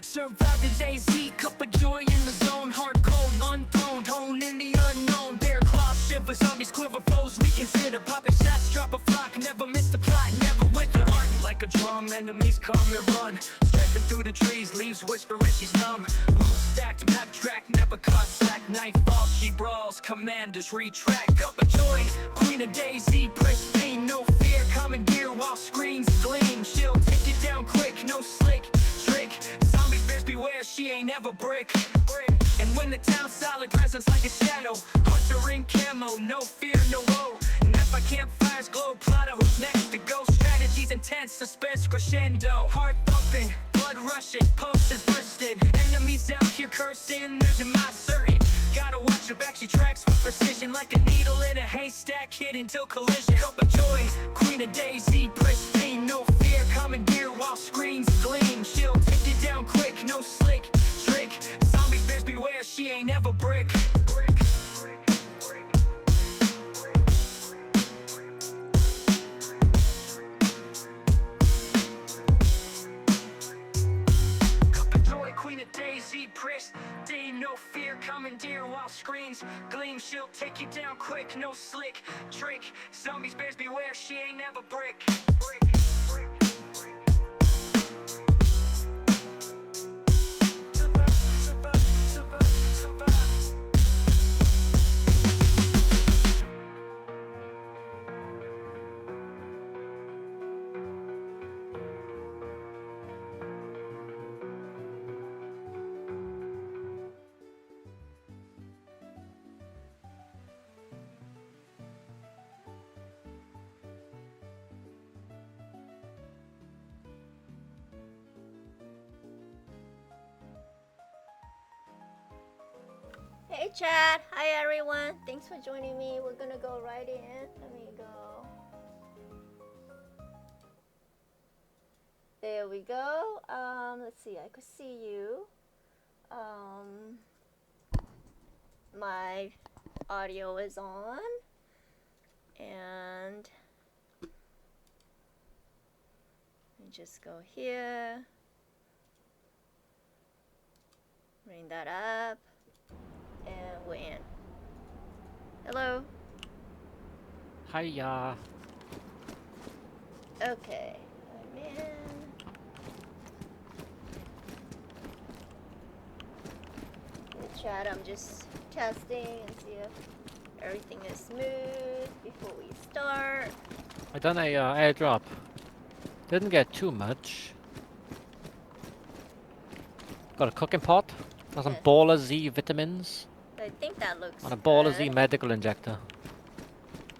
Survive the AZ, cup of joy in the zone. Hard cold, unthroned, hone in the unknown. Bear claws, shivers on these quiver foes. We consider popping shots, drop a flock. Never miss the plot, never went the art. Like a drum, enemies come and run. Striking through the trees, leaves whisper as she's numb. Stacked map track, never caught slack. Night falls, she brawls, commanders retract. Cup of joy, queen of daisy, pristine. No fear, commandeer while screens gleam. She'll take you down quick, no slick trick. Zombies, bears beware, she ain't ever brick. And when the town's solid, presence like a shadow. Hunter in camo, no fear, no woe. And if I campfires glow, plotter who's next to go. Strategies intense, suspense crescendo. Heart thumping, blood rushing, pulses bursting. Enemies out here cursing, there's in my certain. Gotta watch her back, she tracks with precision. Like a needle in a haystack, hidden till collision. Cup of joy, queen of daisy, pristine. No fear, commandeer while screens gleam. She'll take you down quick, no slick trick. Zombies, bears beware, she ain't ever brick. Cup of joy, queen of daisy, pristine. No fear, commandeer while screens gleam. She'll take you down quick, no slick trick. Zombies, bears beware, she ain't ever brick. Hey chat, hi everyone. Thanks for joining me. We're gonna go right in. Let me go. There we go. Let's see. I could see you. My audio is on, and let me just go here. Bring that up. And we're in. Hello. Hiya. Okay, I'm in. The chat, I'm just testing and see if everything is smooth before we start. I done a airdrop. Didn't get too much. Got a cooking pot. Got some Yes. Baller Z vitamins. I think that looks And a Baller good. Z medical injector.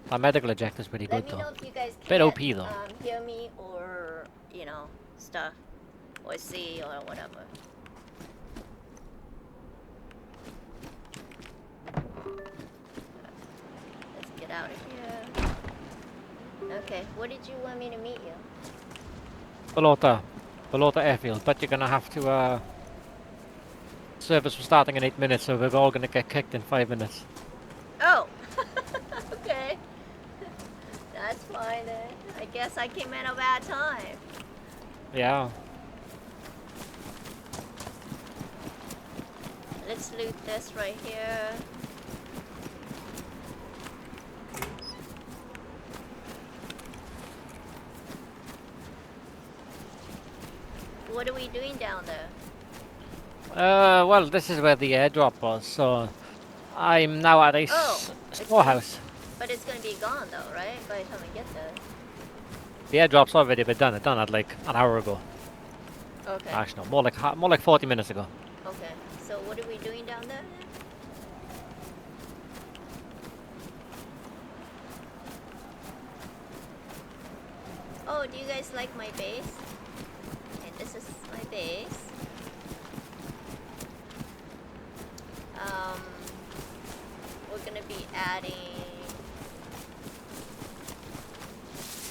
My medical injector is pretty Let good me though. know if you guys Bit can OP though. hear me or, you know, stuff. Or see or whatever. Let's get out of here. Okay, where did you want me to meet you? Below the airfield. But you're gonna have to service was starting in 8 minutes, so we're all gonna get kicked in 5 minutes. Oh! Okay. That's fine then. I guess I came at a bad time. Yeah. Let's loot this right here. What are we doing down there? Well, this is where the airdrop was, so I'm now at a storehouse. But it's gonna be gone though, right? By the time we get there. The airdrop's already been done. It done it like an hour ago. Okay. Actually, no, more like 40 minutes ago. Okay. So what are we doing down there? Oh, do you guys like my base? Okay, this is my base. We're gonna be adding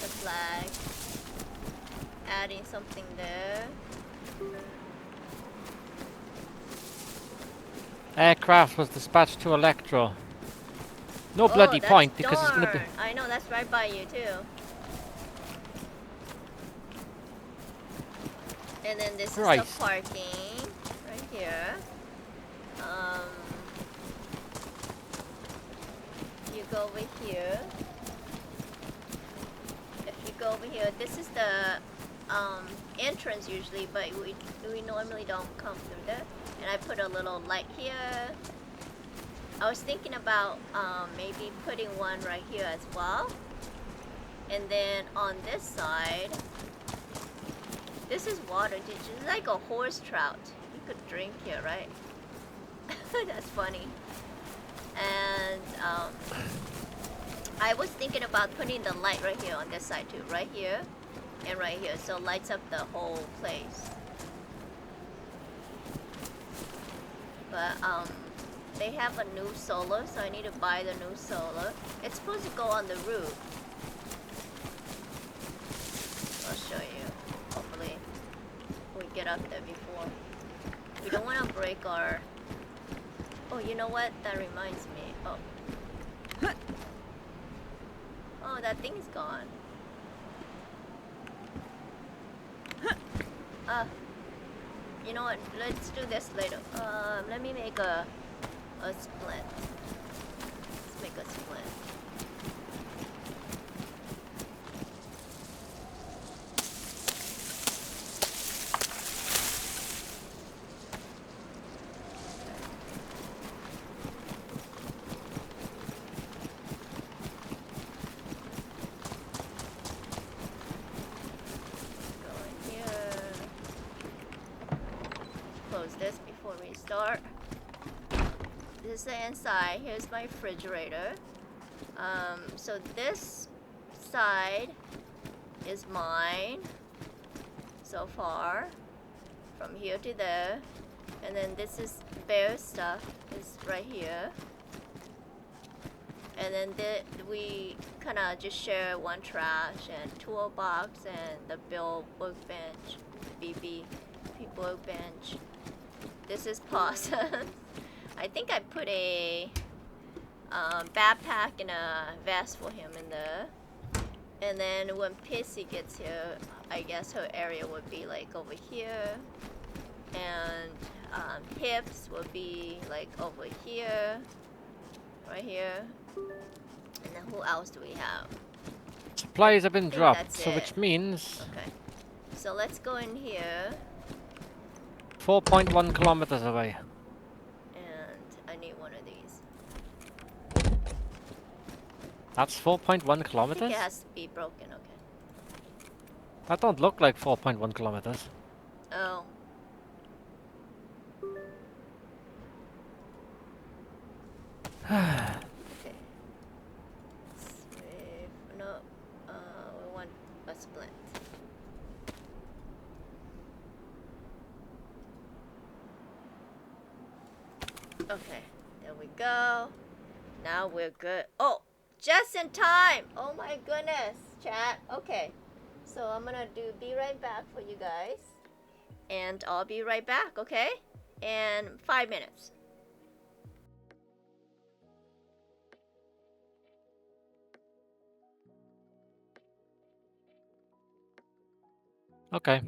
the flag, adding something there. Aircraft was dispatched to Electro. No bloody that's point because it's gonna be. darn. I know, that's right by you too. And then this is Christ. the parking right here. You go over here. If you go over here, this is the entrance usually, but we normally don't come through there. And I put a little light here. I was thinking about maybe putting one right here as well. And then on this side, this is water. It's like a horse trout. You could drink here, right? That's funny. And I was thinking about putting the light right here on this side too. Right here and right here. So it lights up the whole place. But they have a new solar, so I need to buy the new solar. It's supposed to go on the roof. I'll show you. Hopefully we get up there before. We don't want to break our... Oh, you know what? That reminds me. Oh. Oh, that thing is gone. You know what? Let's do this later. Let me make a splint. Let's make a splint. This before we start. This is the inside. Here's my refrigerator. So this side is mine so far, from here to there, and then this is Bear's stuff is right here, and then we kind of just share one trash and toolbox and the Bill workbench, BB workbench. This is Possum. I think I put a backpack and a vest for him in there. And then when Pissy gets here, I guess her area would be like over here. And Hips will be like over here. Right here. And then who else do we have? Supplies have been dropped, that's so it. which means Okay. So let's go in here. 4.1 kilometers away. And I need one of these. That's 4.1 I think kilometers? it has to be broken, okay. That don't look like 4.1 kilometers. Oh. Okay. No, we want a splint. Okay, there we go. Now we're good. Oh, just in time. Oh my goodness, chat. Okay, so I'm gonna be right back for you guys. And I'll be right back, okay? In 5 minutes. Okay.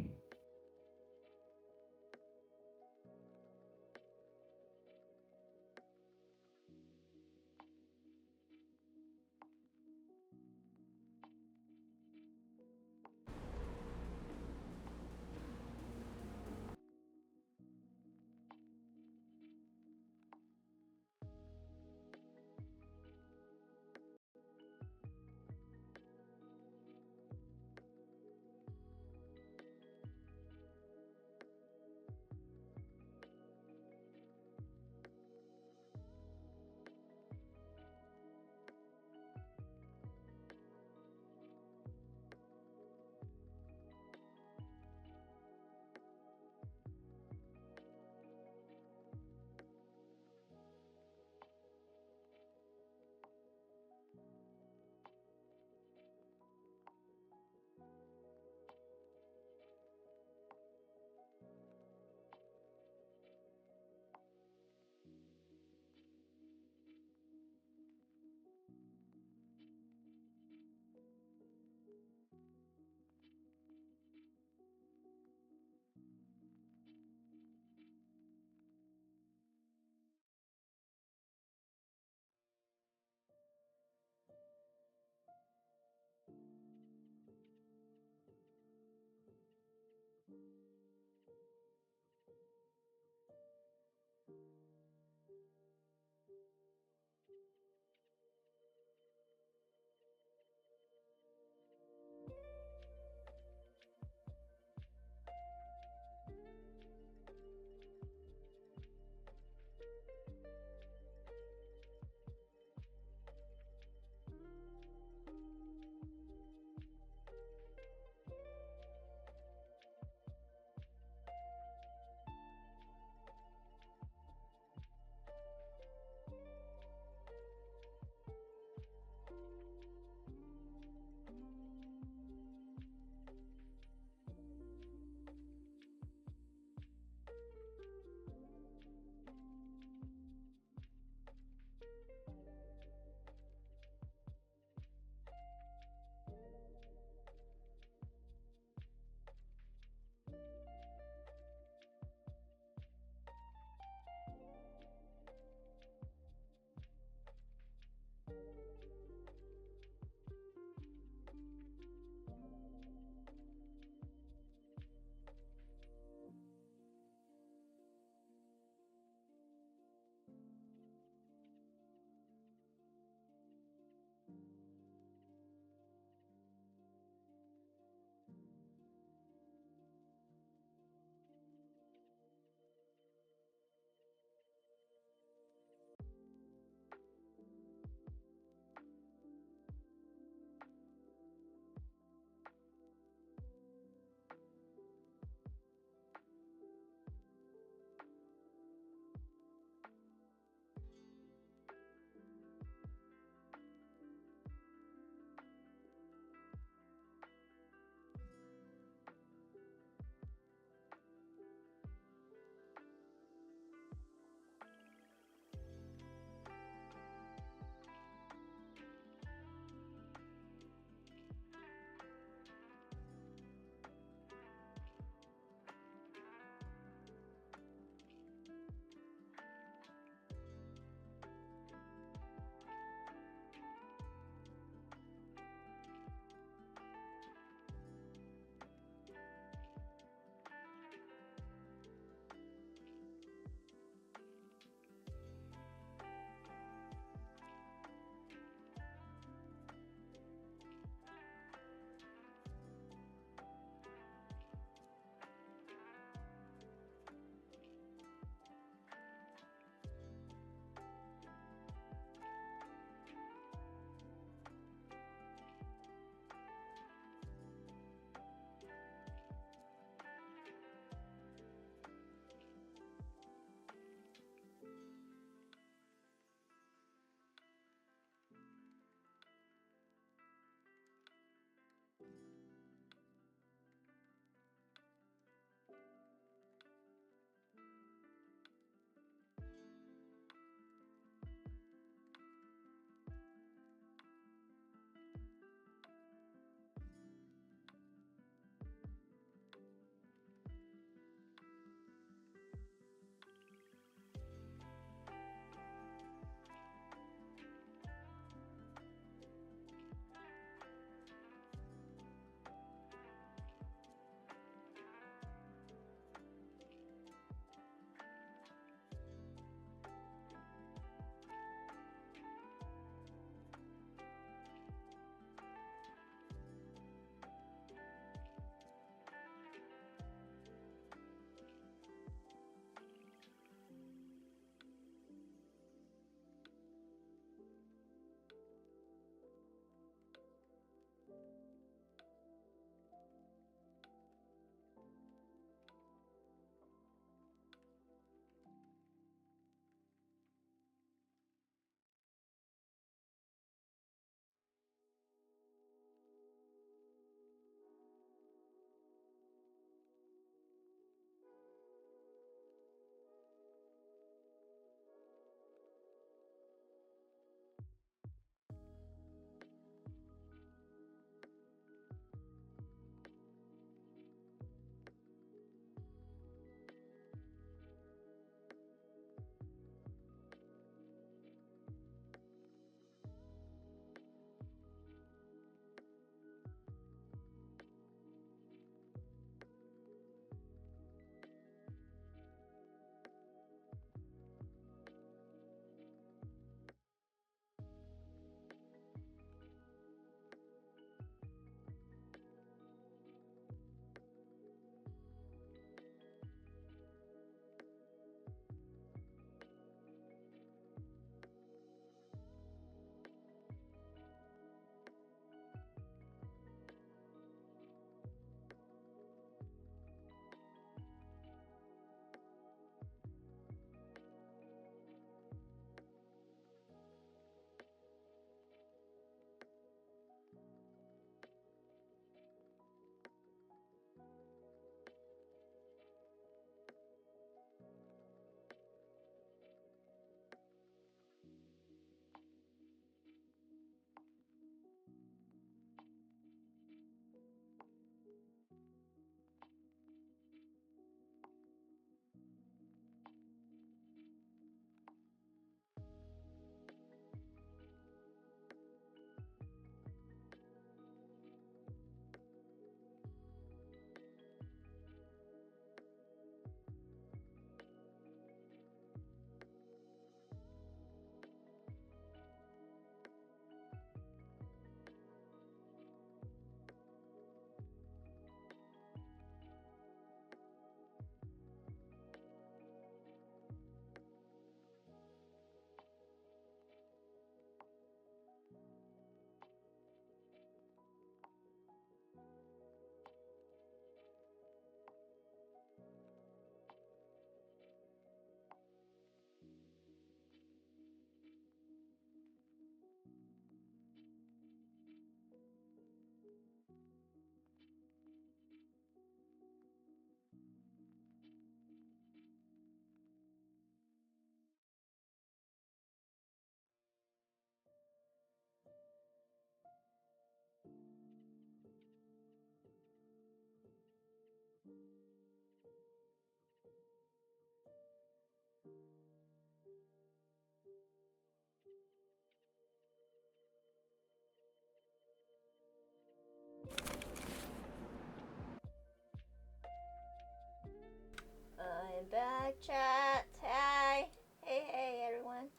Hi, chat. Hi. Hey, everyone.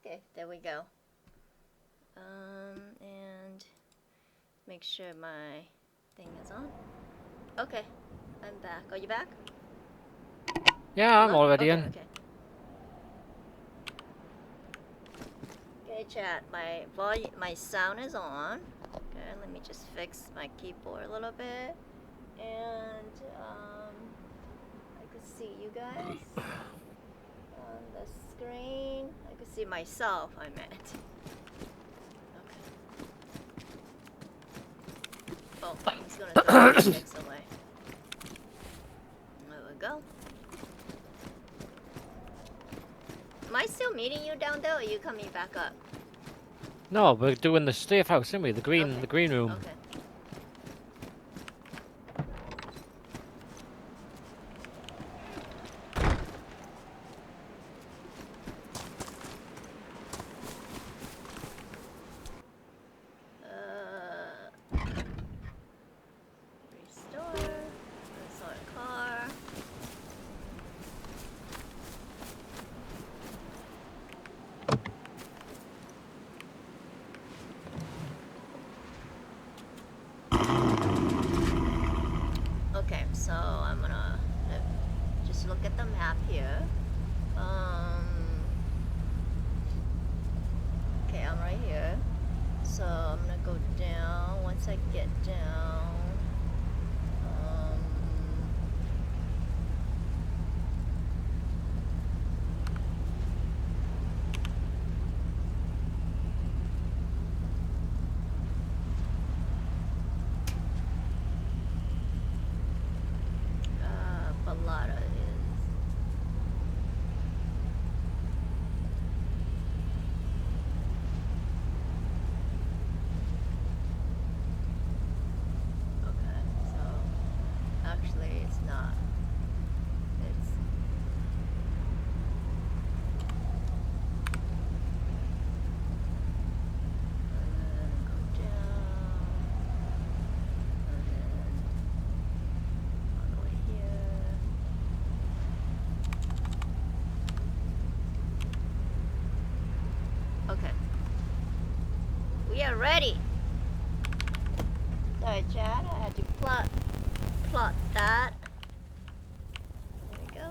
Okay, there we go. And make sure my thing is on. Okay, I'm back. Are you back? Yeah, I'm Hello? already Okay, in. okay. Okay, chat. My volume, my sound is on. Okay, let me just fix my keyboard a little bit, and I could see you guys on the screen. I could see myself. I meant. Okay. Oh, I was gonna throw the sticks away. There we go. Am I still meeting you down there, or are you coming back up? No, we're doing the safe house, aren't we? The green, Okay. the green room. Okay. Restore. Restore car. Okay, so I'm gonna just look at the map here. Okay, I'm right here. So I'm gonna go down. Once I get down, Ballada is. Okay, so actually it's not. It's and then go down and then all the way here. Okay. We are ready. Sorry, Chad. I had to plot that. There we go.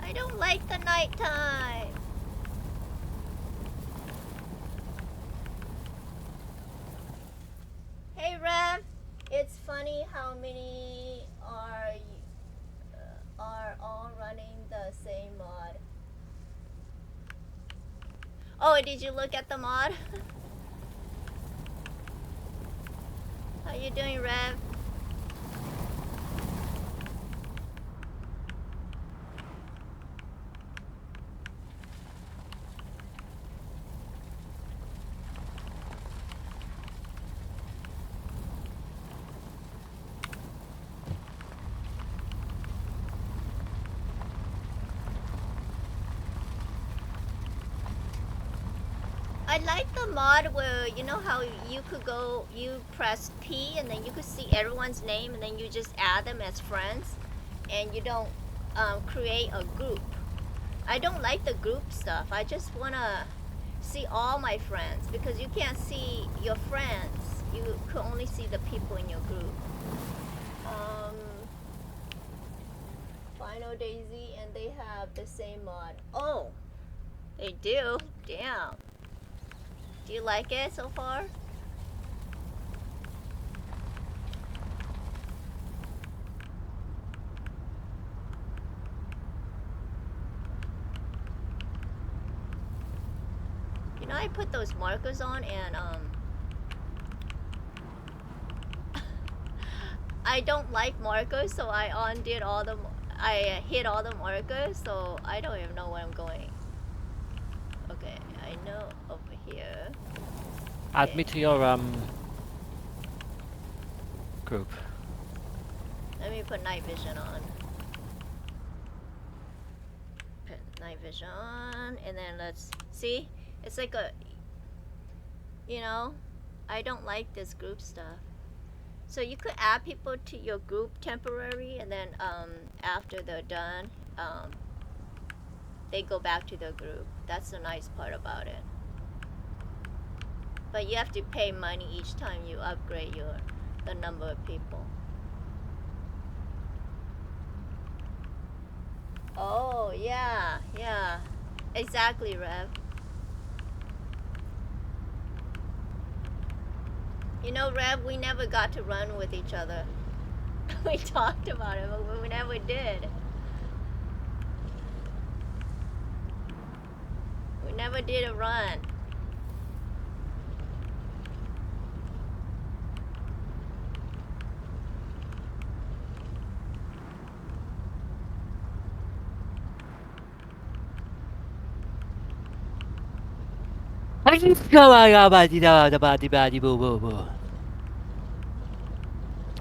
I don't like the nighttime. Hey, Rev. It's funny how many are all running the same mod. Oh, did you look at the mod? How you doing, Rev? I like the mod where, you know how you could go, you press P and then you could see everyone's name and then you just add them as friends and you don't create a group. I don't like the group stuff. I just want to see all my friends because you can't see your friends. You can only see the people in your group. Final Daisy and they have the same mod. Oh, they do? Damn. Do you like it so far? You know, I put those markers on and I don't like markers, so I undid all the I hit all the markers, so I don't even know where I'm going. Okay, I know over here. Add me to your group. Let me put night vision on. Put night vision on, and then let's see. It's like a, You know, I don't like this group stuff. So you could add people to your group temporary, and then after they're done, they go back to their group. That's the nice part about it. But you have to pay money each time you upgrade the number of people. Oh yeah, yeah, exactly, Rev. You know, Rev, we never got to run with each other. We talked about it, but we never did. We never did a run.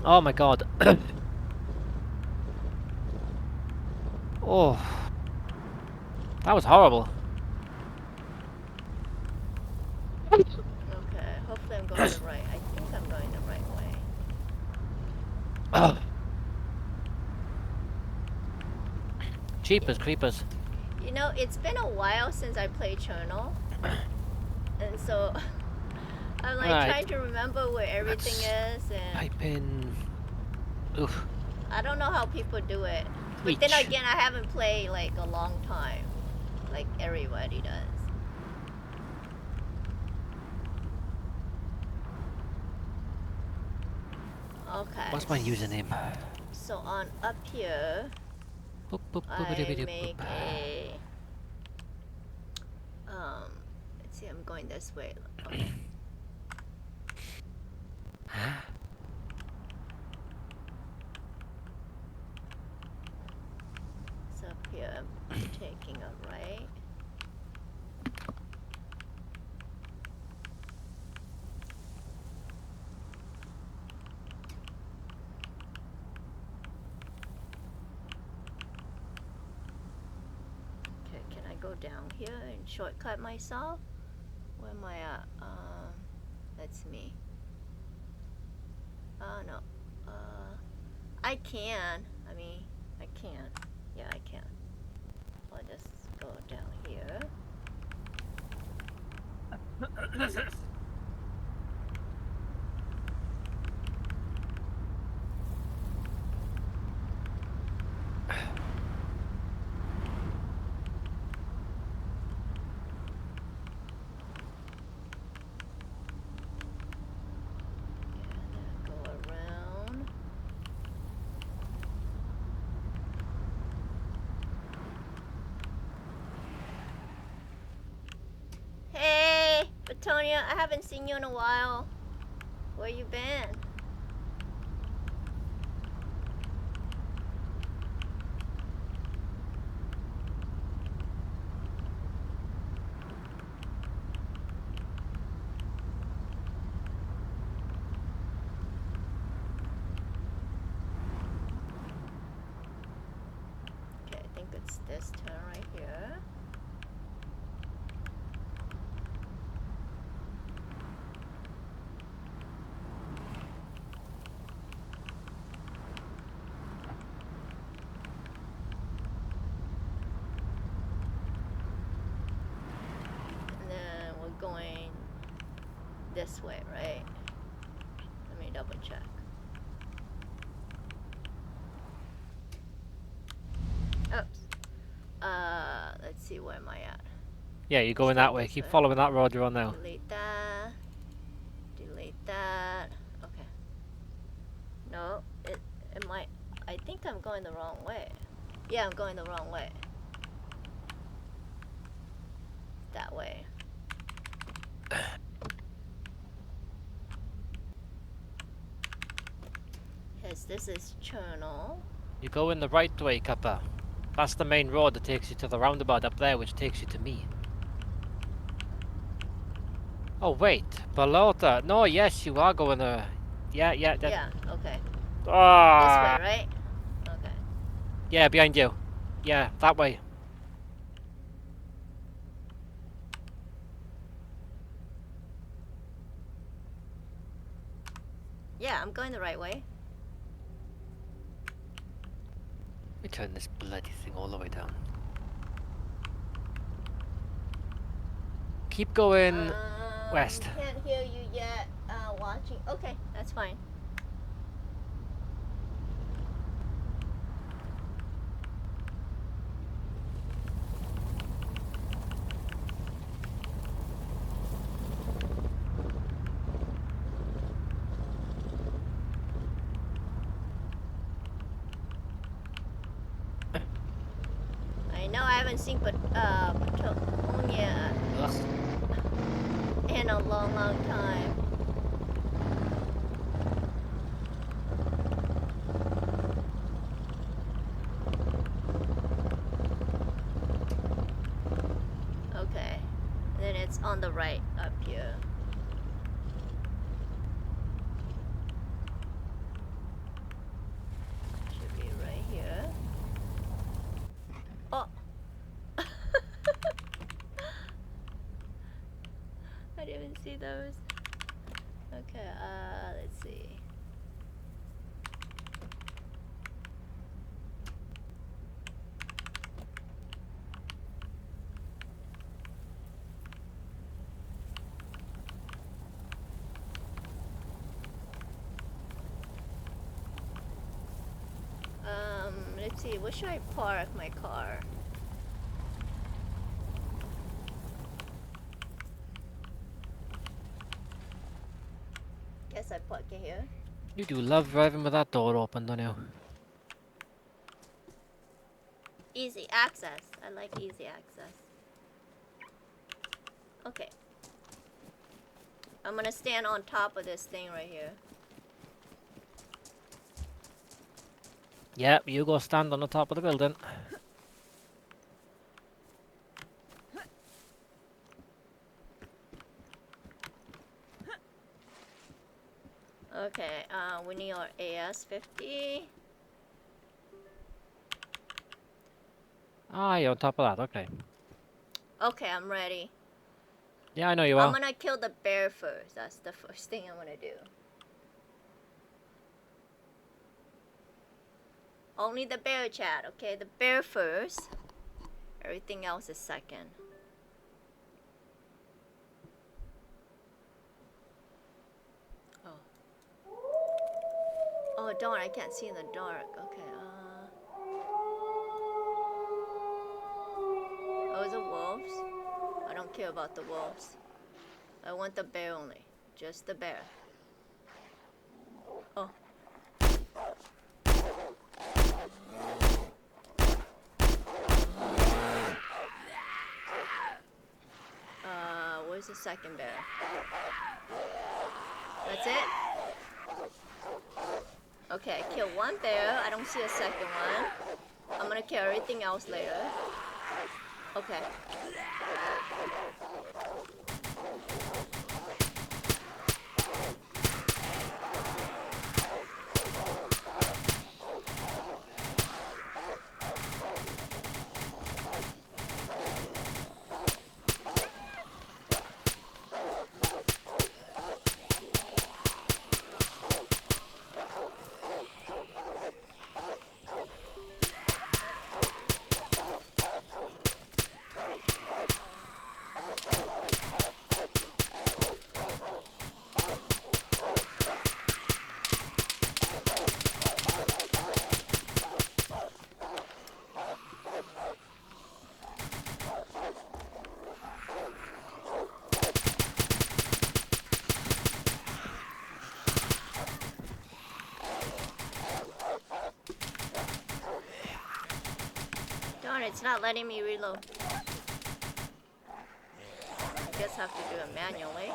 Oh my god. Oh. That was horrible. Okay, hopefully I'm going the right. I think I'm going the right way. Oh. Jeepers creepers. You know, it's been a while since I played Cherno, and so I'm like Right. trying to remember where everything is, and Pipe in. Oof. I don't know how people do it. But then Reach. again, I haven't played like a long time, like everybody does. Okay. What's my username? So on up here, Boop, boop, I boop-a-dee-bee-dee, make boop. a let's see, I'm going this way. Okay. So up here, I'm taking a right. Okay, can I go down here and shortcut myself? Where am I at? That's me. Oh no. I can. I mean, I can. Yeah, I can. I'll just go down here. And then go around. Hey, Betonia, I haven't seen you in a while. Where you been? Okay, I think it's this turn right here. And then we're going this way, right? Let me double check. Oops. Let's see, where am I at? Yeah, you're going that way. Keep following that road you're on now. Delete that. Delete that. Okay. No, it might. I think I'm going the wrong way. Yeah, I'm going the wrong way. That way. Because this is Cherno. You go in the right way, Kuppa. That's the main road that takes you to the roundabout up there, which takes you to me. Oh wait, below that. No, yes, you are going there. Yeah. That, Yeah, okay. Ah. This way, right? Okay. Yeah, behind you. Yeah, that way. Yeah, I'm going the right way. Let me turn this bloody thing all the way down. Keep going west. Can't hear you yet. Watching. Okay, that's fine. I know I haven't seen Patagonia Ugh. in a long, long time. Okay, and then it's on the right up here. Should be right here. Oh! I didn't see those. Okay, let's see. Let's see, where should I park my car? Guess I park it here. You do love driving with that door open, don't you? Easy access. I like easy access. Okay. I'm gonna stand on top of this thing right here. Yep, you go stand on the top of the building. Okay, we need our AS-50. Ah, you're on top of that, okay. Okay, I'm ready. Yeah, I know you I'm are. gonna kill the bear first. That's the first thing I'm gonna do. Only the bear, chat, okay? The bear first. Everything else is second. Oh. Oh, darn, I can't see in the dark. Okay, Oh, is it wolves? I don't care about the wolves. I want the bear only. Just the bear. Oh. Where's the second bear? That's it? Okay, I killed one bear. I don't see a second one. I'm gonna kill everything else later. Okay. Darn, it's not letting me reload. I guess I have to do it manually.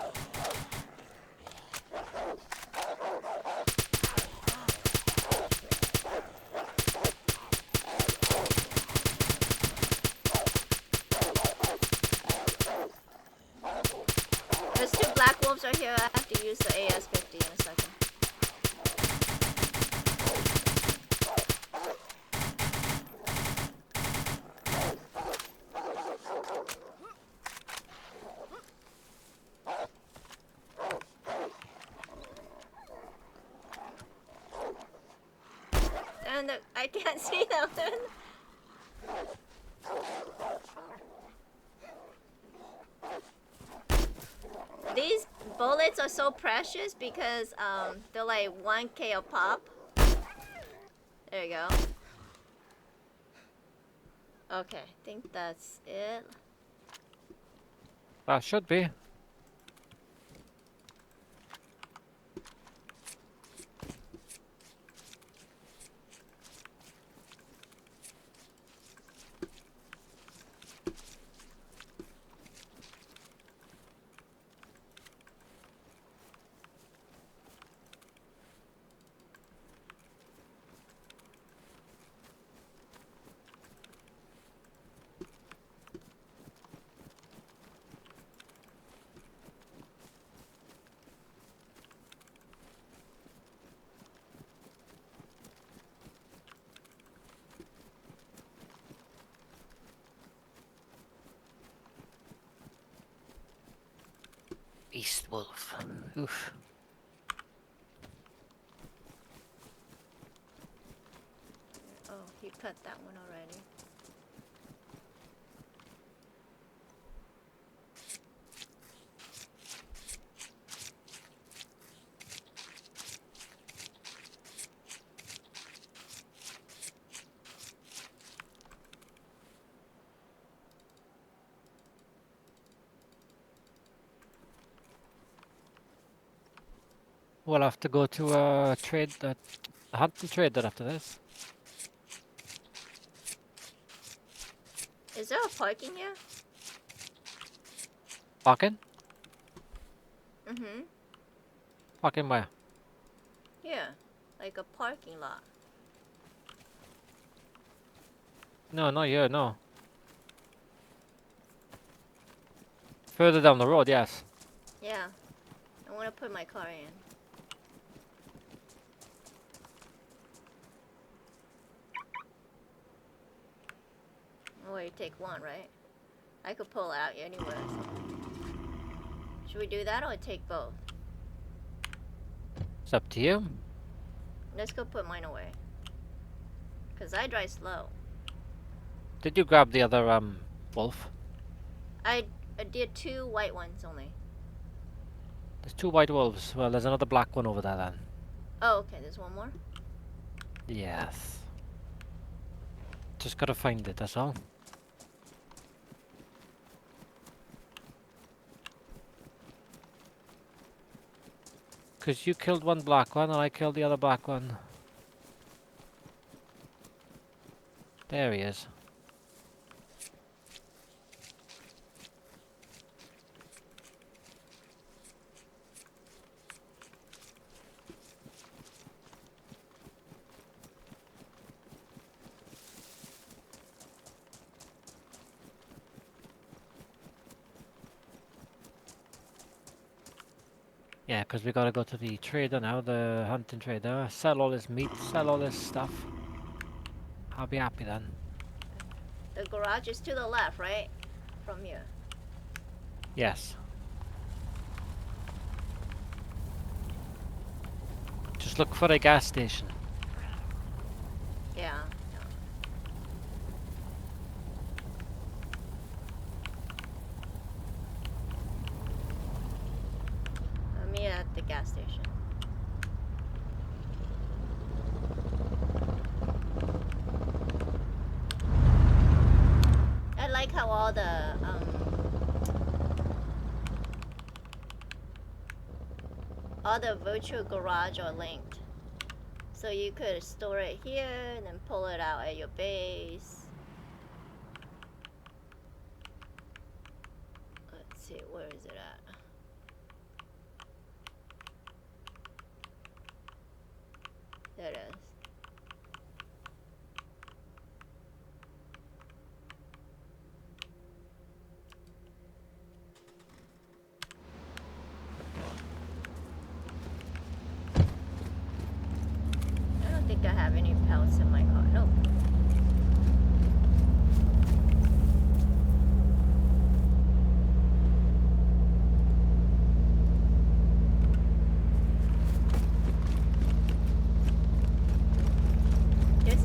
There's two black wolves right here. I have to use the AS-50 in a second. in the... I can't see them. These bullets are so precious because they're like 1K a pop. There you go. Okay, I think that's it. That should be. Beast wolf. Oof. Oh, you cut that one already. We'll have to go to a trade that hunt and trade that after this. Is there a parking here? Parking? Mm-hmm. Parking where? Yeah, like a parking lot. No, not here, no. Further down the road, yes. Yeah, I want to put my car in. Oh, you take one, right? I could pull out anywhere. Should we do that or take both? It's up to you. Let's go put mine away. Cause I drive slow. Did you grab the other wolf? I did 2 white ones only. There's 2 white wolves. Well, there's another black one over there then. Oh, okay, there's one more. Yes. Just gotta find it, that's all. Because you killed one black one and I killed the other black one. There he is. Yeah, because we gotta go to the trader now, the hunting trader. Sell all this meat, sell all this stuff. I'll be happy then. The garage is to the left, right? From here. Yes. Just look for a gas station. Yeah. Me at the gas station. I like how all the virtual garage are linked. So you could store it here and then pull it out at your base. Let's see, where is it at? There it is. I don't think I have any pellets in my car. Nope. There's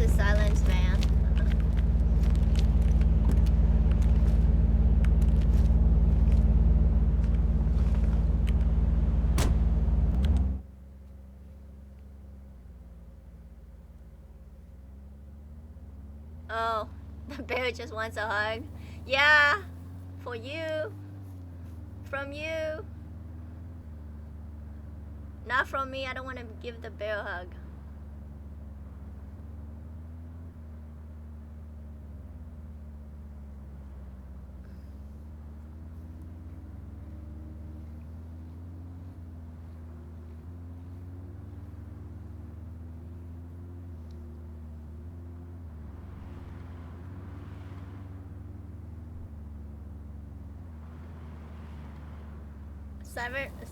Oh, the bear just wants a hug. Yeah, for you. From you. Not from me. I don't want to give the bear a hug.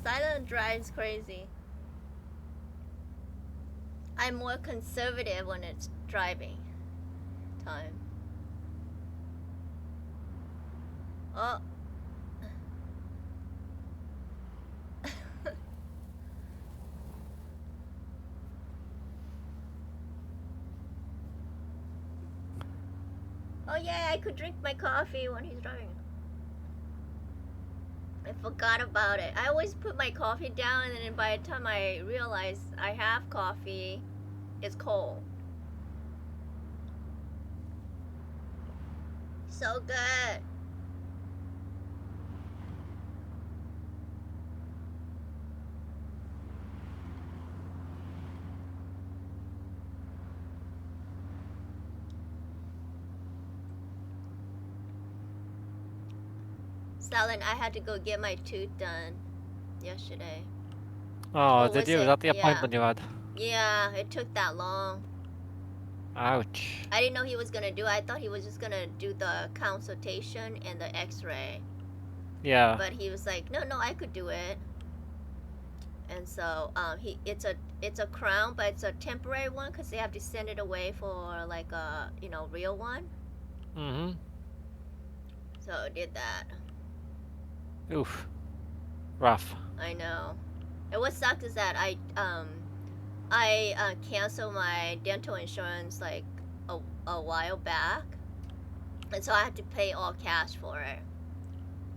Silent drives crazy. I'm more conservative when it's driving time. Oh. Oh yeah, I could drink my coffee when he's driving. I forgot about it. I always put my coffee down, and then by the time I realize I have coffee, it's cold. So good. Stalin, I had to go get my tooth done yesterday. Oh, Or did was you? Was it? that the Yeah. appointment you had? Yeah, it took that long. Ouch. I didn't know he was gonna do it. I thought he was just gonna do the consultation and the x-ray. Yeah. But he was like, no, I could do it. And so it's a crown, but it's a temporary one because they have to send it away for like a real one. Mm-hmm. So I did that. Oof. Rough. I know. And what sucks is that I canceled my dental insurance like a while back, and so I had to pay all cash for it.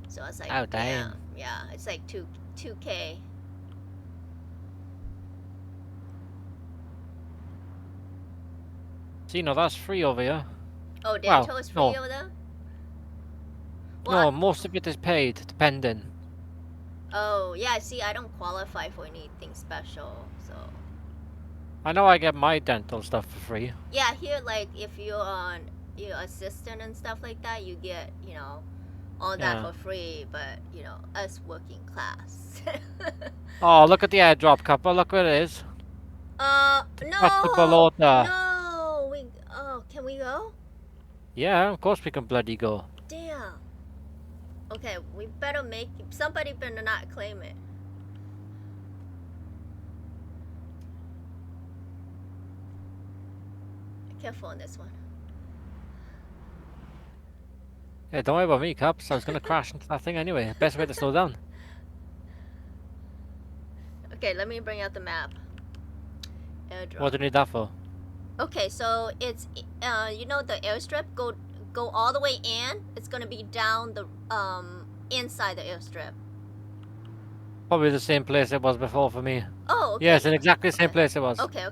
So I was like, Oh, damn. yeah, it's like 2K. See, no, that's free over here. Oh, dental Well, is free over there? Well, no, most of it is paid, depending. oh, yeah, see, I don't qualify for anything special, so. I know I get my dental stuff for free. Yeah, here, like, if you're on your assistant and stuff like that, you get, all that Yeah. for free, but, us working class. Oh, look at the airdrop, Kuppa. Look where it is. That's the No! Balota. No! Can we go? Yeah, of course we can bloody go. Damn. Okay, we better somebody better not claim it. Careful on this one. Yeah, don't worry about me, Cups. I was gonna crash into that thing anyway. Best way to slow down. Okay, let me bring out the map. Airdrop. What do you need that for? Okay, so it's the airstrip go all the way in. It's gonna be down the inside the airstrip. Probably the same place it was before for me. Oh, okay. Yeah, it's in exactly the same place it was. Okay.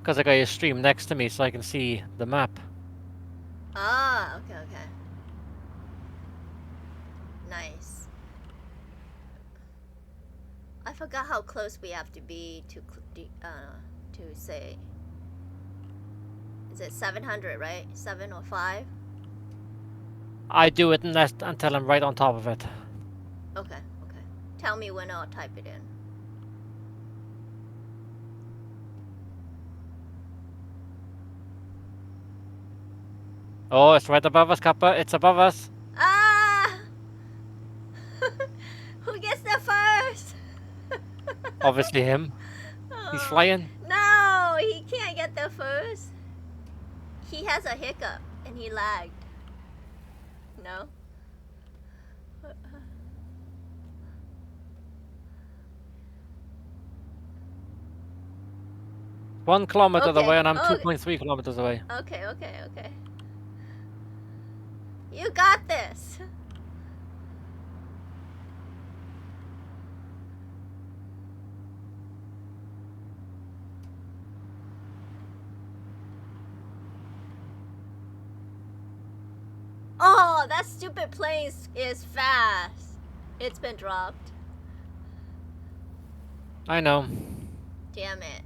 Because I got your stream next to me so I can see the map. Ah, okay. Nice. I forgot how close we have to be to say. Is it 700, right? 7 or 5? I do it until I'm right on top of it. Okay. Tell me when I'll type it in. Oh, it's right above us, Kappa. It's above us. Ah! Who gets there first? Obviously him. He's Oh, flying. no, he can't get there first. He has a hiccup and he lagged. No? 1 kilometer Okay, away and I'm okay. 2.3 kilometers away. Okay. You got this. Oh, that stupid plane is fast. It's been dropped. I know. Damn it.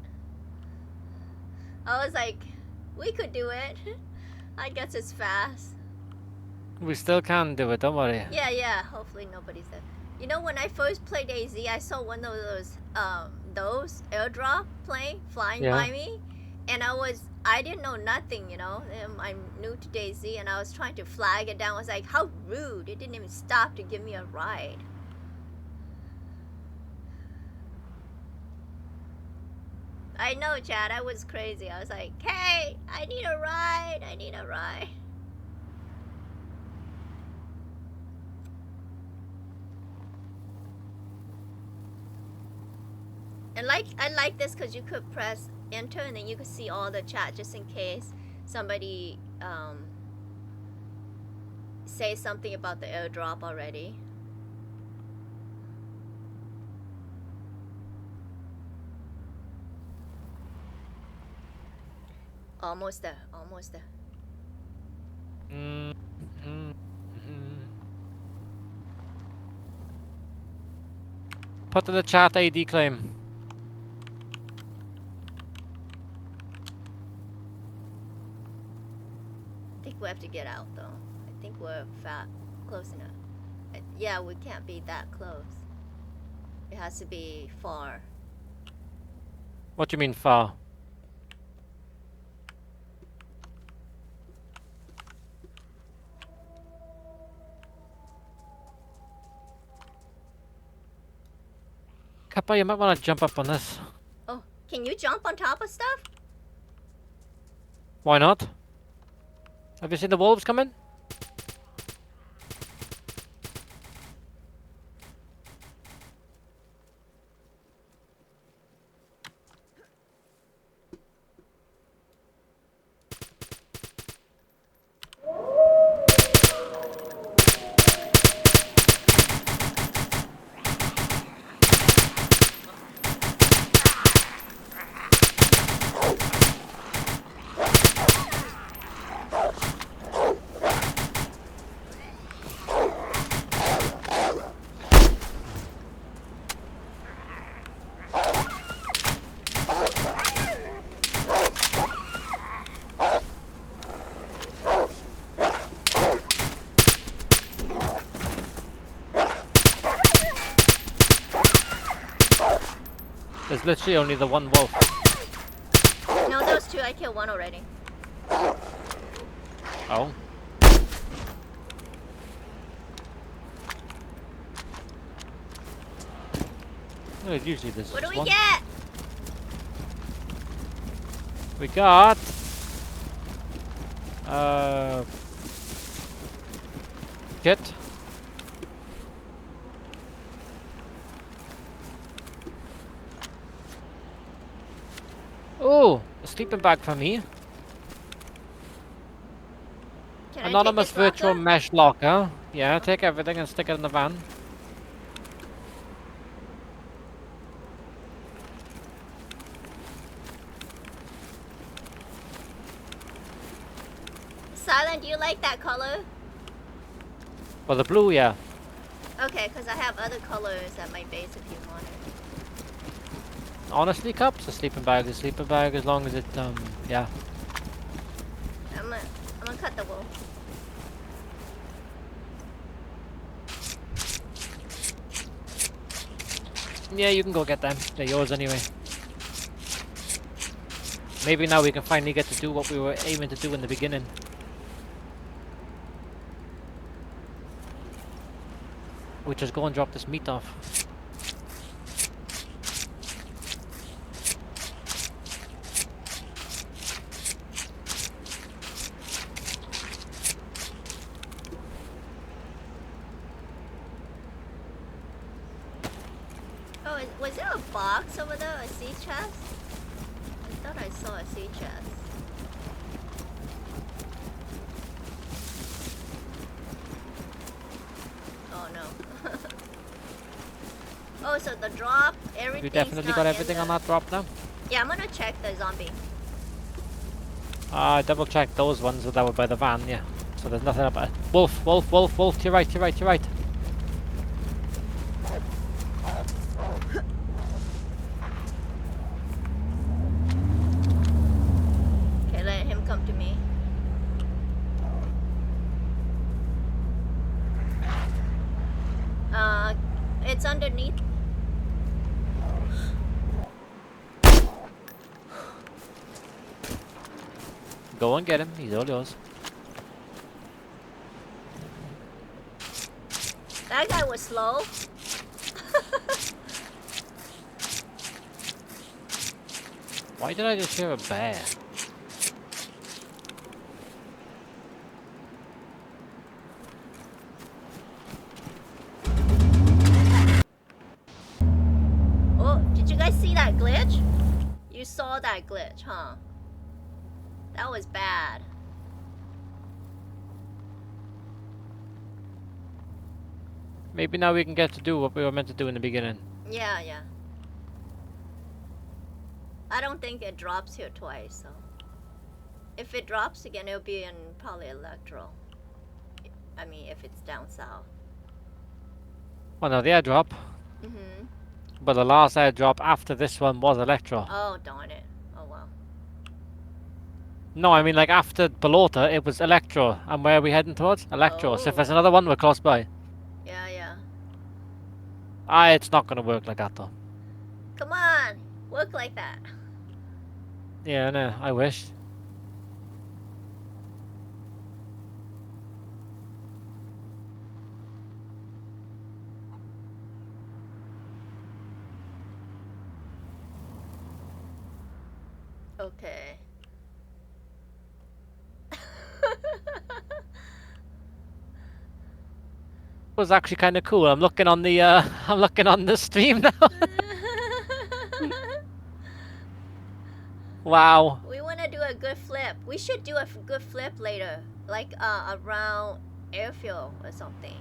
I was like, we could do it. I guess it's fast. We still can do it, don't worry. Yeah, hopefully nobody's there. You know, when I first played AZ, I saw one of those airdrop plane flying Yeah. by me. And I didn't know nothing, you know. I'm new to DayZ and I was trying to flag it down. I was like, how rude. It didn't even stop to give me a ride. I know, Chad, I was crazy. I was like, hey, I need a ride. I need a ride. And I like this because you could press enter and then you could see all the chat just in case somebody say something about the airdrop already. Almost there, almost there. Put in the chat ID claim. I think we have to get out though. I think we're close enough. Yeah, we can't be that close. It has to be far. What do you mean far? Kuppa, you might want to jump up on this. Oh, can you jump on top of stuff? Why not? Have you seen the wolves coming? There's literally only the one wolf. No, those two. I killed one already. Oh. No, usually there's What do just we one. get? We got kit. Oh, a sleeping bag for me. Can I Anonymous take this virtual locker? mesh locker. Yeah, take everything and stick it in the van. Silent, do you like that color? Well, the blue, yeah. Okay, because I have other colors at my base if you want it. Honestly, Cups, a sleeping bag is a sleeping bag as long as it, yeah. I'm gonna cut the wool. Yeah, you can go get them. They're yours anyway. Maybe now we can finally get to do what we were aiming to do in the beginning. Which is go and drop this meat off. Oh, was there a box over there? A sea chest? I thought I saw a sea chest. Oh no. Oh, so the drop, everything's You definitely not got in everything the... on that drop now? Yeah, I'm gonna check the zombie. Double check those ones that were by the van, yeah. So there's nothing up there. Wolf, wolf, wolf, wolf, to your right, to your right, to your right. Okay, let him come to me. It's underneath. Go and get him, he's all yours. That guy was slow. Why did I just hear a bear? Oh, did you guys see that glitch? You saw that glitch, huh? That was bad. Maybe now we can get to do what we were meant to do in the beginning. Yeah, yeah. I don't think it drops here twice, so. If it drops again, it'll be in probably Electro. I mean, if it's down south. Well, no, the airdrop. Mm-hmm. But the last airdrop after this one was Electro. Oh, darn it. Oh, well. No, I mean like after Balota, it was Electro. And where are we heading towards? Electro. So if there's Oh. another one, we're close by. Yeah, yeah. It's not going to work like that though. Come on! Work like that. Yeah, no, I wish. Okay. It was actually kind of cool. I'm looking on the I'm looking on the stream now. Wow. We want to do a good flip. We should do a good flip later, like around airfield or something.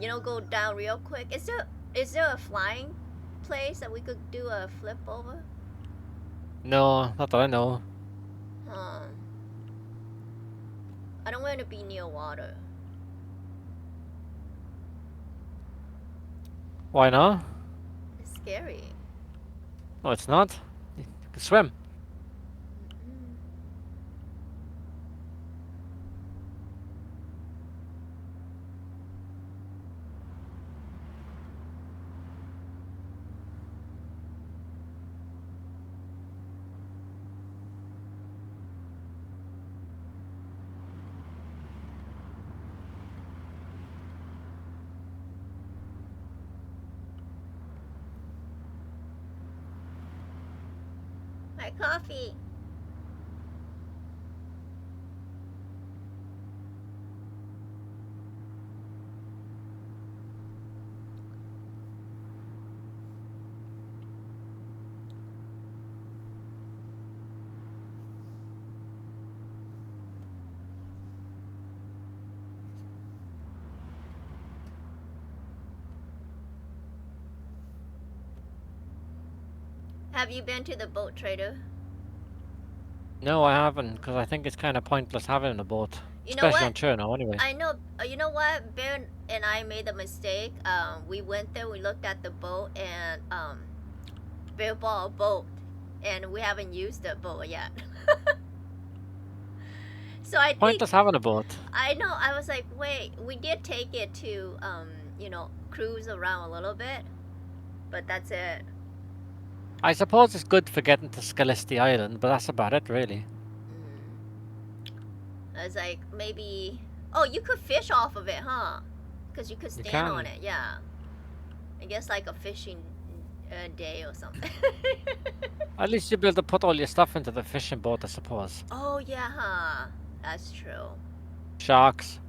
You know, go down real quick. Is there a flying place that we could do a flip over? No, not that I know. I don't want to be near water. Why not? It's scary. No, it's not. You can swim. My coffee. Have you been to the boat trader? No, I haven't, because I think it's kind of pointless having a boat. You know Especially what? on Cherno, anyway. I know. You know what? Bear and I made a mistake. We went there. We looked at the boat, and Bear bought a boat, and we haven't used the boat yet. So I think Pointless having a boat. I know. I was like, wait. We did take it to you know, cruise around a little bit, but that's it. I suppose it's good for getting to Scalisti Island, but that's about it, really. I was like, maybe. Oh, you could fish off of it, huh? Because you could You stand on can. it. Yeah. I guess like a fishing day or something. At least you'll be able to put all your stuff into the fishing boat, I suppose. Oh yeah, huh? That's true. Sharks.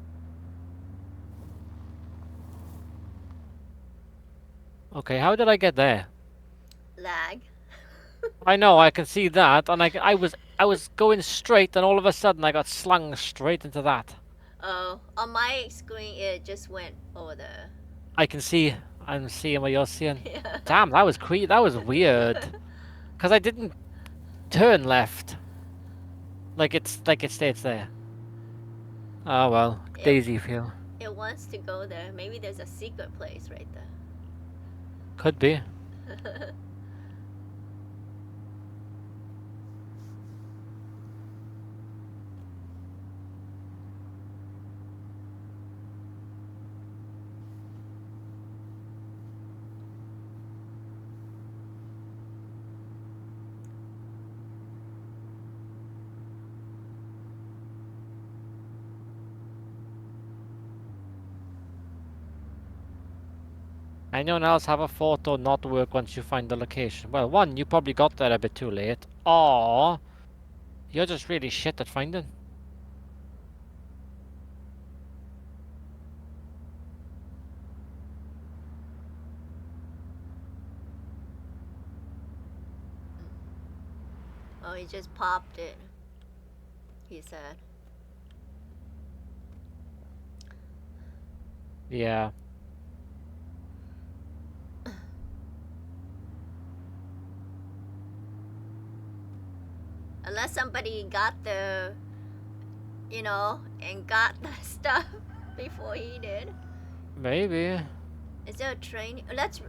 Okay, how did I get there? Lag. I know, I can see that, and I was going straight, and all of a sudden I got slung straight into that. Oh, on my screen it just went over there. I can see. I'm seeing what you're seeing. Yeah. Damn, that was that was weird. Because I didn't turn left. Like it states there. Oh well, It, Daisy feel. it wants to go there. Maybe there's a secret place right Could be. there. Anyone else have a photo not work once you find the location? Well, one, you probably got there a bit too late. Or you're just really shit at finding. Oh, he just popped it. He said. Yeah. Unless somebody got the, and got the stuff before he did. Maybe. Is there a train?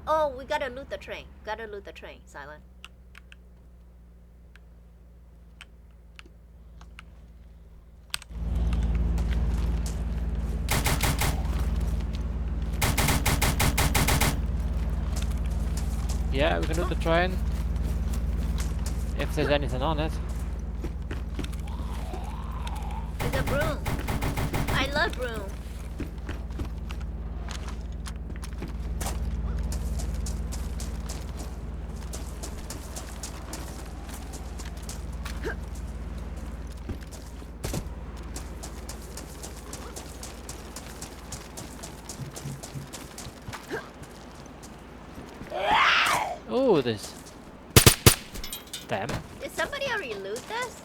Oh, we gotta loot the train. Gotta loot the train, Silent. Yeah, we can do the train. If there's anything on it. There's a broom. I love broom. Oh, this. Damn. Did somebody already loot this?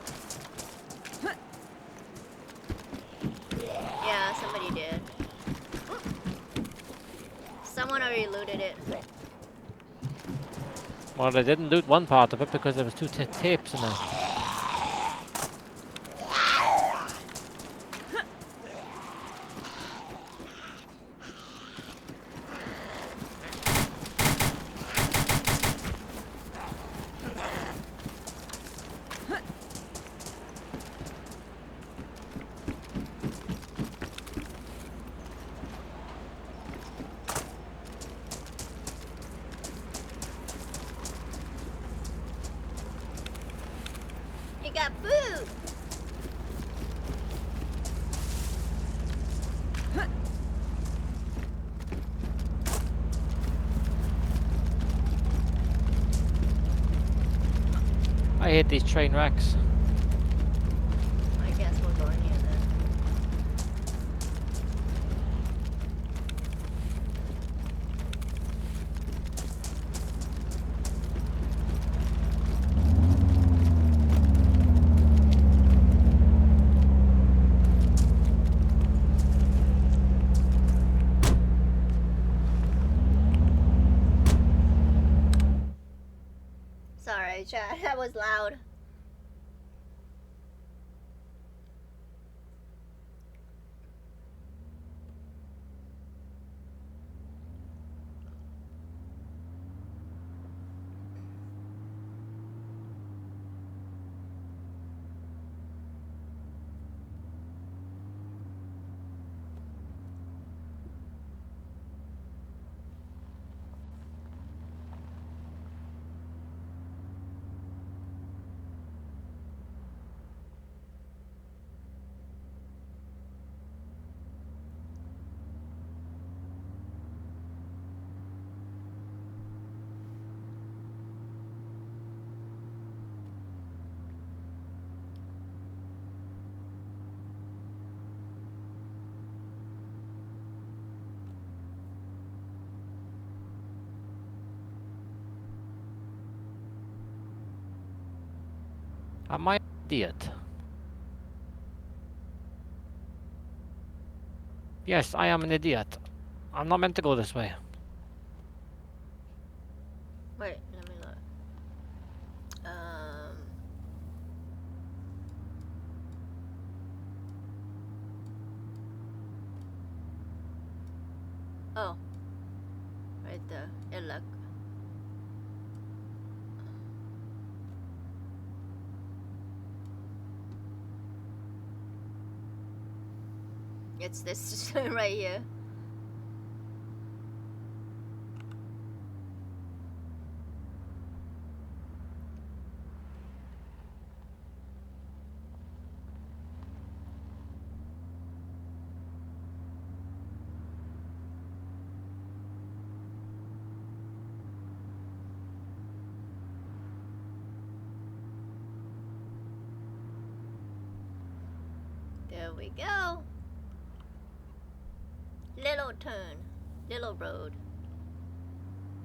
Yeah, somebody did. Someone already looted it. Well, they didn't loot one part of it because there was two tapes in there. You got food! I hate these train wrecks. I guess we're going here then. Sorry, chat. That was loud. Am I an idiot? Yes, I am an idiot. I'm not meant to go this way. Wait, let me look. Right there. It look. It's this right here. There we go. Little turn. Little road.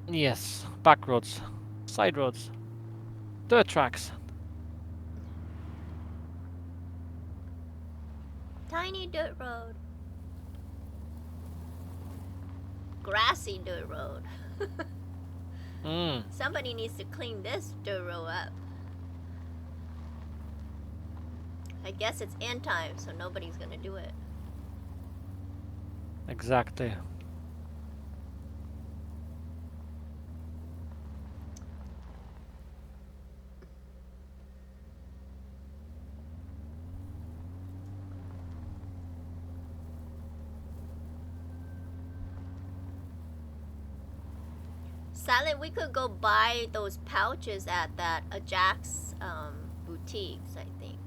Yes, back roads, side roads, dirt tracks. Tiny dirt road. Grassy dirt road. Somebody needs to clean this dirt road up. I guess it's end time, so nobody's gonna do it. Exactly. Silent, we could go buy those pouches at that Jack's boutiques, I think.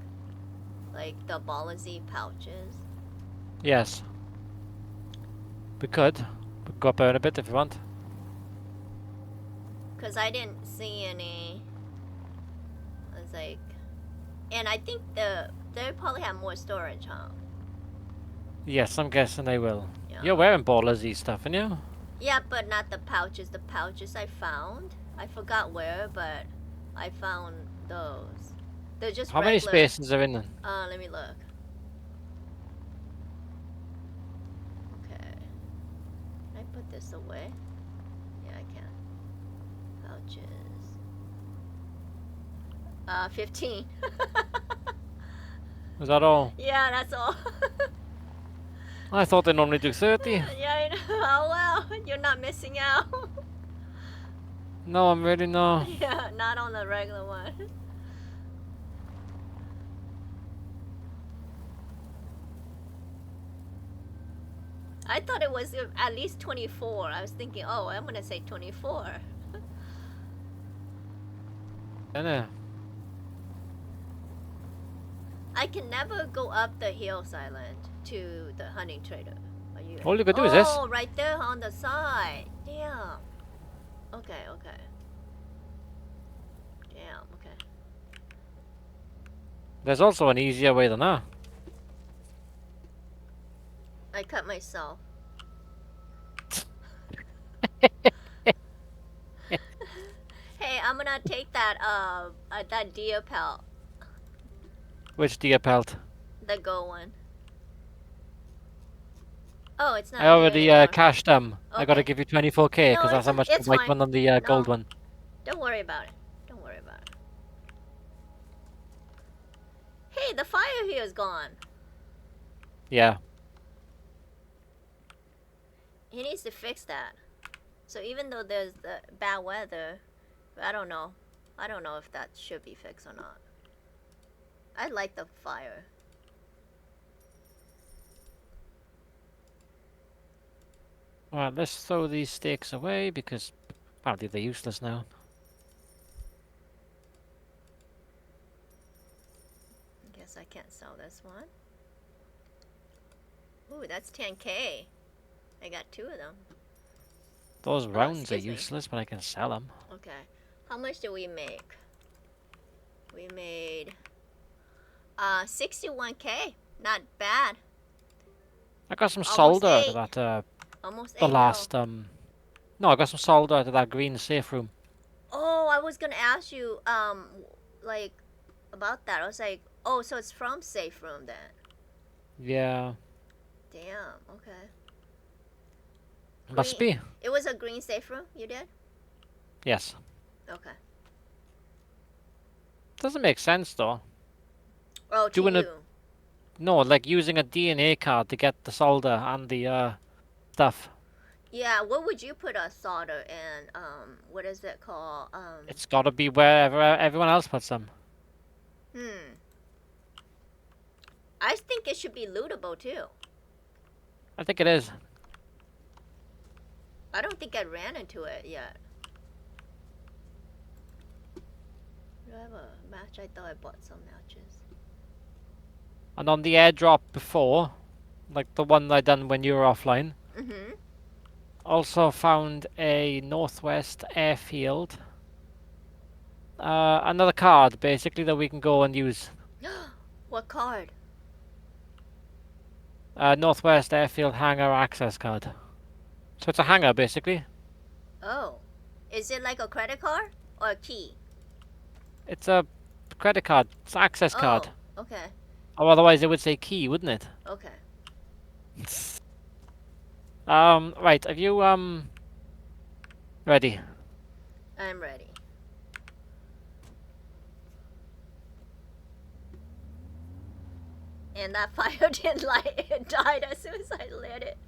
Like the Ballsy pouches. Yes. We could. We could go up out a bit if you want. Cause I didn't see any. I was like, and I think they probably have more storage, huh? Yes, I'm guessing they will. Yeah. You're wearing Ballsy stuff, aren't you? Yeah, but not the pouches. The pouches I found. I forgot where, but I found those. They're just How many regular. spaces are in them? Let me look. Okay. Can I put this away? Yeah, I can. Pouches. 15. Is that all? Yeah, that's all. I thought they normally do 30. Yeah, I know. Oh well, you're not missing out. No, I'm really not. Yeah, not on the regular one. I thought it was at least 24. I was thinking, oh, I'm gonna say 24. I know. I can never go up the hill, Silent, to the hunting trader. Are you? All you could do is this. Oh, right there on the side. Damn. Okay, okay. Damn, okay. There's also an easier way than that. I cut myself. Hey, I'm gonna take that deer pelt, Which deer pelt? the gold one. Oh, it's not. I already here anymore. cashed them. I gotta Okay. give you 24k because No, that's how much the it's white fine. one on the gold No. one. Don't worry about it. Don't worry about it. Hey, the fire here is gone. Yeah. He needs to fix that. So even though there's the bad weather, I don't know. I don't know if that should be fixed or not. I like the fire. Alright, let's throw these stakes away because apparently they're useless now. Guess I can't sell this one. Ooh, that's 10k. I got 2 of them. Those rounds are excuse me. useless, but I can sell them. Okay. How much did we make? We made 61k. Not bad. I got some Almost solder out 8. of that, Almost 8 the last, no, I got some solder out of that green safe room. Oh, I was gonna ask you, like, about that. I was like, oh, so it's from safe room then. Yeah. Damn, okay. Must be. It was a green safe room you did? Yes. Okay. Doesn't make sense though. Oh, to Doing you. a- No, like using a DNA card to get the solder and the stuff. Yeah, what would you put a solder in? What is it called? It's gotta be wherever everyone else puts them. I think it should be lootable too. I think it is. I don't think I ran into it yet. Do I have a match? I thought I bought some matches. And on the airdrop before, like the one I done when you were offline, also found a Northwest airfield. Another card, basically, that we can go and use. What card? Northwest airfield hangar access card. So it's a hangar, basically. Oh. Is it like a credit card? Or a key? It's a credit card. It's an access card. Oh, okay. Or otherwise it would say key, wouldn't it? Okay. Right, have you, ready? I'm ready. And that fire didn't light. It died as soon as I lit it.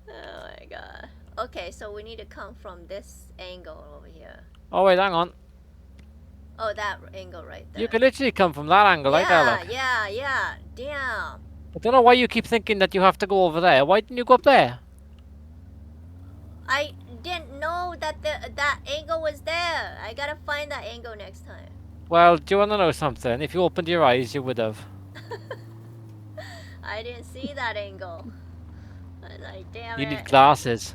Oh my god. Okay, so we need to come from this angle over here. Oh, wait, hang on. Oh, that angle right there. You can literally come from that angle, like that, look. Yeah. Damn. I don't know why you keep thinking that you have to go over there. Why didn't you go up there? I didn't know that that angle was there. I gotta find that angle next time. Well, do you want to know something? If you opened your eyes, you would have. I didn't see that angle. I was like, damn You it. need glasses.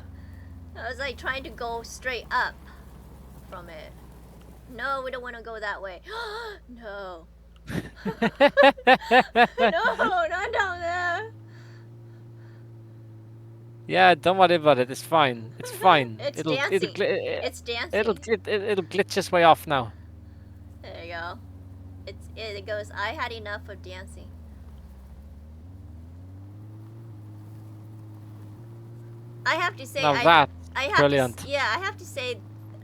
I was like trying to go straight up from it. No, we don't want to go that way. No. No, not down there. Yeah, don't worry about it. It's fine. It's fine. It's dancing. It's dancing. It'll glitch its way off now. There you go. It goes. I had enough of dancing. I have to say, Now that's I have brilliant. To, yeah, I have to say,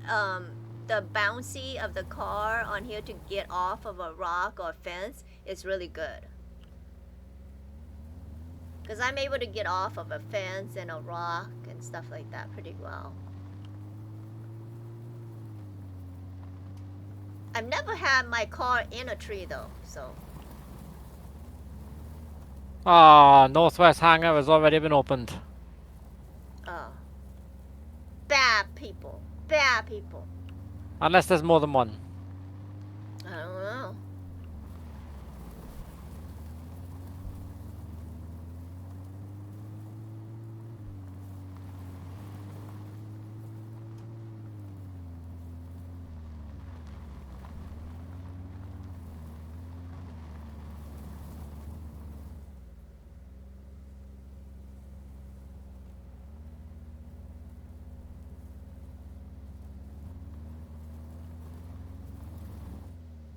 the bouncy of the car on here to get off of a rock or fence is really good. Because I'm able to get off of a fence and a rock and stuff like that pretty well. I've never had my car in a tree though, so. Ah, Northwest hangar has already been opened. Oh. Bad people. Bad people. Unless there's more than one. I don't know.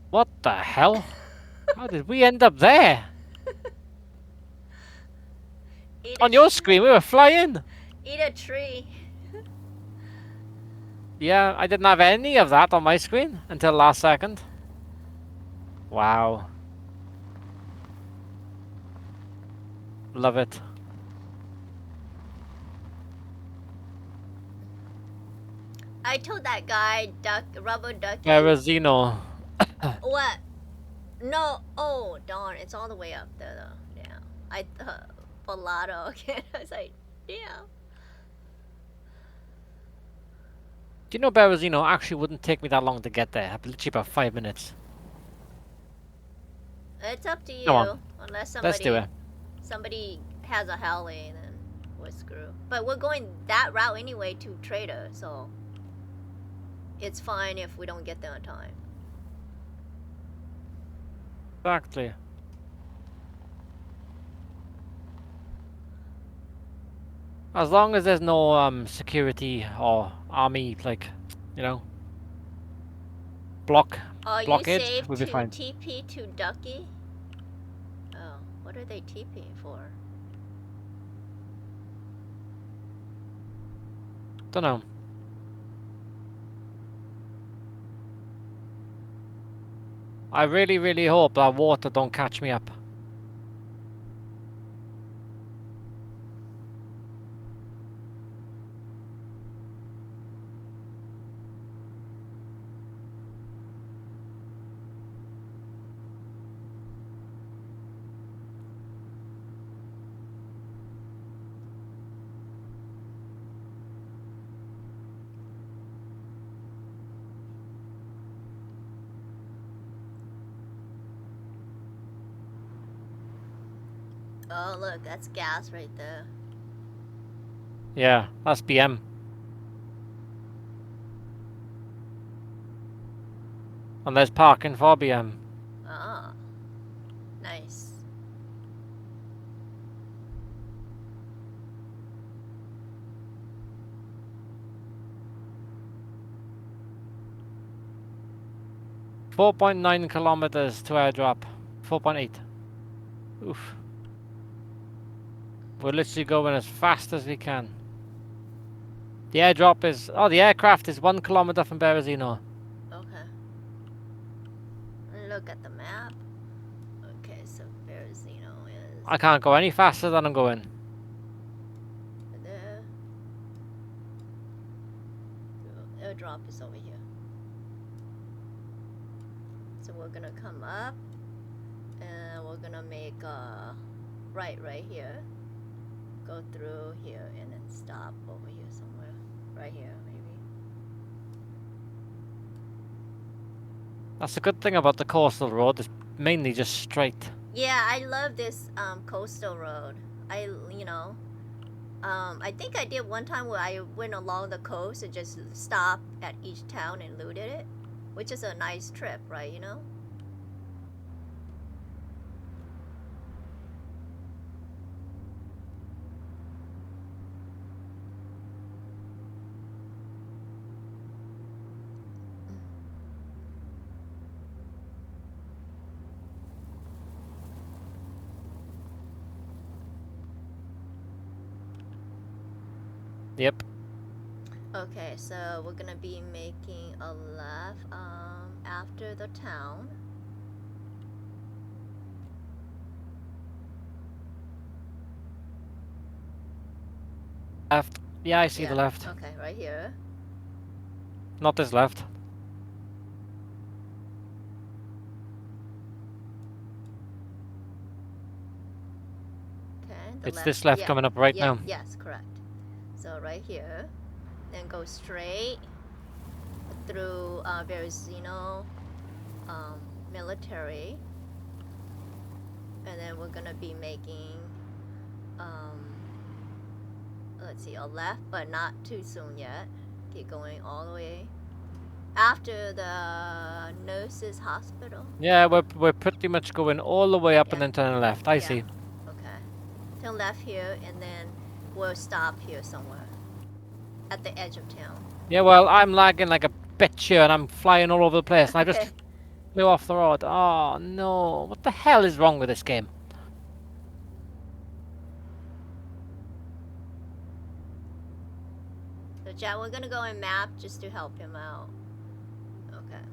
What the hell? How did we end up there? On your screen, we were flying. Eat a tree. Yeah, I didn't have any of that on my screen until last second. Wow. Love it. I told that guy, rubber ducky. Garazino. What? No. Oh, darn. It's all the way up there, though. Yeah. I thought Bellado again. I was like, yeah. Do you know Berezino actually wouldn't take me that long to get there? Literally about 5 minutes. It's up to you. Come on. Unless Let's do it. somebody has a heli, then we're screwed. But we're going that route anyway to Trader, so it's fine if we don't get there on time. Exactly. As long as there's no security or army, like, you know, blockage, You saved we'll be to fine. TP to Ducky? Oh, what are they TPing for? Don't know. I really, really hope that water don't catch me up. Oh, look, that's gas right there. Yeah, that's BM. And there's parking for BM. Ah, nice. .9 kilometers to airdrop. 4.8. Oof. We're literally going as fast as we can. The airdrop is... Oh, the aircraft is 1 kilometer from Berezino. Okay. Look at the map. Okay, so Berezino is I can't go any faster than I'm going. there. The airdrop is over here. So we're gonna come up and we're gonna make a right here. Go through here and then stop over here somewhere. Right here, maybe. That's the good thing about the coastal road. It's mainly just straight. Yeah, I love this coastal road. I think I did one time where I went along the coast and just stopped at each town and looted it, which is a nice trip, right? Yep. Okay, so we're gonna be making a left after the town. Left. Yeah, I see the left. Okay, right here. Not this left. Okay, It's this left coming up right now. Yes, correct. So right here, then go straight through Verrazano military, and then we're gonna be making let's see, a left, but not too soon yet. Keep going all the way after the nurses hospital. Yeah, we're pretty much going all the way up and then turning left. I see. Okay, turn left here, and then we'll stop here somewhere at the edge of town. Yeah, well, I'm lagging like a bitch here, and I'm flying all over the place, and I just flew off the road. Oh no! What the hell is wrong with this game? So Jack, we're gonna go and map just to help him out. Okay.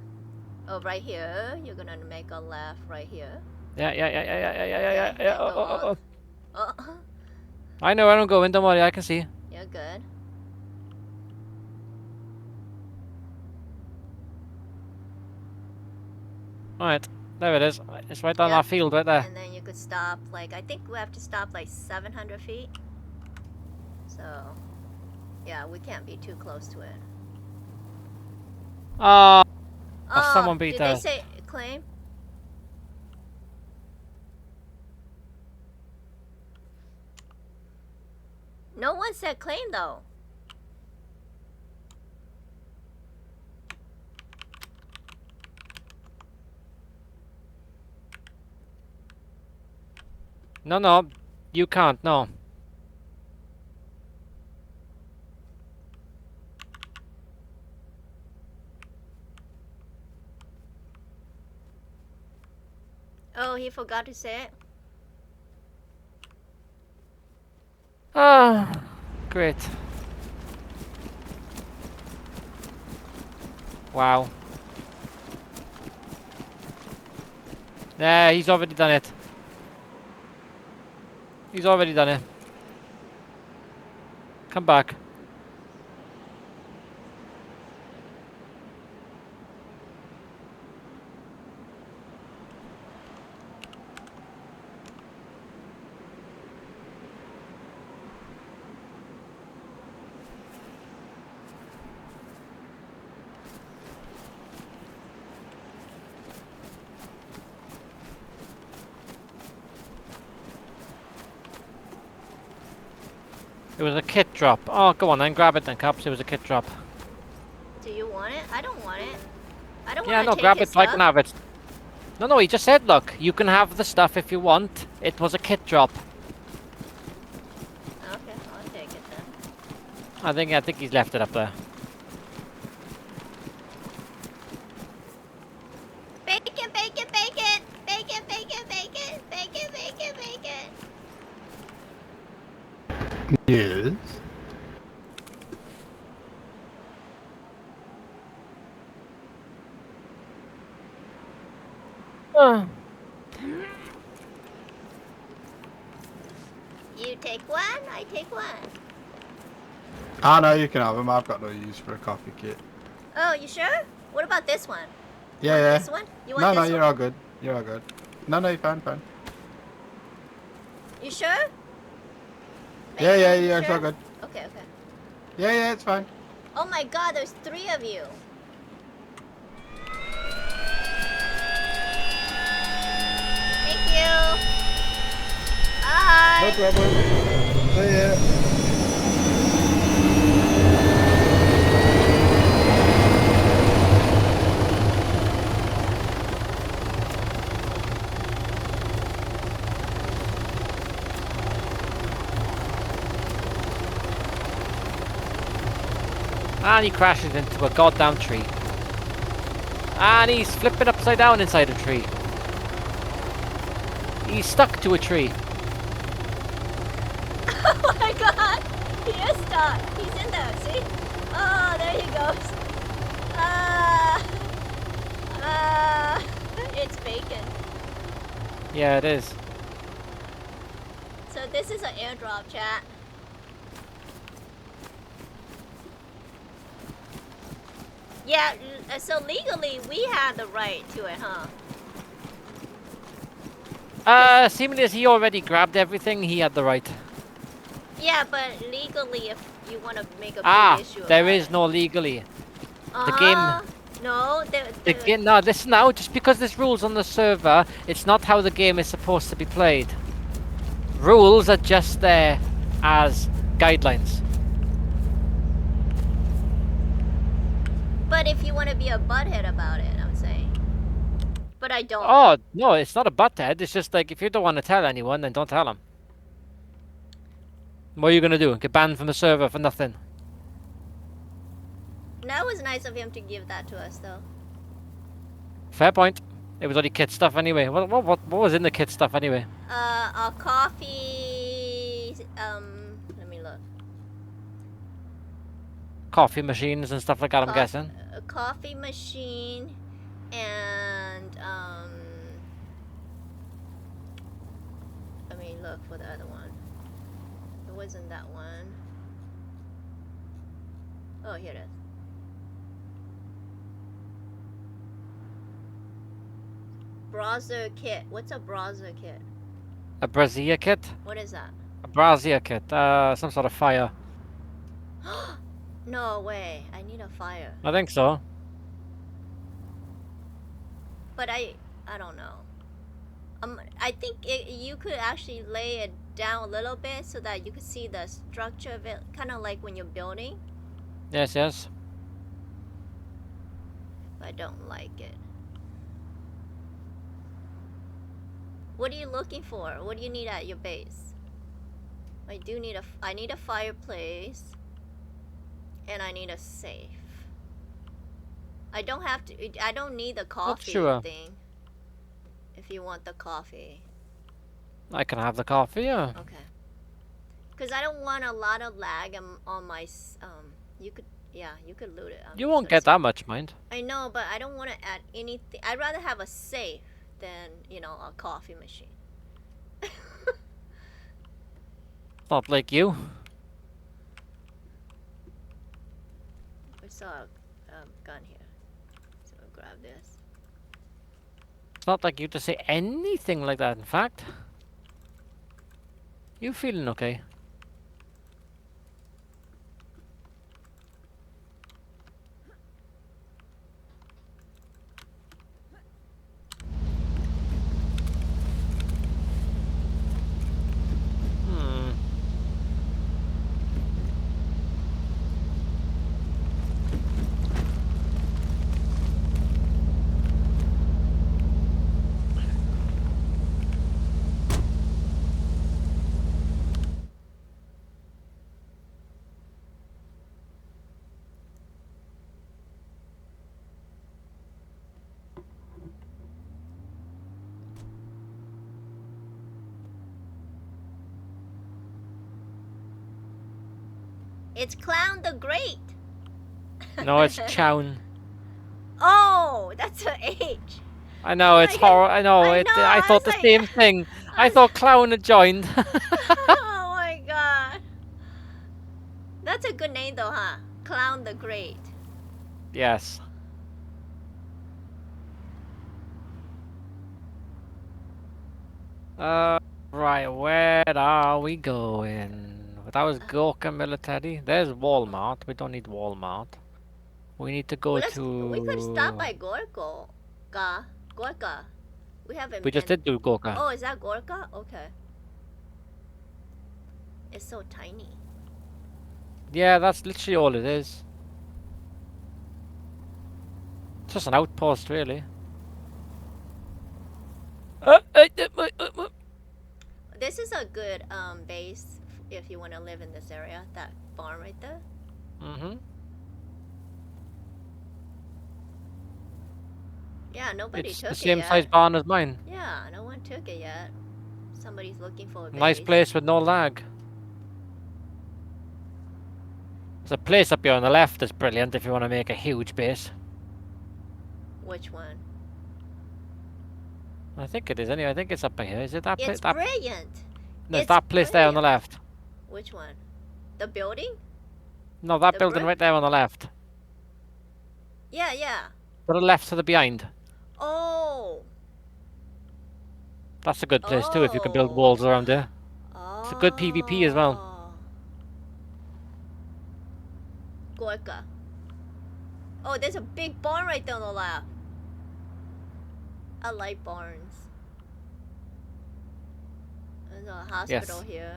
Oh, right here. You're gonna make a left right here. Yeah. Oh. Oh, I know where I'm going. Don't worry, I can see. you're good. Alright, there it is. It's right down Yep. that field right there. And then you could stop, like, I think we have to stop like 700 feet. So, yeah, we can't be too close to it. Oh, Oh, someone beat did that. they say claim? No one said claim though. No, you can't, no. Oh, he forgot to say it. Ah, great. Wow. Yeah, he's already done it. He's already done it. Come back. It was a kit drop. Oh, go on then, grab it then, Cops. It was a kit drop. Do you want it? I don't want it. I don't Yeah, want to no, take grab his it so I can stuff. have it. No, he just said, look, you can have the stuff if you want. It was a kit drop. Okay, I'll take it then. I think he's left it up there. Bacon, bacon, bacon! Bacon, bacon, bacon! Bacon, bacon, bacon! Yes. You take one, I take one. Ah, no, you can have them. I've got no use for a coffee kit. Oh, you sure? What about this one? Yeah, Want yeah. this one? You want No, this no, one? you're all good. You're all good. No, no, you're fine, fine. You sure? Yeah, Bacon, yeah, you yeah, it's sure? all good. Okay, okay. Yeah, yeah, it's fine. Oh my god, there's 3 of you. Thank you. Bye. No problem. See ya. And he crashes into a goddamn tree. And he's flipping upside down inside a tree. He's stuck to a tree. Oh my god. He is stuck. He's in there, see? Oh, there he goes. It's bacon. Yeah, it is. So this is an airdrop, chat. Yeah, so legally we have the right to it, huh? Seemingly as he already grabbed everything, he had the right. Yeah, but legally if you want to make a big issue There about is it. no legally. Uh-huh. No, The game, no, listen now, just because there's rules on the server, it's not how the game is supposed to be played. Rules are just there as guidelines. But if you want to be a butthead about it, I'm saying. But I don't. Oh, no, it's not a butthead, it's just like, if you don't want to tell anyone, then don't tell them. What are you gonna do? Get banned from the server for nothing? That was nice of him to give that to us, though. Fair point. It was only kid stuff anyway. What was in the kid stuff anyway? A coffee. Let me look. Coffee machines and stuff like that, I'm guessing. A coffee machine, and Let me look for the other one. It wasn't that one. Oh, here it is. Browser kit. What's a browser kit? A brazier kit? What is that? A brazier kit. Some sort of fire. No way. I need a fire. I think so. But I don't know. I think you could actually lay it down a little bit so that you could see the structure of it, kind of like when you're building. Yes, yes. I don't like it. What are you looking for? What do you need at your base? I need a fireplace, and I need a safe. I don't need the coffee thing. If you want the coffee. I can have the coffee, yeah. Okay. Because I don't want a lot of lag on my you could loot it. You won't get that much, mind. I know, but I don't want to add anything. I'd rather have a safe than, a coffee machine. Not like you. I saw a gun here. So I'll grab this. It's not like you to say anything like that, in fact. You feeling okay? It's Clown the Great. No, it's Chown. Oh, that's an H. I know, Oh it's my God. horror. I know, I know, I I thought was the like- same thing. I I was- thought Clown had joined. Oh my god. That's a good name though, huh? Clown the Great. Yes. Right, where are we going? That was Gorka Military. There's Walmart. We don't need Walmart. We need to go Well, to... we could stop by Gorka. Gorka. We haven't We just been. did do Gorka. Oh, is that Gorka? Okay. It's so tiny. Yeah, that's literally all it is. It's just an outpost, really. This is a good base if you want to live in this area. That farm right there. Mm-hmm. Yeah, nobody It's took the it same yet. size barn as mine. Yeah, no one took it yet. Somebody's looking for a base. Nice place with no lag. There's a place up here on the left that's brilliant if you want to make a huge base. Which one? I think it is anyway. I think it's up here. Is it that place? It's brilliant. No, it's it's that place there on the brilliant. left. Which one? The building? No, that The building brick? right there on the left. Yeah, yeah. To the left, to the behind. Oh. That's a good place too if you can build Oh. walls around there. Oh. It's a good PvP as well. Gorka. Oh, there's a big barn right there on the left. I like barns. There's a hospital here.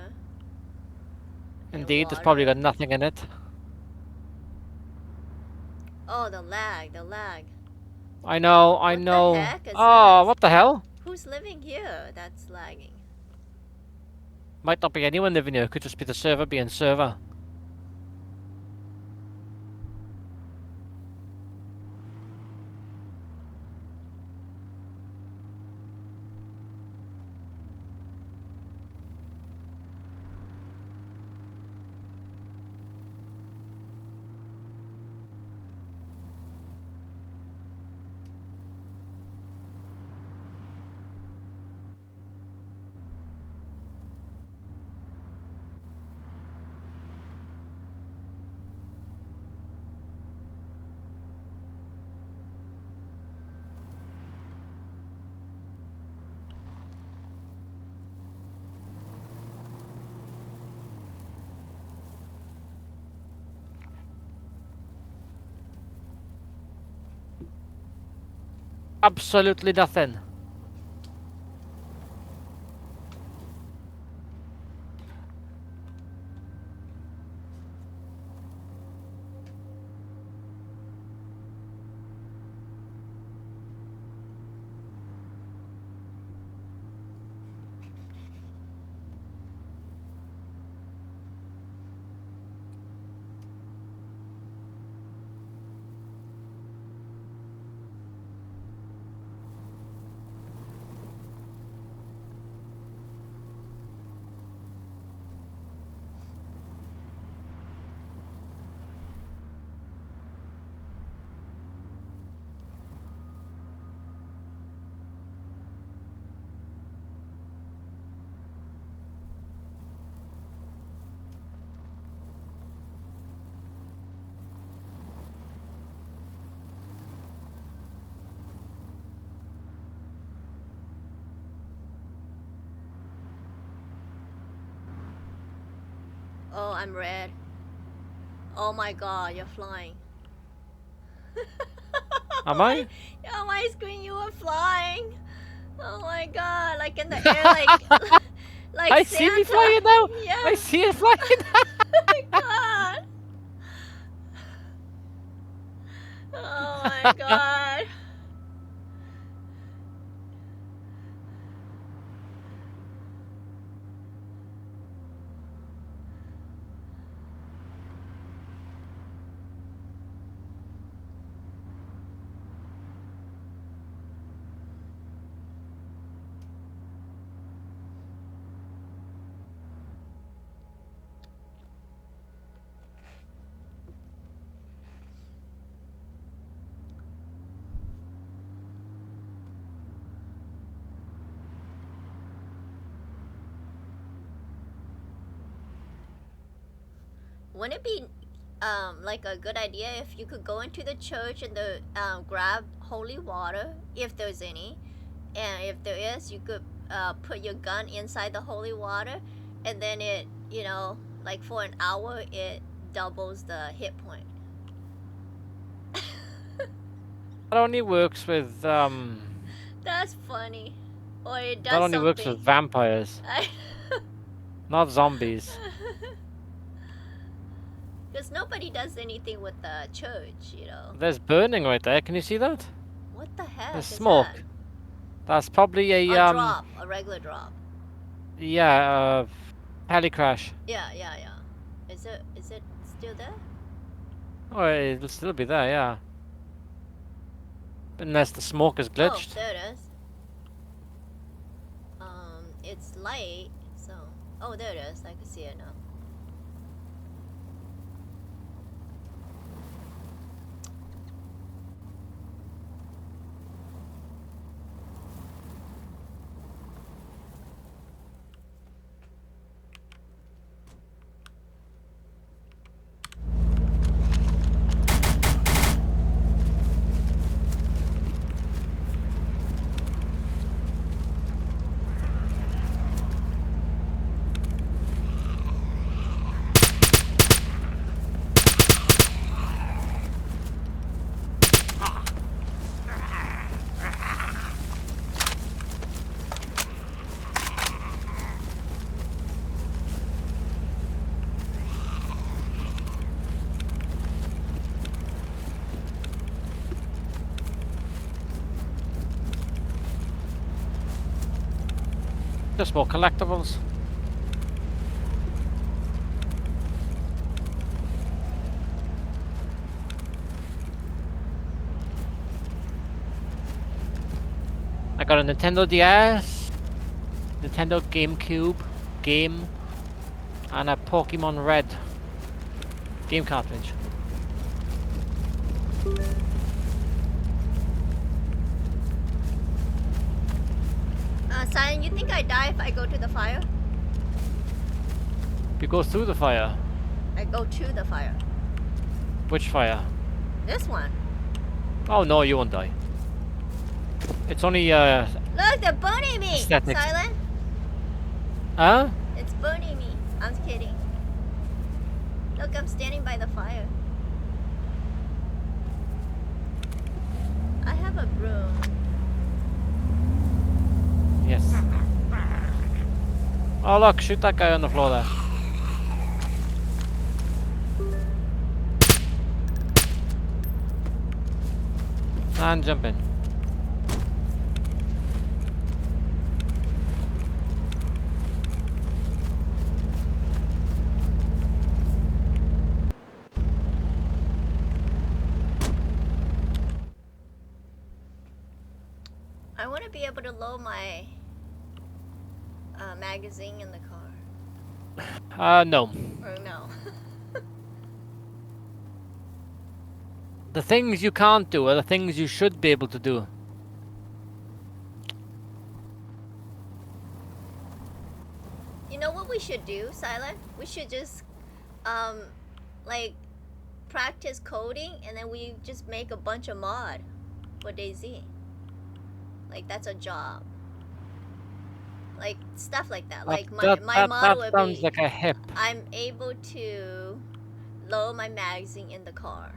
And Indeed, there's probably water. got nothing in it. Oh, the lag. I know, I What the know. heck is Oh, this? what the hell? Who's living here that's lagging? Might not be anyone living here. Could just be the server being server. Absolutely nothing. Oh, I'm red. Oh my god, you're flying. Am I? On my screen, you were flying. Oh my god, like in the air, like like I Santa. see me flying now. Yeah. I see it flying. Oh my god. Oh my god. Wouldn't it be like a good idea if you could go into the church and grab holy water if there's any, and if there is, you could put your gun inside the holy water, and then it, you know, like for an hour it doubles the hit point. That only works with That's funny. Or it does that only works with something. vampires, not zombies. Because nobody does anything with the church, you know. There's burning right there. Can you see that? What the heck There's is smoke. that? That's probably a Drop, a regular drop. yeah, heli crash. Yeah. Is it still there? Oh, it'll still be there, yeah. Unless the smoke is glitched. Oh, there it is. It's light, so... Oh, there it is. I can see it now. Just more collectibles. I got a Nintendo DS, Nintendo GameCube game, and a Pokemon Red game cartridge. Silent, you think I die if I go to the fire? You go through the fire. I go to the fire. Which fire? This one. Oh no, you won't die. It's only Look, they're burning me! Aesthetics. Silent? Huh? It's burning me. I'm kidding. Look, I'm standing by the fire. I have a broom. Yes. Oh look, shoot that guy on the floor there. And jump in. I want to be able to load my magazine in the car. No. Or no. The things you can't do are the things you should be able to do. You know what we should do, Silent? We should just, like, practice coding, and then we just make a bunch of mod for DayZ. Like, that's a job. Like, stuff like that. Like, my mod would sounds be, like a hip. I'm able to load my magazine in the car.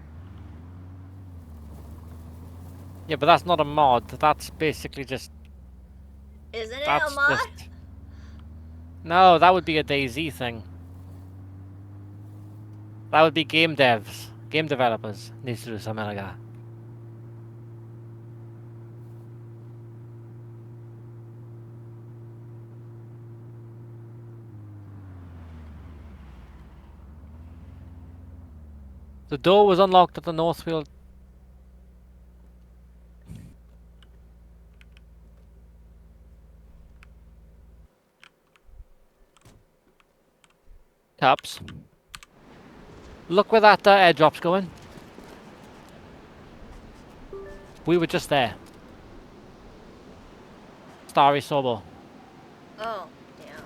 Yeah, but that's not a mod. That's basically just... Isn't it That's a mod? just... No, that would be a DayZ thing. That would be game devs. Game developers needs to do something like that. The door was unlocked at the Northfield. Cups. Look where that airdrop's going. We were just there. Starry Sobo. Oh, damn.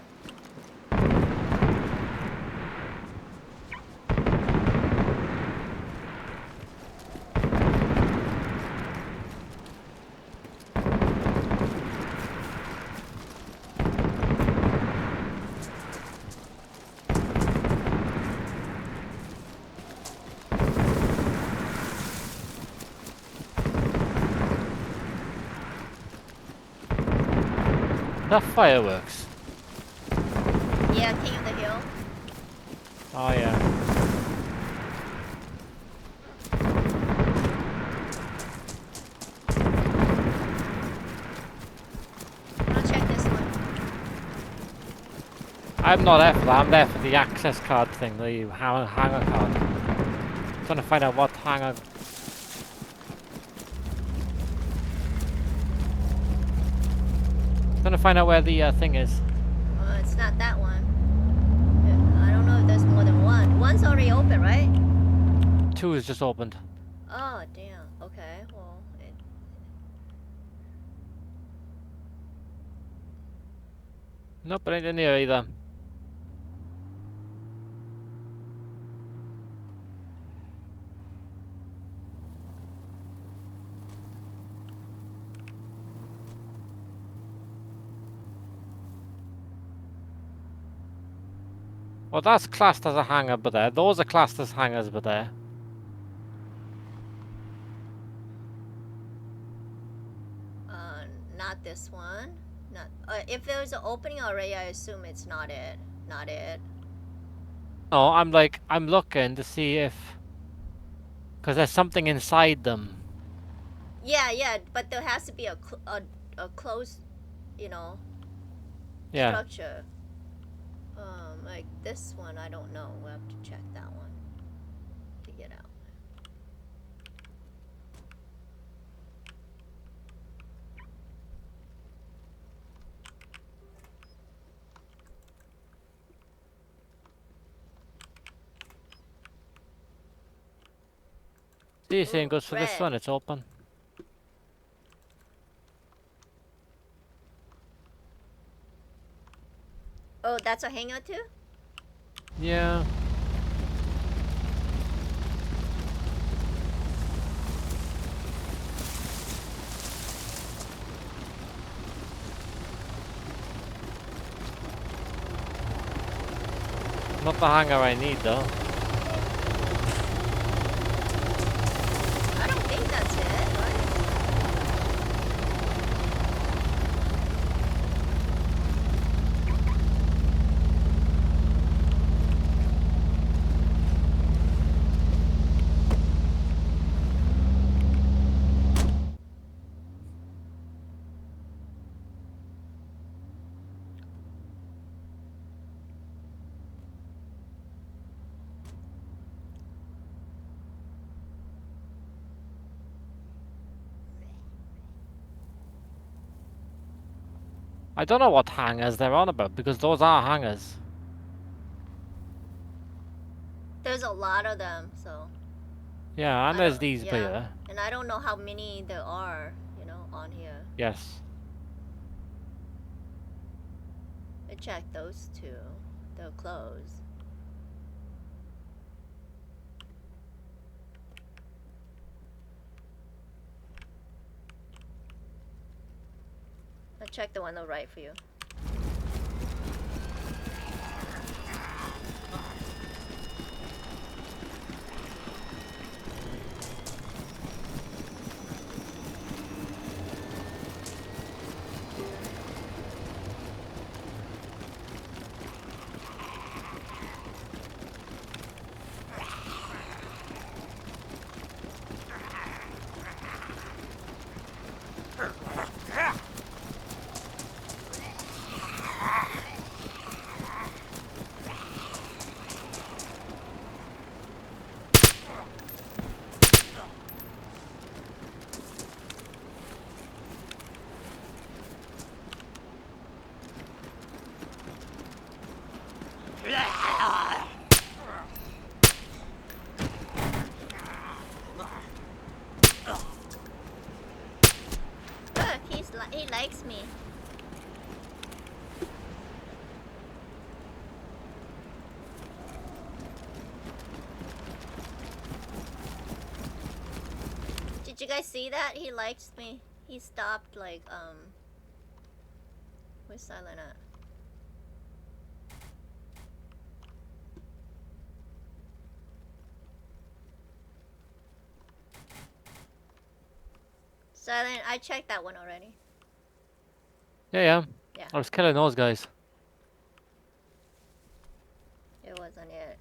That fireworks. Yeah, King of the Hill. Oh yeah. I'll check this one. I'm not there for that. I'm there for the access card thing, the hangar card. Trying to find out what hangar. Trying to find out where the thing is. It's not that one. I don't know if there's more than one. One's already open, right? 2 is just opened. Oh, damn. Okay, well, Nope, it ain't in here either. Well, that's classed as a hangar, but there. Those are classed as hangars, but there. not this one. Not. If there's an opening already, I assume it's not it. Not it. No, I'm looking to see if, because there's something inside them. Yeah, yeah, but there has to be a closed, you know, Yeah. structure. Like this one, I don't know. We'll have to check that one to get out. See, same Ooh, goes for this red. one. It's open. Oh, that's a hangar too? Yeah. Not the hangar I need though. I don't think that's it, right? I don't know what hangars they're on about because those are hangars. There's a lot of them, so. Yeah, and I there's don't- these yeah. here. And I don't know how many there are, you know, on here. Yes. I checked those two. They're closed. I'll check the one on the right for you. Look, he likes me. Did you guys see that? He likes me. He stopped like where's Silent at? Silent, I checked that one already. Yeah, yeah. I was killing those guys. It wasn't it.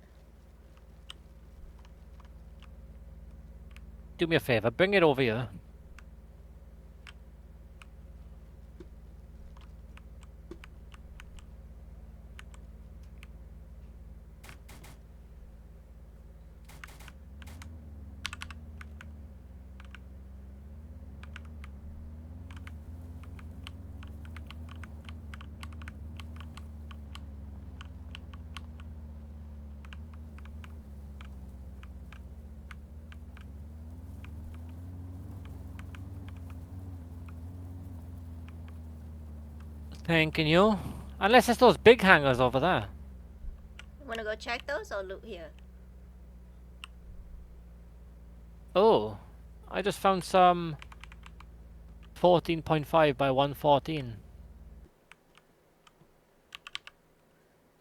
Do me a favor, bring it over here. Thanking you. Unless it's those big hangars over there. Wanna go check those or loot here? Oh, I just found some 14.5 by 114.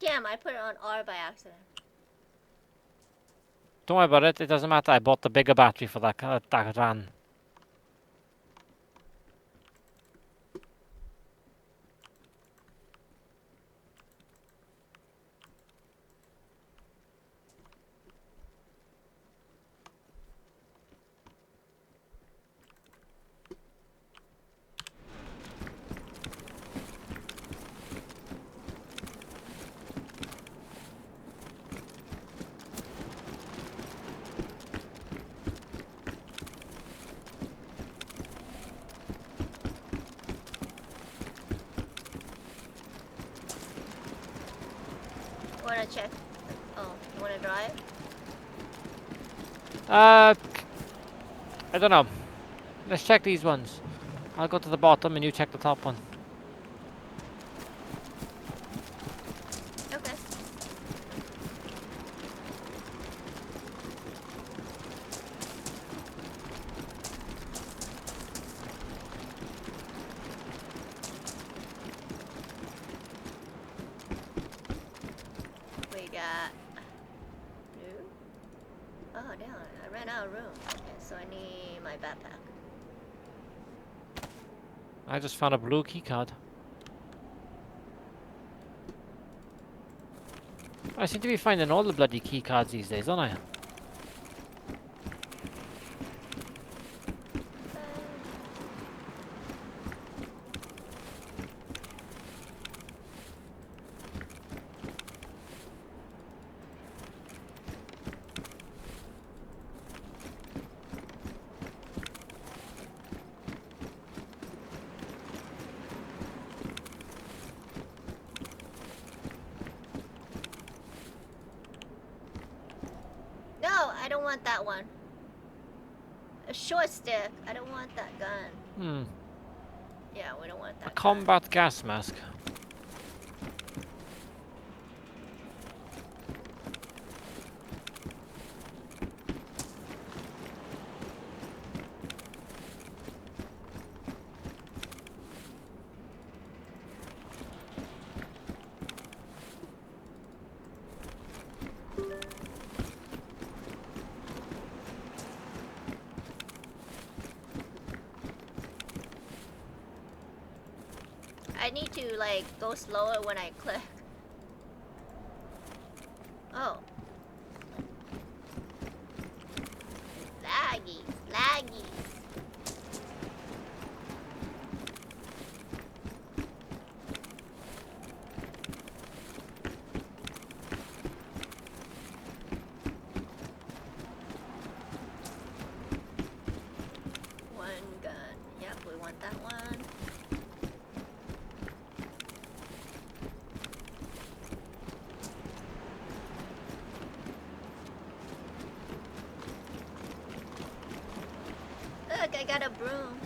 Damn, I put it on R by accident. Don't worry about it, it doesn't matter. I bought the bigger battery for that van. Wanna check? Oh, you wanna drive? I don't know. Let's check these ones. I'll go to the bottom and you check the top one. Okay. We got... No? Oh, damn, I ran out of room. Okay, so I need my backpack. I just found a blue key card. I seem to be finding all the bloody key cards these days, don't I? No, I don't want that one. A short stick. I don't want that gun. Hmm. Yeah, we don't want that A gun. combat gas mask. I need to, like, go slower when I click. Oh. Laggy. Laggy. One gun. Yep, we want that one. Look, I got a broom.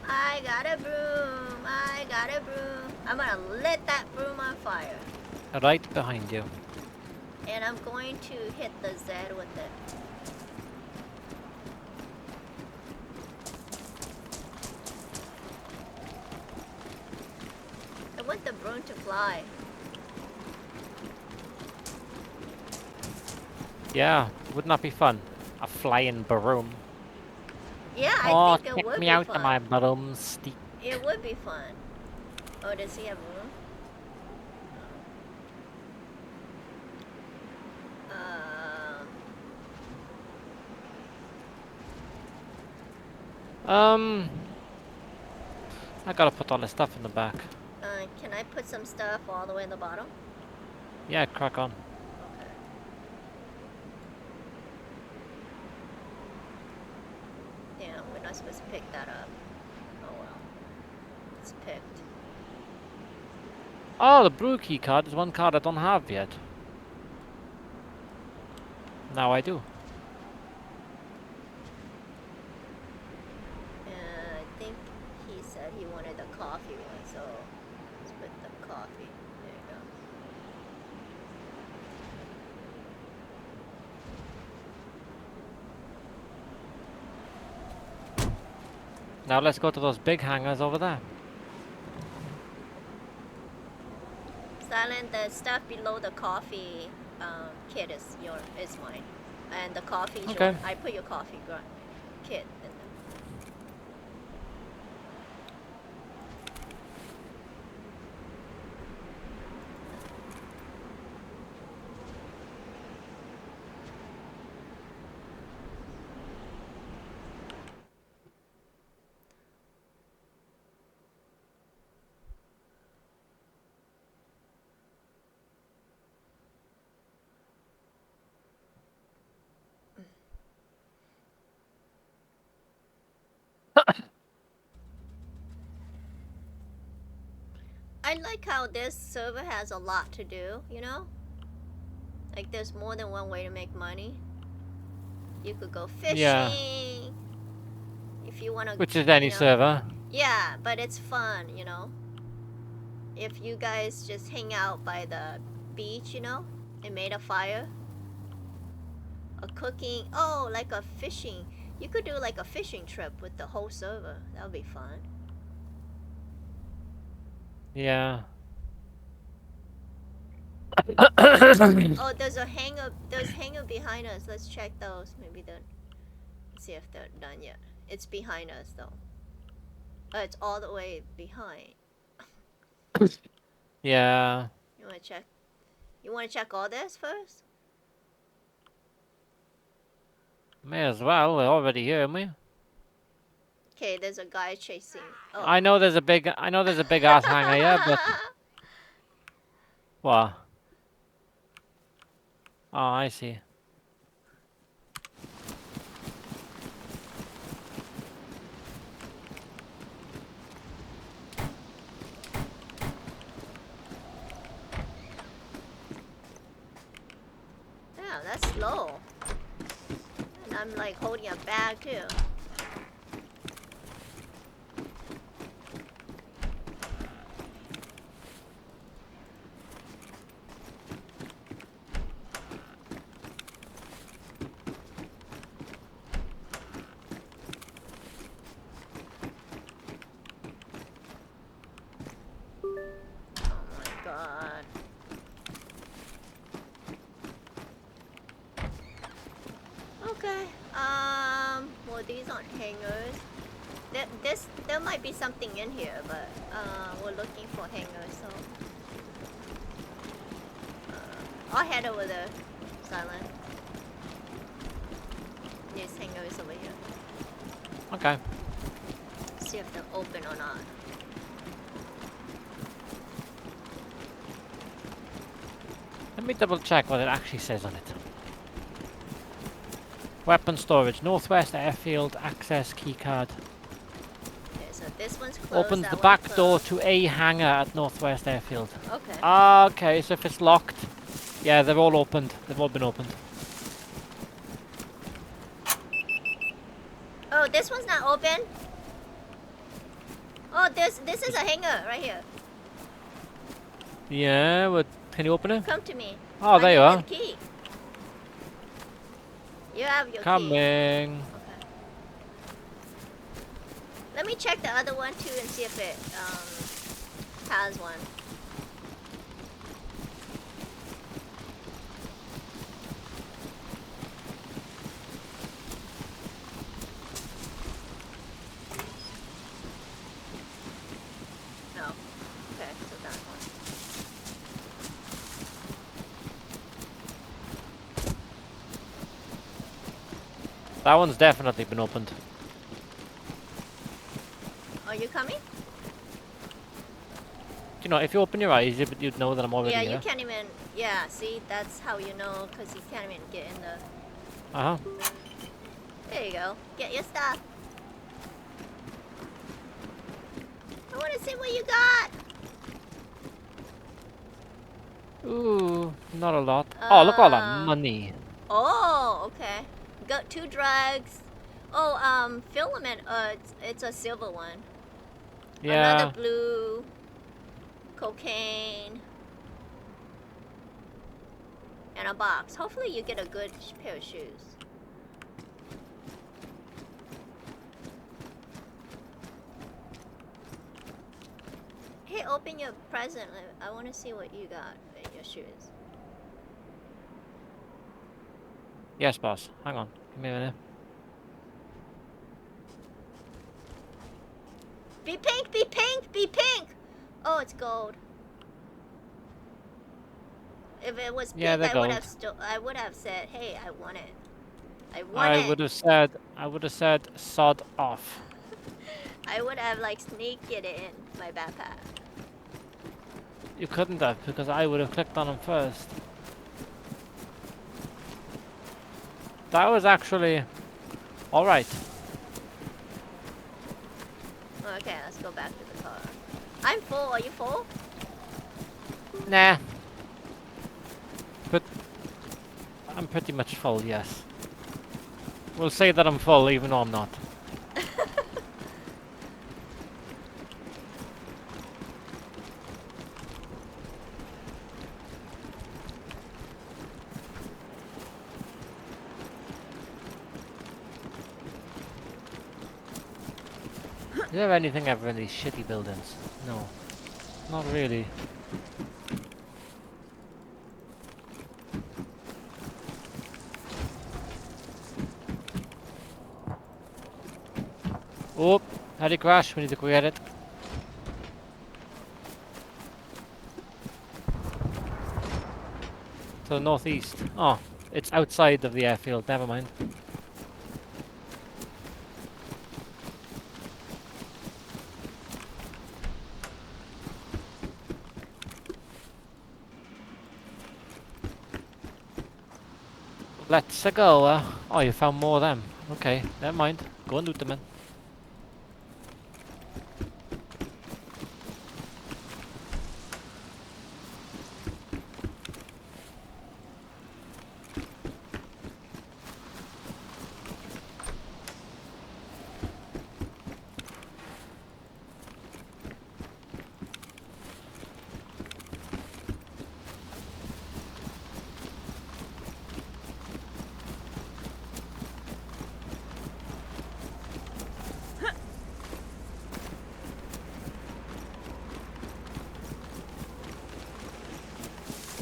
I got a broom. I got a broom. I'm gonna lit that broom on fire. Right behind you. And I'm going to hit the Z with it. I want the broom to fly. Yeah, wouldn't that be fun? A flying broom. Yeah, I Oh, think it check would me be out fun. of my broomstick. It would be fun. Oh, does he have room? Um, I gotta put all the stuff in the back. can I put some stuff all the way in the bottom? Yeah, crack on. Okay. Damn, we're not supposed to pick that up. Oh well. It's picked. Oh, the blue key card is one card I don't have yet. Now I do. I think he said he wanted the coffee one, so let's put the coffee. There you go. Now let's go to those big hangars over there. Silent, the stuff below the coffee kit is mine, and the coffee is Okay. yours. I put your coffee kit in there. I like how this server has a lot to do, you know? Like there's more than one way to make money. You could go fishing. Yeah. If you want to. Which is any server. Yeah, but it's fun, you know? If you guys just hang out by the beach, you know, and made a fire. A cooking. Oh, like a fishing. You could do like a fishing trip with the whole server. That would be fun. Yeah. Oh, there's a hangar. There's hangar behind us. Let's check those. Maybe then. See if they're done yet. It's behind us though. It's all the way behind. Yeah. You wanna check? You wanna check all this first? May as well. We're already here, aren't we? Okay, there's a guy chasing. Oh. I know there's a big ass hangar here, but what? Oh, I see. Yeah, that's slow. And I'm like holding a bag too. Oh my god. Okay. Well, these aren't hangers. There might be something in here, but we're looking for hangers, so I'll head over there. Silent. There's hangers over here. Okay. See if they're open or not. Let me double check what it actually says on it. Weapon storage, Northwest Airfield access keycard. Okay, so this one's closed. Opens that the one's back door closed. to a hangar at Northwest Airfield. Okay. Okay, so if it's locked, yeah, they're all opened. They've all been opened. Oh, this one's not open. Oh, this is a hangar right here. Yeah, but can you open it? Come to me. Oh, I there you need are. the key. You have your key. Coming. Okay. Let me check the other one too and see if it has one. No. That one's definitely been opened. Are you coming? You know, if you open your eyes, you'd know that I'm already Yeah, here. you can't even. Yeah, see, that's how you know, because you can't even get in the. Uh huh. There you go. Get your stuff. I want to see what you got. Ooh, not a lot. Oh, look at all that Uh, money. Oh, okay. Got 2 drugs. Oh, filament. It's a silver one. Another Yeah. blue. Cocaine. And a box. Hopefully you get a good pair of shoes. Hey, open your present. I want to see what you got in your shoes. Yes, boss. Hang on. Give me a minute. Be pink, be pink, be pink! Oh, it's gold. If it was Yeah, pink, they're gold. I would have said, "Hey, I want it. I want I it." would have said, sod off. I would have like sneaked it in my backpack. You couldn't have, because I would have clicked on him first. That was actually alright. Okay, let's go back to the car. I'm full. Are you full? Nah. But I'm pretty much full, yes. We'll say that I'm full, even though I'm not. Is there anything ever in these shitty buildings? No. Not really. Oh, had it crash? We need to create it. To the northeast. Oh, it's outside of the airfield. Never mind. Let's go. Oh, you found more of them. Okay, never mind. Go and loot them then.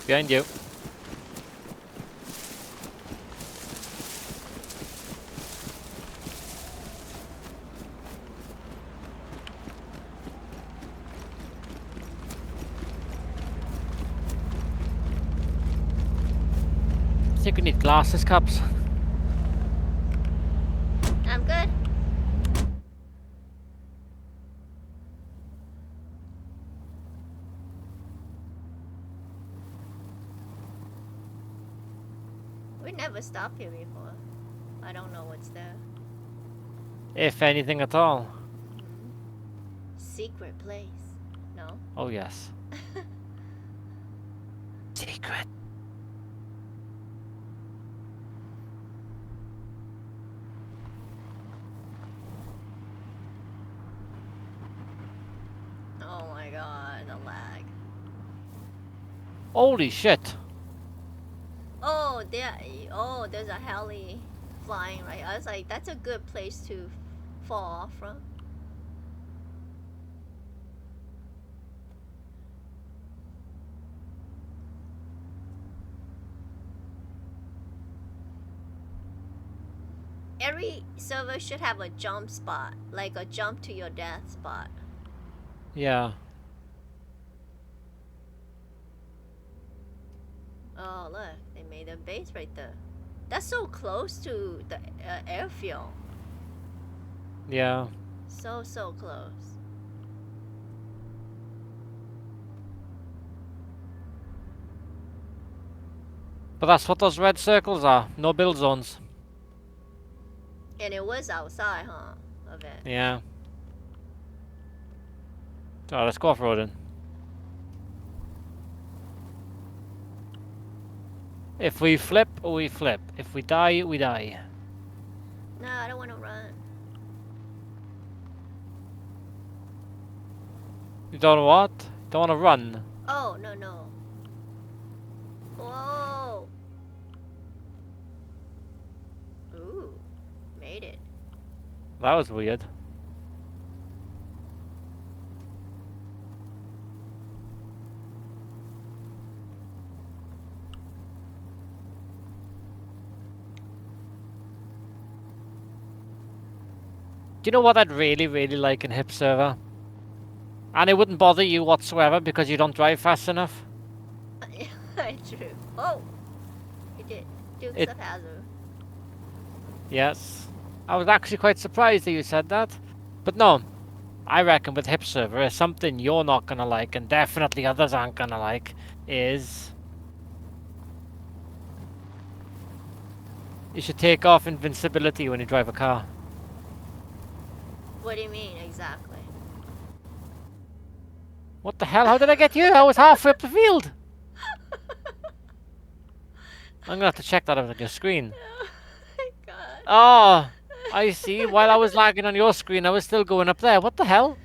Behind you. I think we need glasses cups. I'm good. We never stopped here before. I don't know what's there. If anything at all. Secret place. No? Oh yes. Secret. Oh my god, the lag. Holy shit. Oh, there's a heli flying right. I was like, that's a good place to fall off from. Every server should have a jump spot, like a jump to your death spot. Yeah. Oh, look, they made a base right there. That's so close to the airfield. Yeah. So close. But that's what those red circles are. No build zones. And it was outside, huh? Of it. Yeah. So let's go off-roading. If we flip, we flip. If we die, we die. No, I don't want to run. You don't what? Don't want to run. Oh, no. Whoa. Ooh. Made it. That was weird. Do you know what I'd really, really like in Hip Server? And it wouldn't bother you whatsoever because you don't drive fast enough. True. Oh. It did. Dukes It- of Hazzard. Yes. I was actually quite surprised that you said that. But no, I reckon with Hip Server, is something you're not gonna like, and definitely others aren't gonna like, is you should take off invincibility when you drive a car. What do you mean exactly? What the hell? How did I get here? I was halfway up the field. I'm gonna have to check that out on your screen. Oh my god. Oh, I see. While I was lagging on your screen, I was still going up there. What the hell?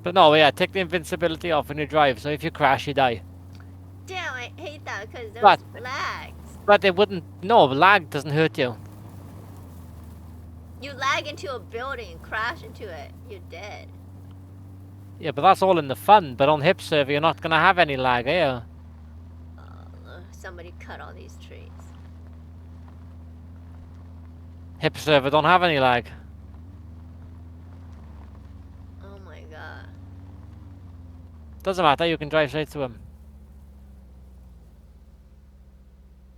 But no, yeah, take the invincibility off when you drive, so if you crash, you die. Damn, I hate that because there's But- lags. But it wouldn't... No, lag doesn't hurt you. You lag into a building, crash into it, you're dead. Yeah, but that's all in the fun. But on Hip Server, you're not gonna have any lag, are you? Somebody cut all these trees. Hip Server don't have any lag. Oh my god. Doesn't matter, you can drive straight to him.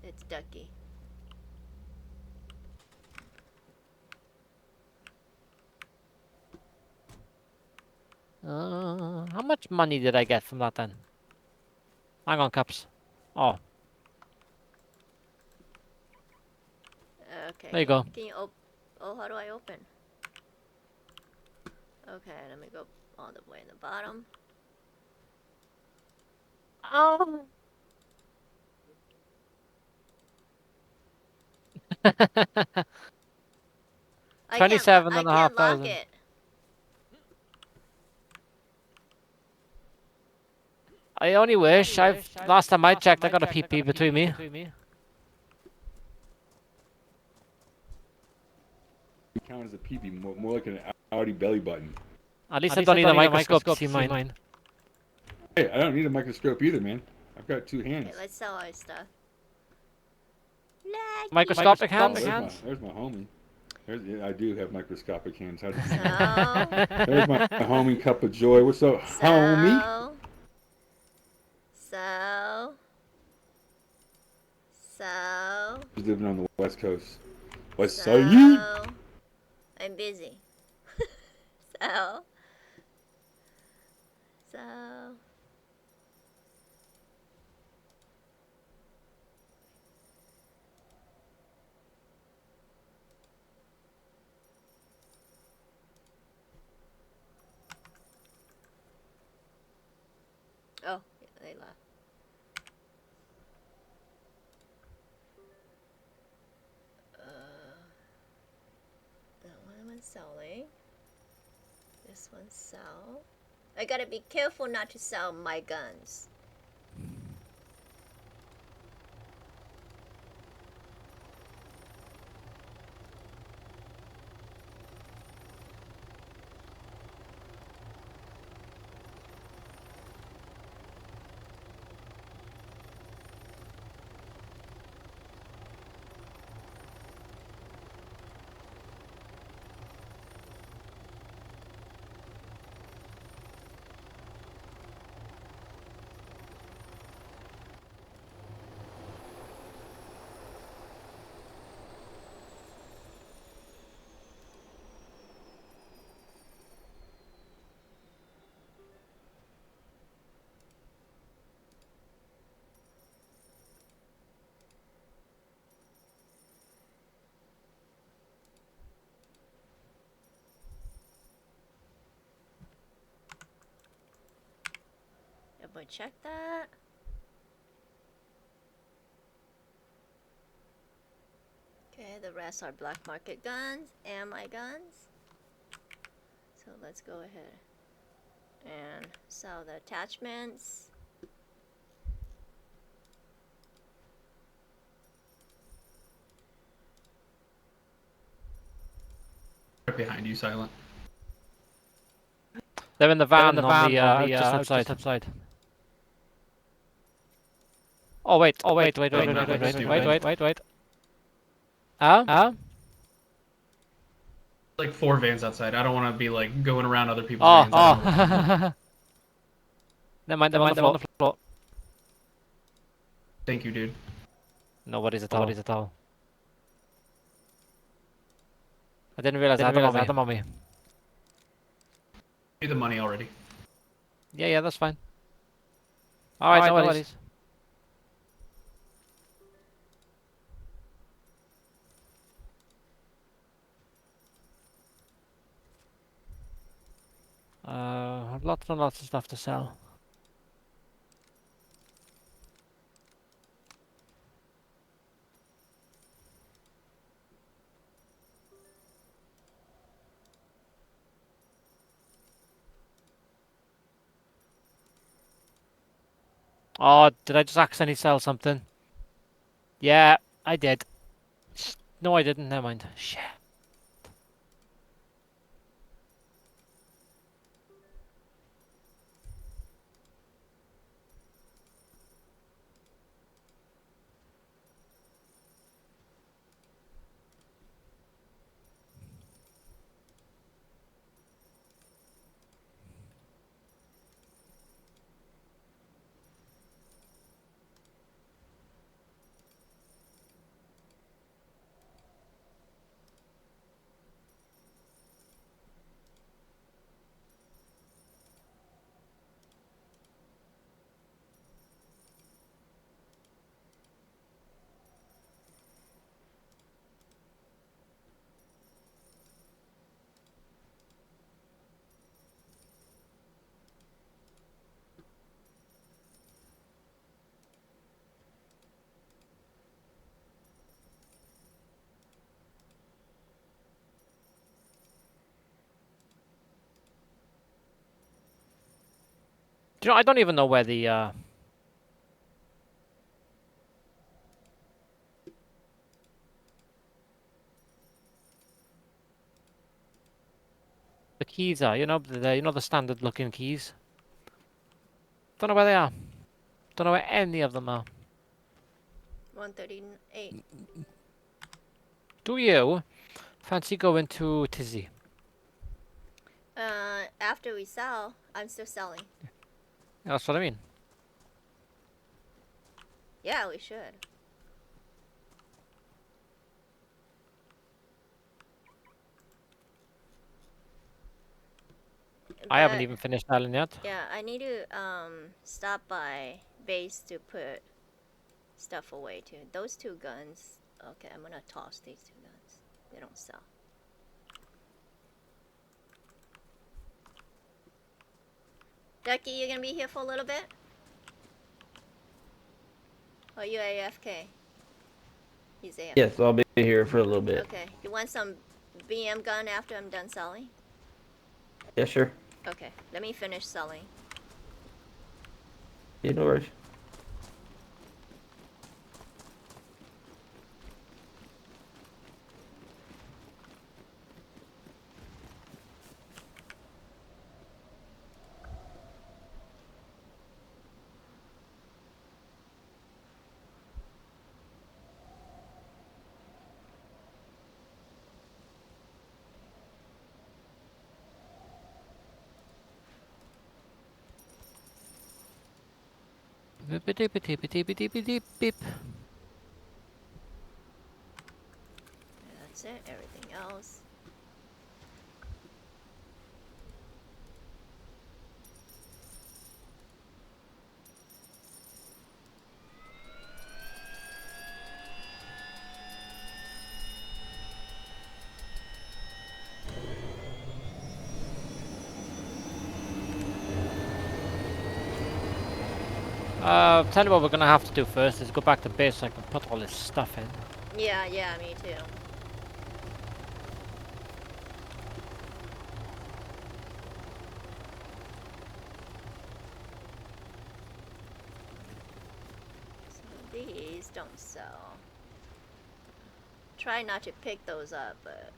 It's Ducky. How much money did I get from that then? Hang on, Cups. Oh, Okay. there you go. Can you oh, how do I open? Okay, let me go all the way in the bottom. Oh. I 27,500. can't lock it. I only wish. Last time I checked, I got a PP between me. Count as a PB, more like an Audi belly button. At least I don't need a microscope to see mine. Hey, I don't need a microscope either, man. I've got two hands. Okay, let's sell our stuff. Lucky. Microscopic Oh, hands? there's my homie. Yeah, I do have microscopic hands. So, There's my homie Cup of Joy. What's up, homie? So, He's living on the West Coast. West so, Side. I'm busy. so, oh, yeah, they left. That one was selling. This one sell. I gotta be careful not to sell my guns. double check that. Okay, the rest are black market guns and my guns. So let's go ahead and sell the attachments. Right behind you, Silent. They're in the van, on the just outside. Oh wait, wait. Huh? Like 4 vans outside. I don't want to be like going around other people's Oh, vans. I don't know. oh. Never mind, they're on the floor. Thank you, dude. Nobody's at all. I didn't realize I had them on me. Give me the money already. Yeah, that's fine. Alright, no worries. Lots and lots of stuff to sell. Oh, did I just accidentally sell something? Yeah, I did. No, I didn't. Never mind. Shit. Do you know, I don't even know where the keys are. You know, the standard looking keys. Don't know where they are. Don't know where any of them are. 138. Do you fancy going to Tizzy? After we sell, I'm still selling. That's what I mean. Yeah, we should. I haven't even finished selling yet. Yeah, I need to stop by base to put stuff away too. Those 2 guns. Okay, I'm gonna toss these 2 guns. They don't sell. Ducky, you gonna be here for a little bit? Or you AFK? He's AFK. Yes, I'll be here for a little bit. Okay. You want some BM gun after I'm done selling? Yeah, sure. Okay. Let me finish selling. Yeah, no worries. Beep. That's it. Everything else. Tell you what we're gonna have to do first is go back to base so I can put all this stuff in. Yeah, yeah, me too. So these don't sell. Try not to pick those up, but...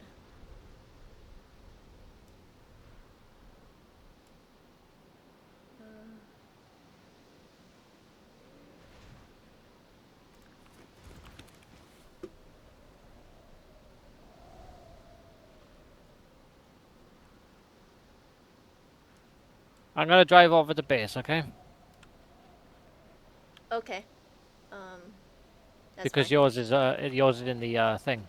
I'm gonna drive over to base, okay? Okay. That's Because fine. yours is in the thing.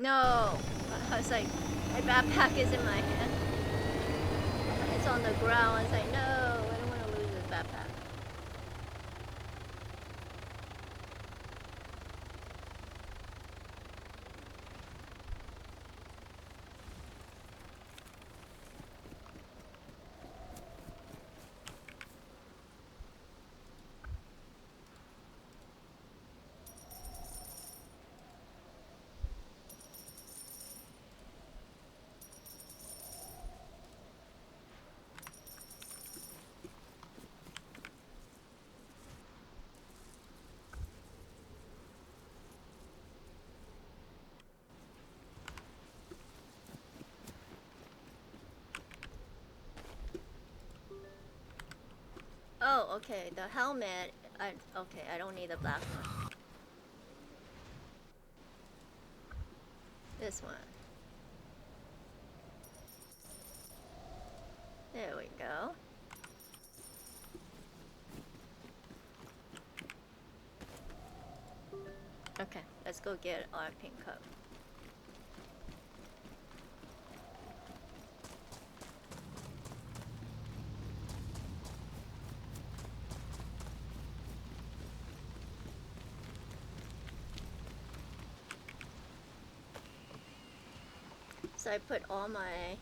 No! I was like, my backpack is in my hand. It's on the ground. I was like, no, I don't want to lose this backpack. Oh, okay, the helmet. Okay, I don't need the black one. This one. There we go. Okay, let's go get our pink cup. So I put all my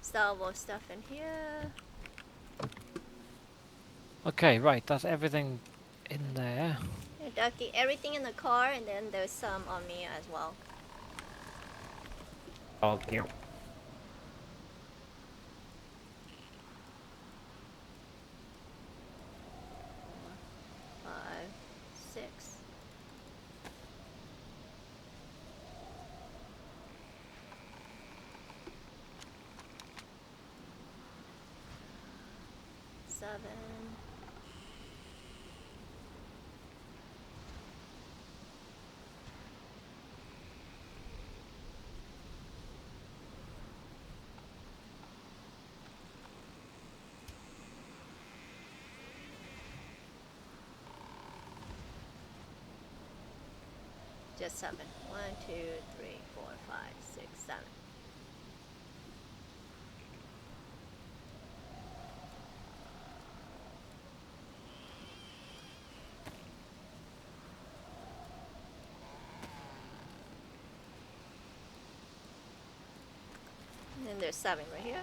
Star Wars stuff in here. Okay, right, that's everything in there. Yeah, Ducky, everything in the car, and then there's some on me as well. All here. 5, 6. Seven. Just 7. 1, 2, 3, 4, 5, 6, 7. And then there's 7 right here.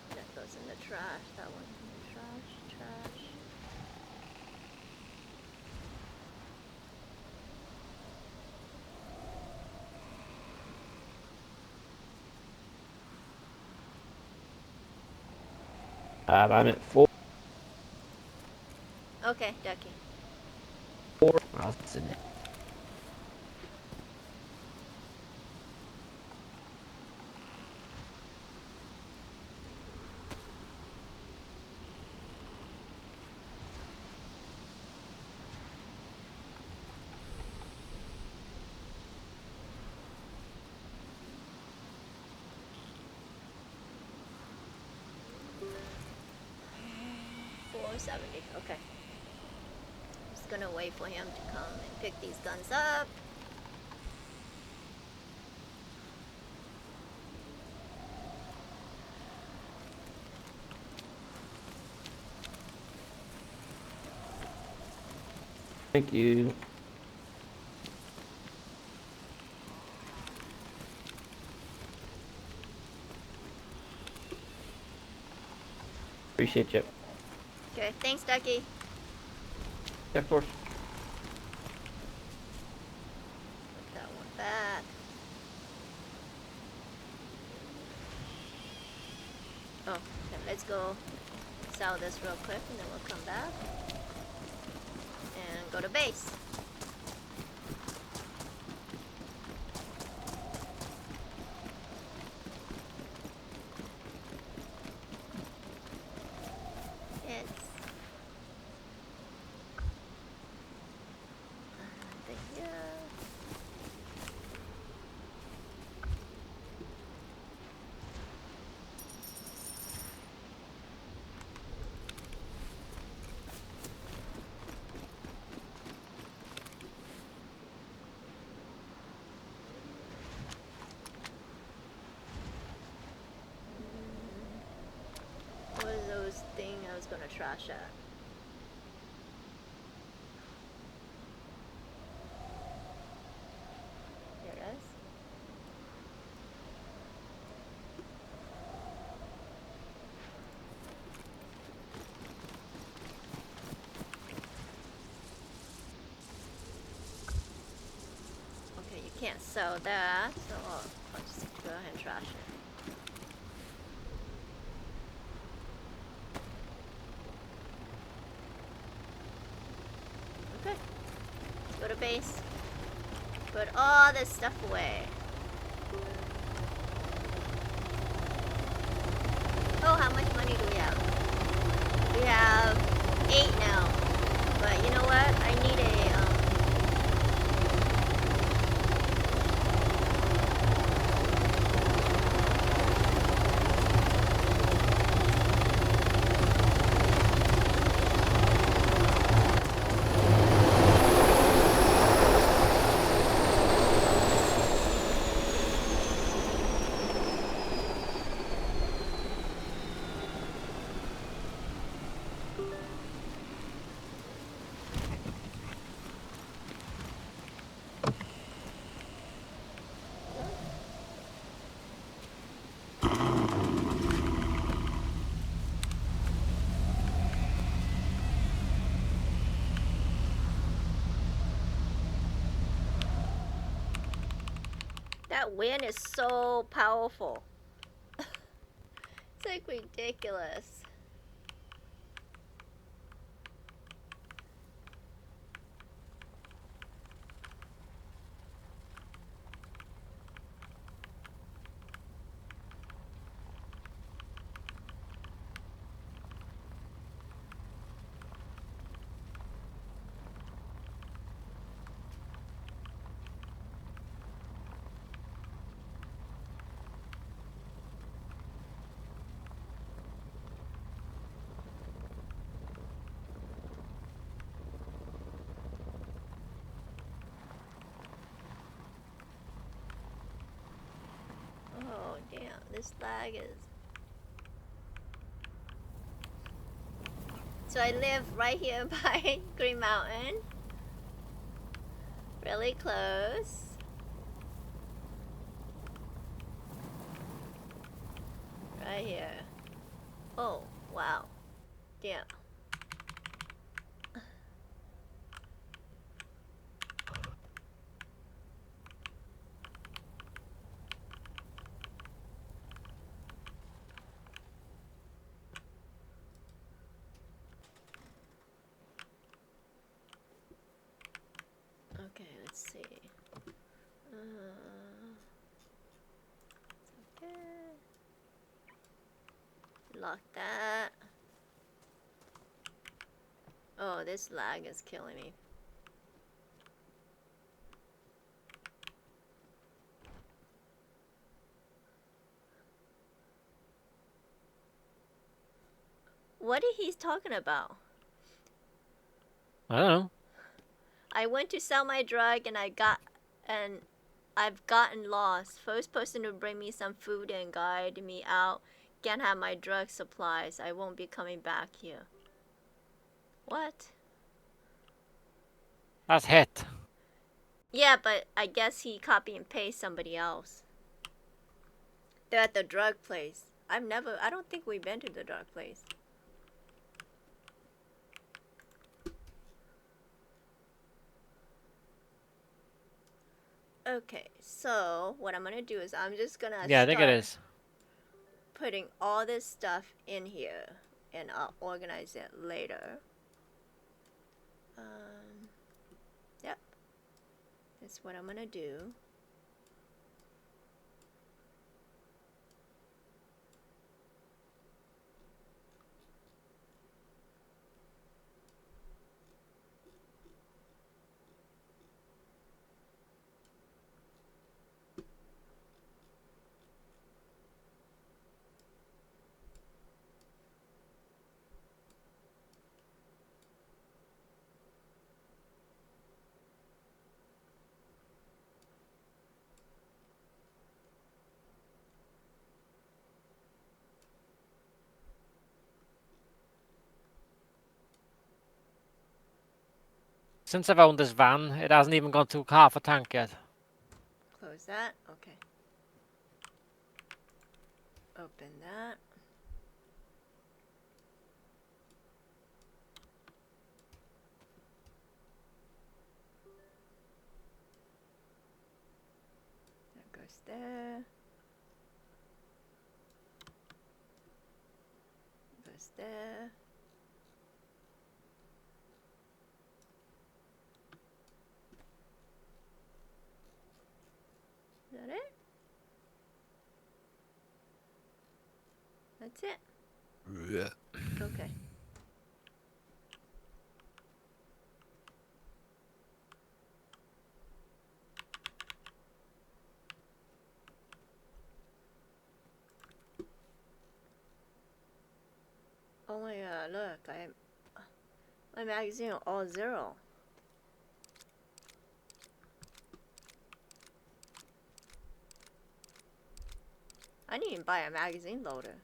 That goes in the trash. That one in the trash. Trash. I'm at 4. Okay, Ducky. I'll sit down. $470. Okay. Just gonna wait for him to come and pick these guns up. Thank you. Appreciate you. Okay, thanks, Ducky. Yeah, of course. Put that one back. Oh, okay, let's go sell this real quick and then we'll come back. And go to base. It's here. What are those things I was gonna trash at? There it is. Okay, you can't sell that, so I'll just go ahead and trash it. Okay, let's go to base. Put all this stuff away. Oh, how much money do we have? We have 8 now. But you know what? I need a that wind is so powerful. It's like ridiculous. Oh damn, this lag is. So I live right here by Green Mountain. Really close. Right here. Oh, wow. Damn. Lock that. Oh, this lag is killing me. What is he talking about? I don't know. I went to sell my drug and I've gotten lost. First person to bring me some food and guide me out can't have my drug supplies. I won't be coming back here. What? That's hit. Yeah, but I guess he copy and paste somebody else. They're at the drug place. I don't think we've been to the drug place. Okay, so what I'm gonna do is I'm just gonna Yeah, I think it is. putting all this stuff in here and I'll organize it later. Yep. That's what I'm gonna do. Since I've owned this van, it hasn't even gone through half a tank yet. Close that. Okay. Open that. That goes there. Goes there. Is that it? That's it. Yeah. Okay. Oh my god, look, my magazine are all 0. I need to buy a magazine loader.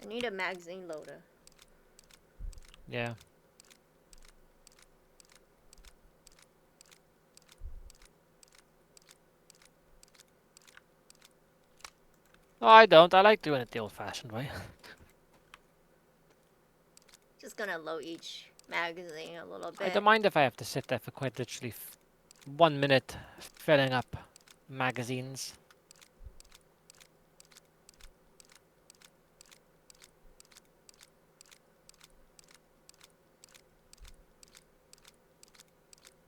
I need a magazine loader. Yeah. Oh, I don't. I like doing it the old-fashioned way. Just gonna load each magazine a little I bit. don't mind if I have to sit there for quite literally 1 minute filling up magazines.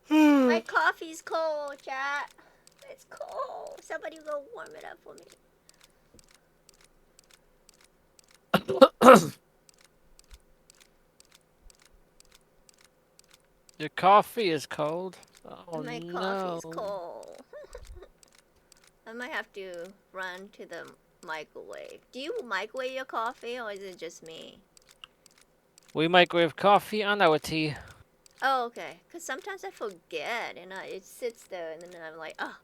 My coffee's cold, chat. It's cold. Somebody go warm it up for me. Your coffee is cold. Oh My no. coffee's cold. I might have to run to the microwave. Do you microwave your coffee or is it just me? We microwave coffee and our tea. Oh, okay. Because sometimes I forget and it sits there and then I'm like, oh.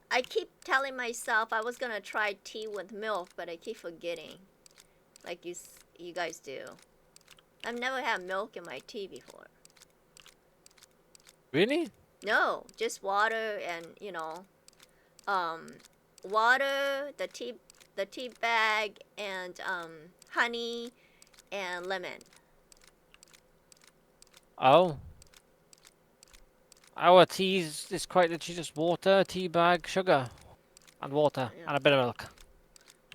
I keep telling myself I was gonna try tea with milk, but I keep forgetting. Like you guys do. I've never had milk in my tea before. Really? No, just water and, water, the tea bag, and, honey and lemon. Oh. Our tea is quite literally just water, tea bag, sugar, and water, Yeah. and a bit of milk.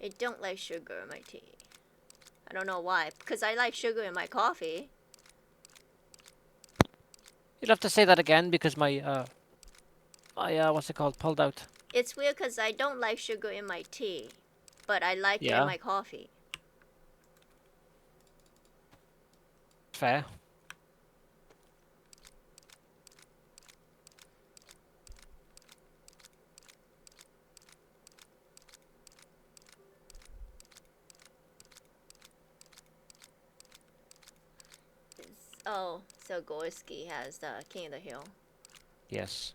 I don't like sugar in my tea. I don't know why, because I like sugar in my coffee. You'll have to say that again because my what's it called, pulled out. It's weird because I don't like sugar in my tea, but I like it Yeah. in my coffee. Fair. Oh, so Gorski has the King of the Hill. Yes.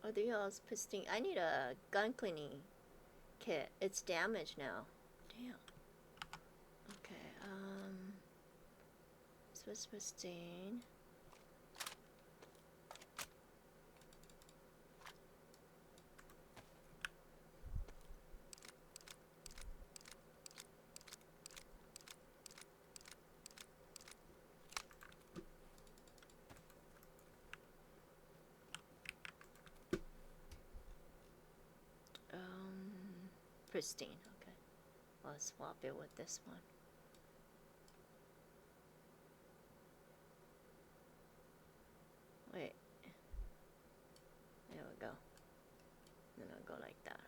Oh, the hell's pristine. I need a gun cleaning kit. It's damaged now. Damn. Okay, this was pristine. Pristine. Okay. I'll swap it with this one. Wait. There we go. Then I'll go like that.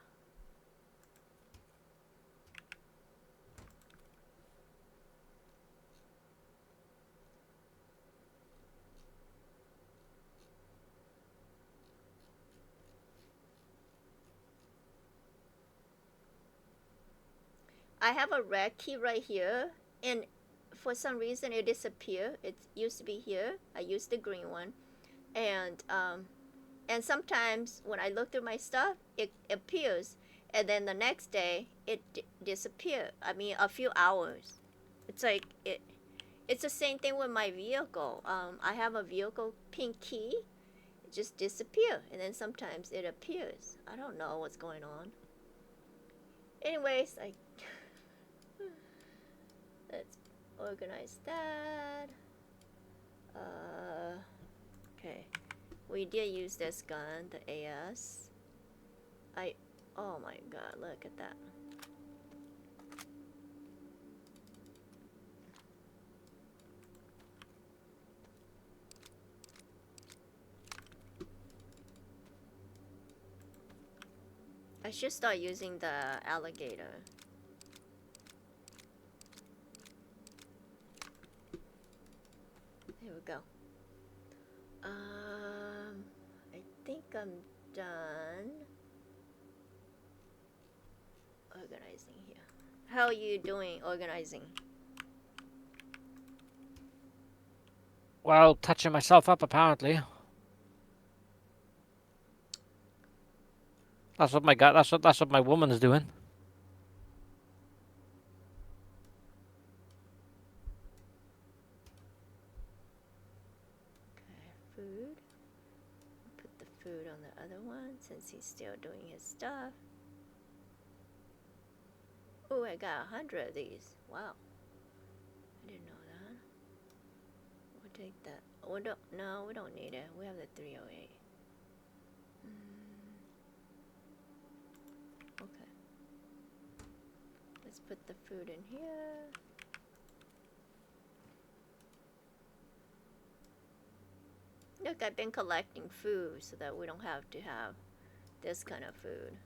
I have a red key right here, and for some reason it disappeared. It used to be here. I used the green one, and sometimes when I look through my stuff, it appears, and then the next day it disappeared. I mean, a few hours. It's like it. It's the same thing with my vehicle. I have a vehicle pink key. It just disappears, and then sometimes it appears. I don't know what's going on. Anyways, let's organize that. Okay. We did use this gun, the AS. Oh my god, look at that. I should start using the alligator. There we go. I think I'm done organizing here. How are you doing organizing? Well, touching myself up apparently. That's what my guy. That's what my woman's doing. Okay, food. Put the food on the other one since he's still doing his stuff. Oh, I got 100 of these. Wow. I didn't know that. We'll take that. No, we don't need it. We have the 308. Okay. Let's put the food in here. Look, I've been collecting food so that we don't have to have this kind of food.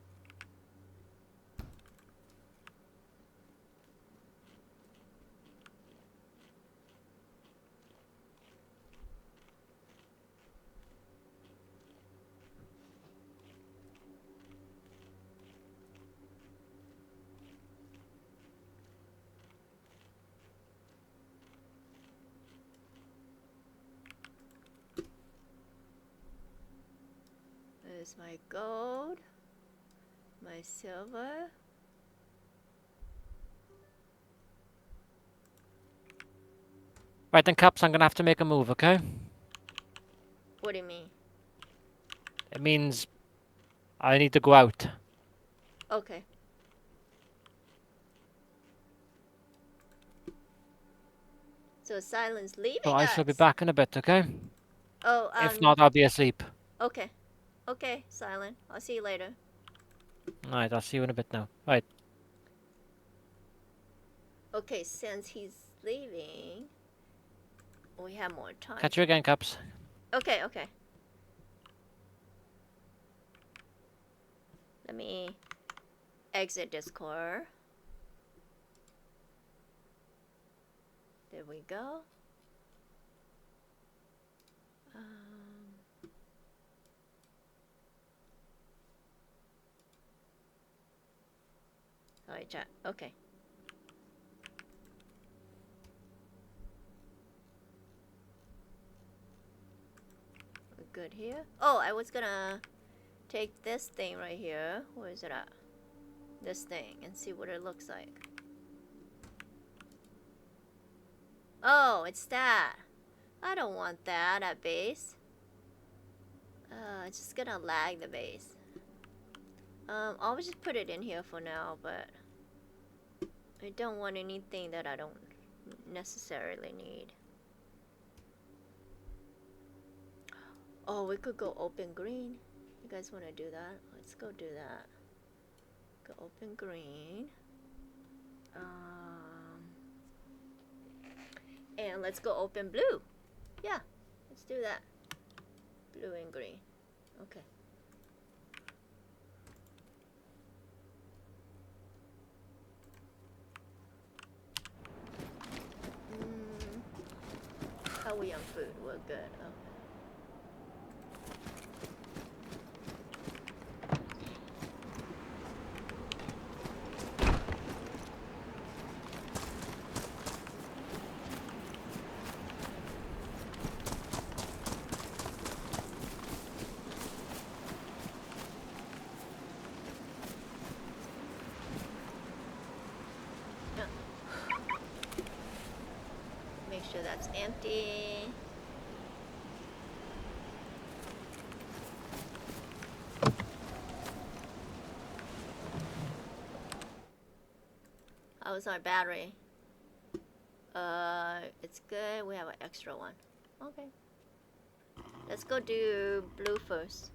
There's my gold, my silver. Right then, Caps, I'm gonna have to make a move, okay? What do you mean? It means I need to go out. Okay. So Silence leaving So I us. shall be back in a bit, okay? Oh, If not, I'll be asleep. Okay. Okay, Silent. I'll see you later. Alright, I'll see you in a bit now. Right. Okay, since he's leaving, we have more time. Catch you again, Caps. Okay, okay. Let me exit Discord. There we go. Sorry, chat. Okay. We're good here. Oh, I was gonna take this thing right here. Where is it at? This thing and see what it looks like. Oh, it's that. I don't want that at base. It's just gonna lag the base. I'll just put it in here for now, but I don't want anything that I don't necessarily need. Oh, we could go open green. You guys want to do that? Let's go do that. Go open green. And let's go open blue. Yeah, let's do that. Blue and green. Okay. How are we on food? We're good. Okay. Make sure that's empty. How's our battery? It's good. We have an extra one. Okay. Let's go do blue first.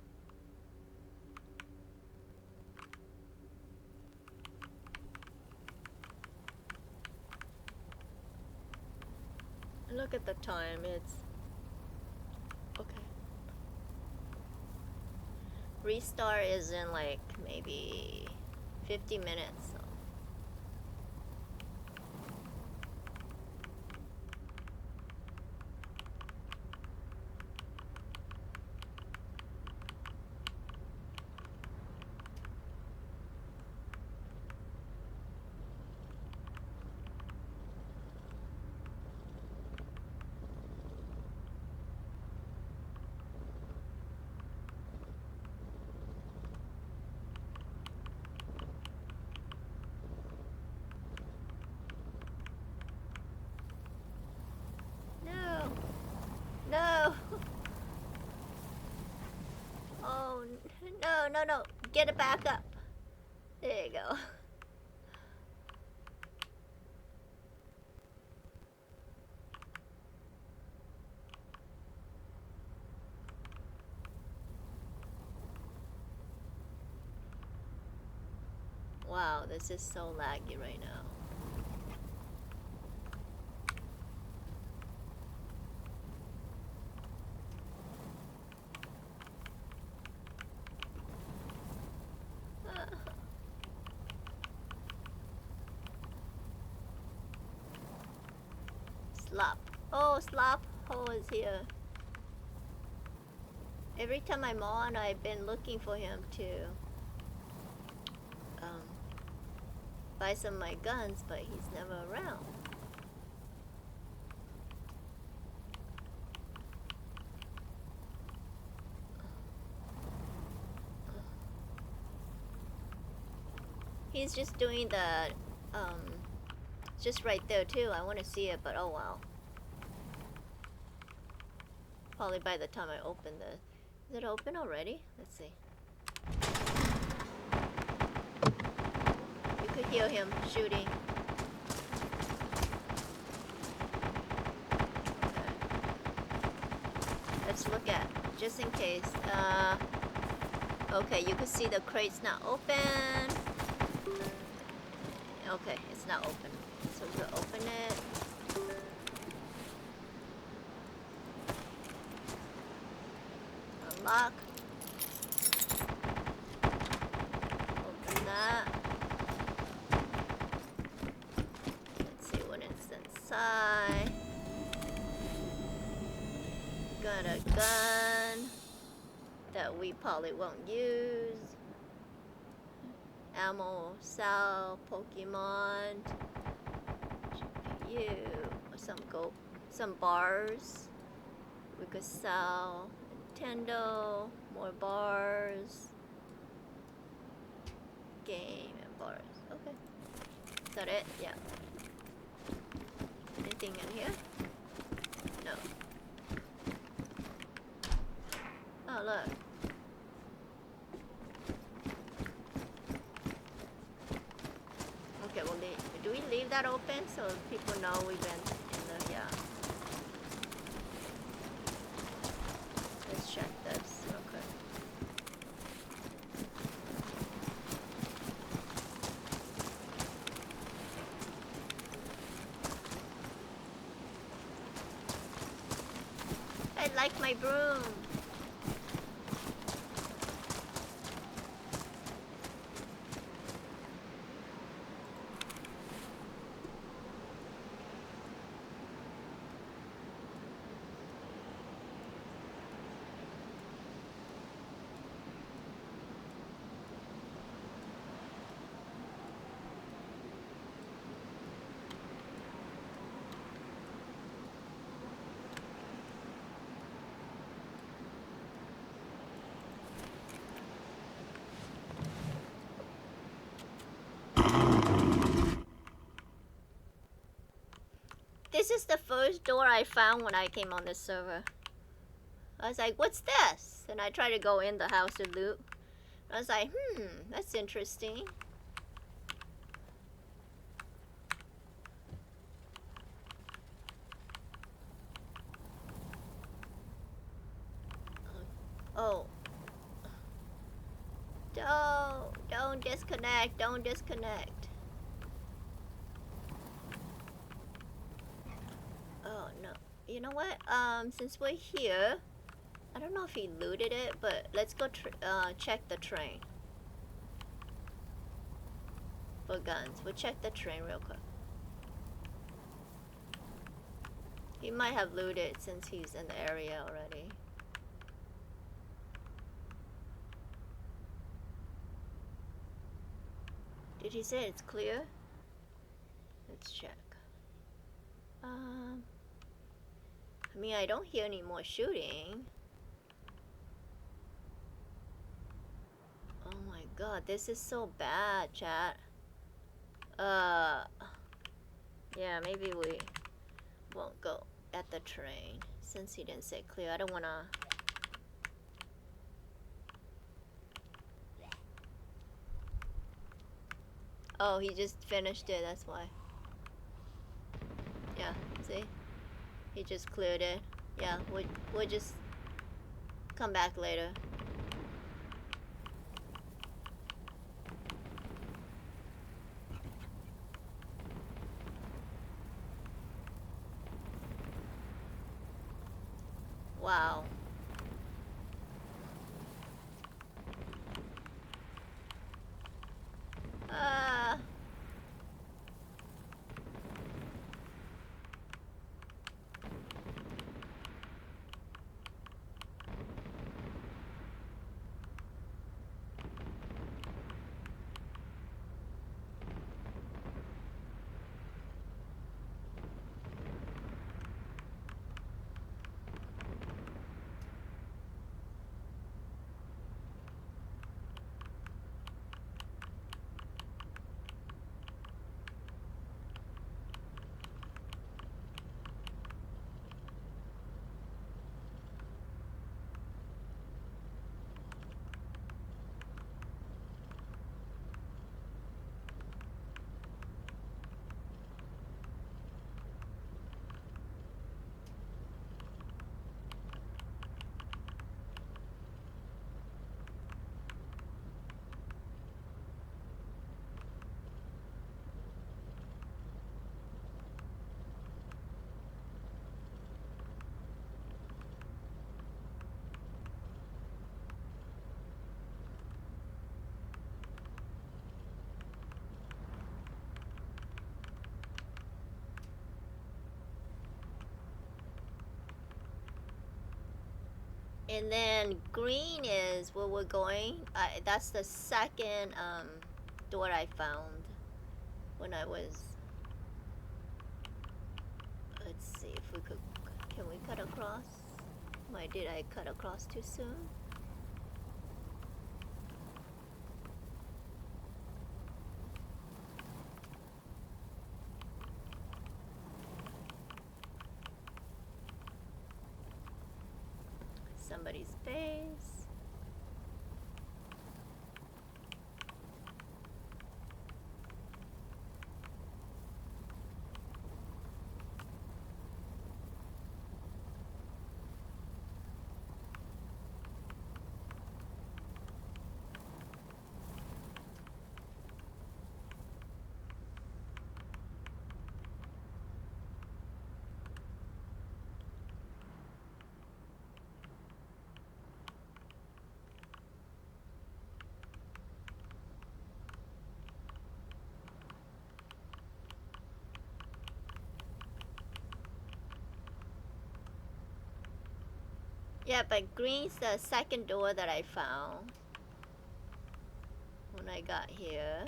Look at the time. It's okay. Restart is in like maybe 50 minutes. So. No. No. Oh, no, no, no. Get it back up. There you go. Wow, this is so laggy right now. Slop. Oh, Slop Hole is here. Every time I'm on, I've been looking for him to buy some of my guns, but he's never around. He's just doing the, just right there too. I want to see it, but oh wow. Probably by the time I open the... Is it open already? Let's see. You could hear him shooting. let's look at, just in case. Okay, you can see the crate's not open. Okay, it's not open. So we can open it. Unlock. Open that. Let's see what is inside. Got a gun that we probably won't use. Ammo, Sal, Pokemon, GPU, some bars. We could sell Nintendo, more bars, game and bars. Okay. Is that it? Yeah. Anything in here? No. Oh, look. Okay, well, do we leave that open so people know we've been in the, yeah. Let's check this real quick. I like my broom. This is the first door I found when I came on this server. I was like, what's this? And I tried to go in the house to loot. I was like, that's interesting. Oh. Don't disconnect, don't disconnect. Oh no. You know what? Since we're here, I don't know if he looted it, but let's go check the train. For guns. We'll check the train real quick. He might have looted since he's in the area already. Did he say it's clear? Let's check. I mean, I don't hear any more shooting. Oh my god, this is so bad, chat. Yeah, maybe we won't go at the train since he didn't say clear. I don't wanna. Oh, he just finished it, that's why. Yeah, see? He just cleared it. Yeah, we'll just come back later. Wow. And then green is where we're going. That's the second door I found when I was. Let's see if we could. Can we cut across? Why did I cut across too soon? Somebody's base. Yeah, but green's the second door that I found when I got here.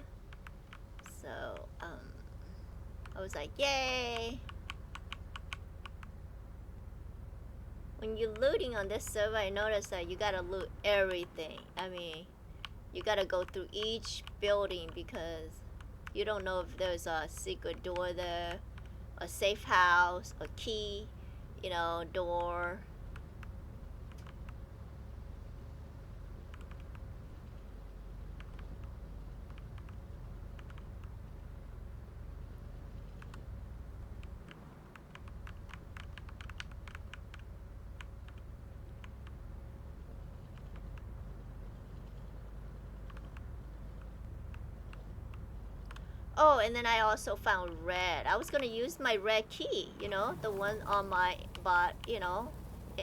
So, I was like, yay! When you're looting on this server, I noticed that you gotta loot everything. I mean, you gotta go through each building because you don't know if there's a secret door there, a safe house, a key, you know, door. Oh, and then I also found red. I was gonna use my red key, you know, the one on my bot, you know,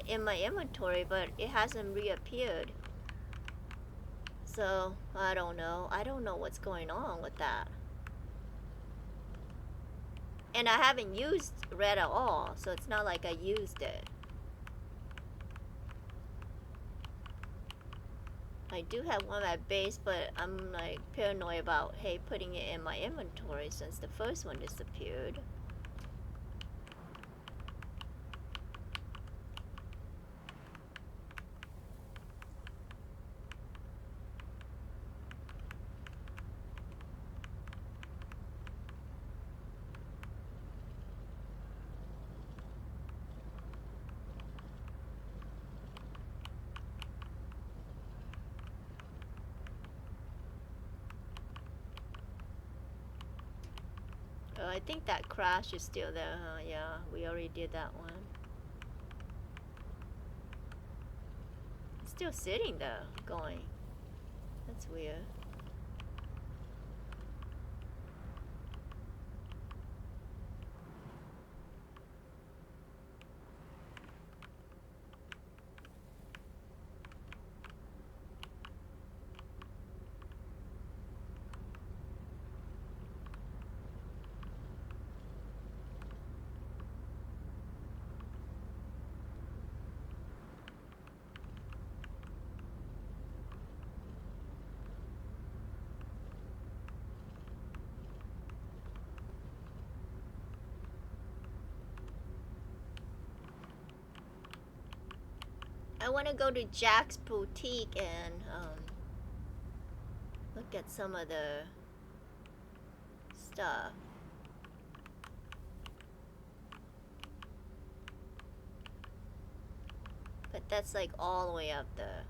in my inventory, but it hasn't reappeared. So, I don't know. I don't know what's going on with that. And I haven't used red at all, so it's not like I used it. I do have one at base, but I'm like paranoid about, hey, putting it in my inventory since the first one disappeared. Oh, I think that crash is still there, huh? Yeah, we already did that one. It's still sitting there, going. That's weird. I want to go to Jack's boutique and look at some of the stuff. But that's like all the way up there.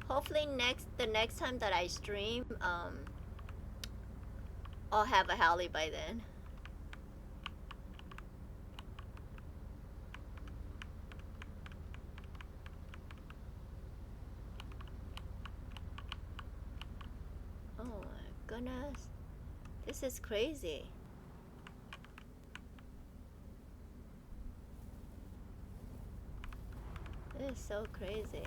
Hopefully the next time that I stream, I'll have a Halley by then. Oh my goodness. This is crazy. This is so crazy.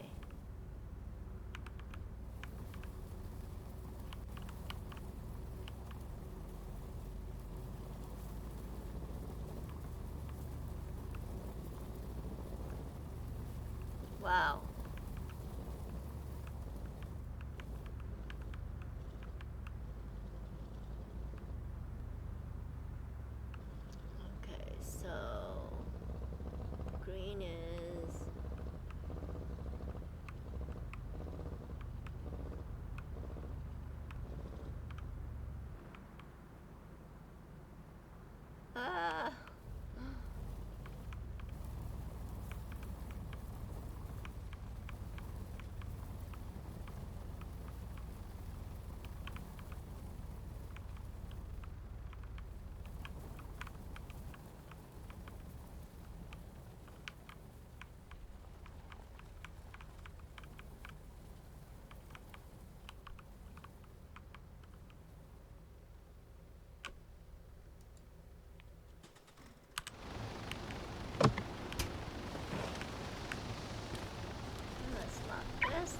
Wow. Okay, so green is ah. Let's lock this.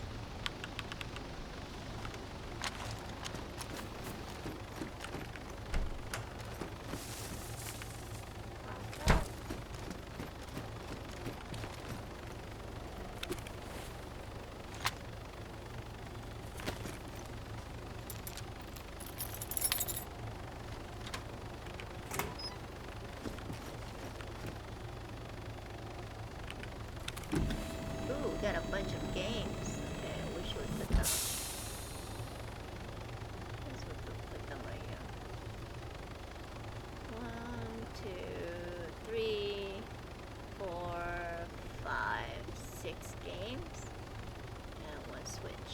Ooh, we got a bunch of games. Okay, I wish we put them. Guess we could put them right here. 1, 2, 3, 4, 5, 6 games. And 1 Switch.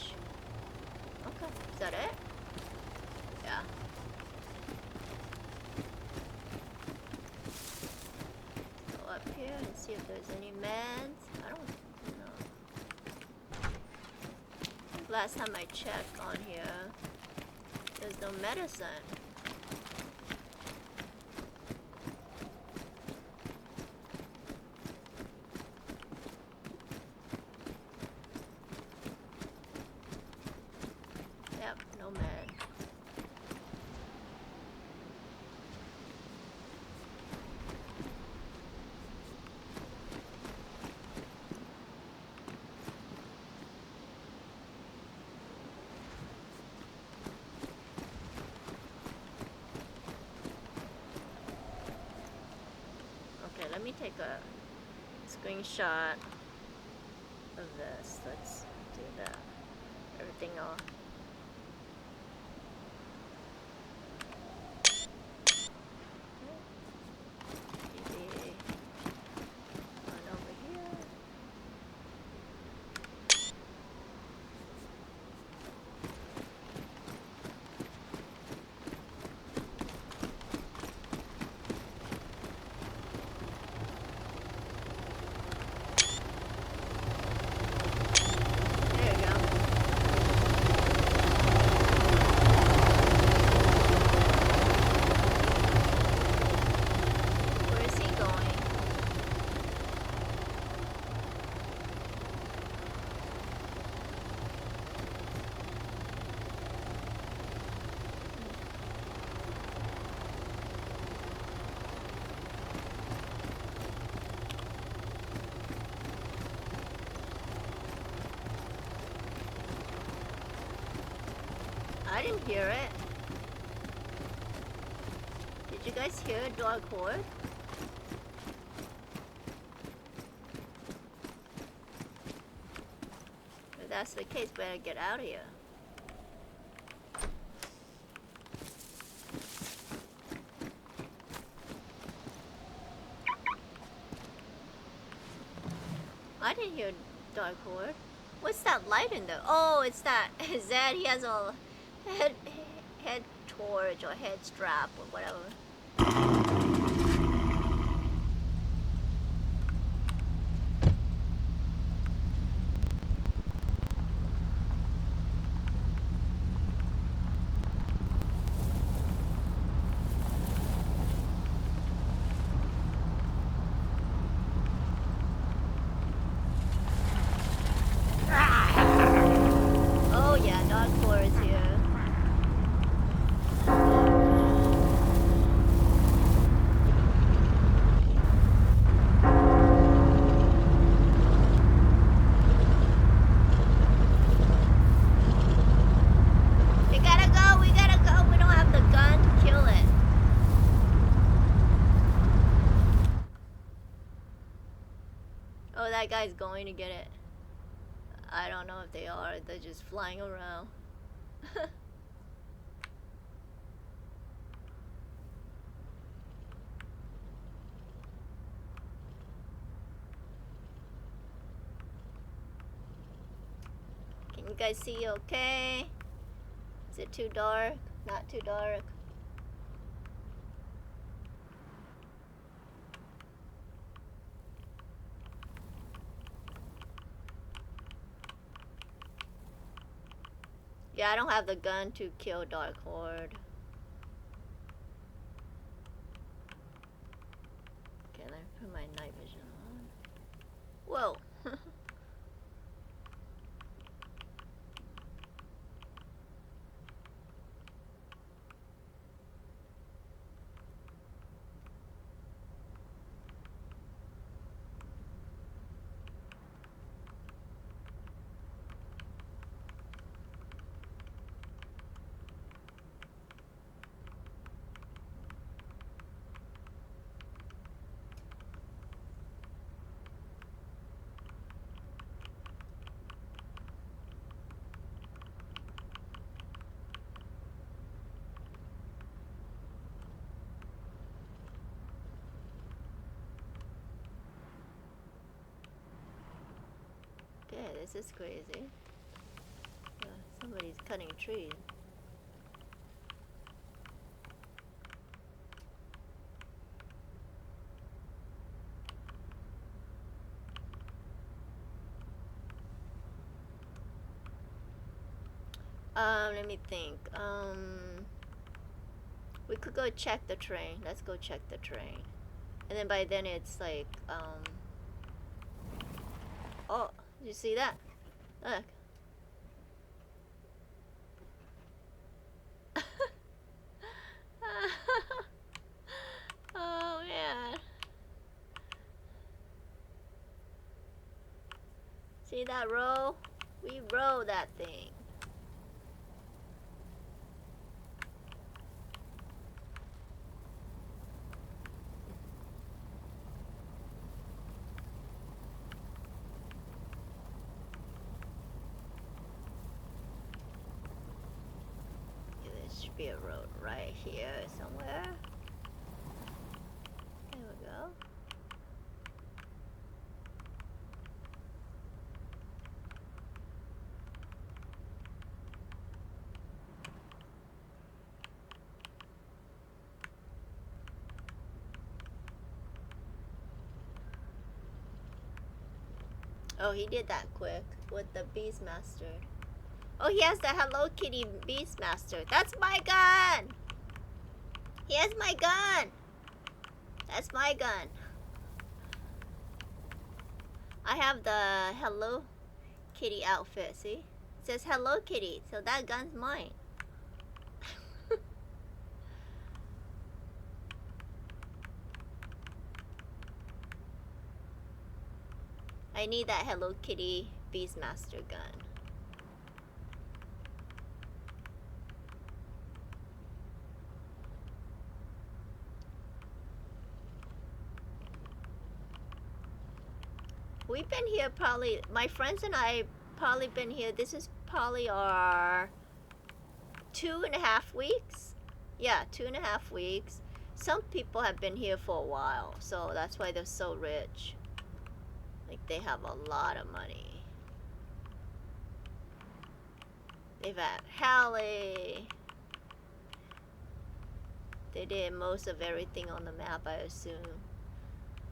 Okay, is that it? Yeah. Go up here and see if there's any meds. I don't know. Last time I checked on here, there's no medicine. Yep, no med. Okay, let me take a screenshot of this. Let's do that. Everything off. Easy. One over here. There you go. Where is he going? I didn't hear it. Did you guys hear a dog horde? If that's the case, better get out of here. I didn't hear dog horde. What's that light in there? Oh, it's that Zed. He has a head torch or head strap or whatever. that guy's going to get it. I don't know if they are. They're just flying around. Can you guys see okay? Is it too dark? Not too dark? Yeah, I don't have the gun to kill Dark Horde. Can I put my night vision on? Whoa! Yeah, this is crazy. Somebody's cutting trees. Let me think. We could go check the train. Let's go check the train. And then by then it's like, oh, did you see that? Look. Oh man. See that row? We row that thing. Be a road right here somewhere. There we go. Oh, he did that quick with the Beastmaster. Oh, he has the Hello Kitty Beastmaster. That's my gun! He has my gun! That's my gun. I have the Hello Kitty outfit, see? It says Hello Kitty, so that gun's mine. I need that Hello Kitty Beastmaster gun. We've been here probably, my friends and I probably been here, this is probably our 2.5 weeks. Yeah, 2.5 weeks. Some people have been here for a while, so that's why they're so rich. Like, they have a lot of money. They've had Hallie. They did most of everything on the map, I assume.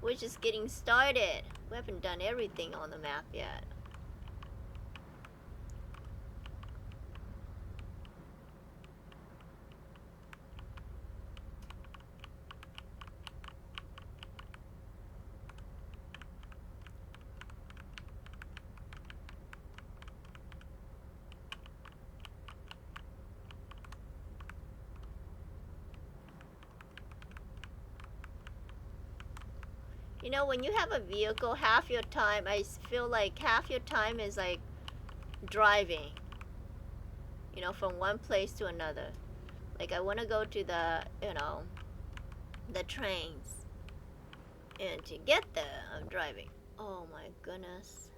We're just getting started. We haven't done everything on the map yet. You know, when you have a vehicle, half your time, I feel like half your time is like driving. You know, from one place to another. Like, I want to go to the, you know, the trains. And to get there, I'm driving. Oh my goodness.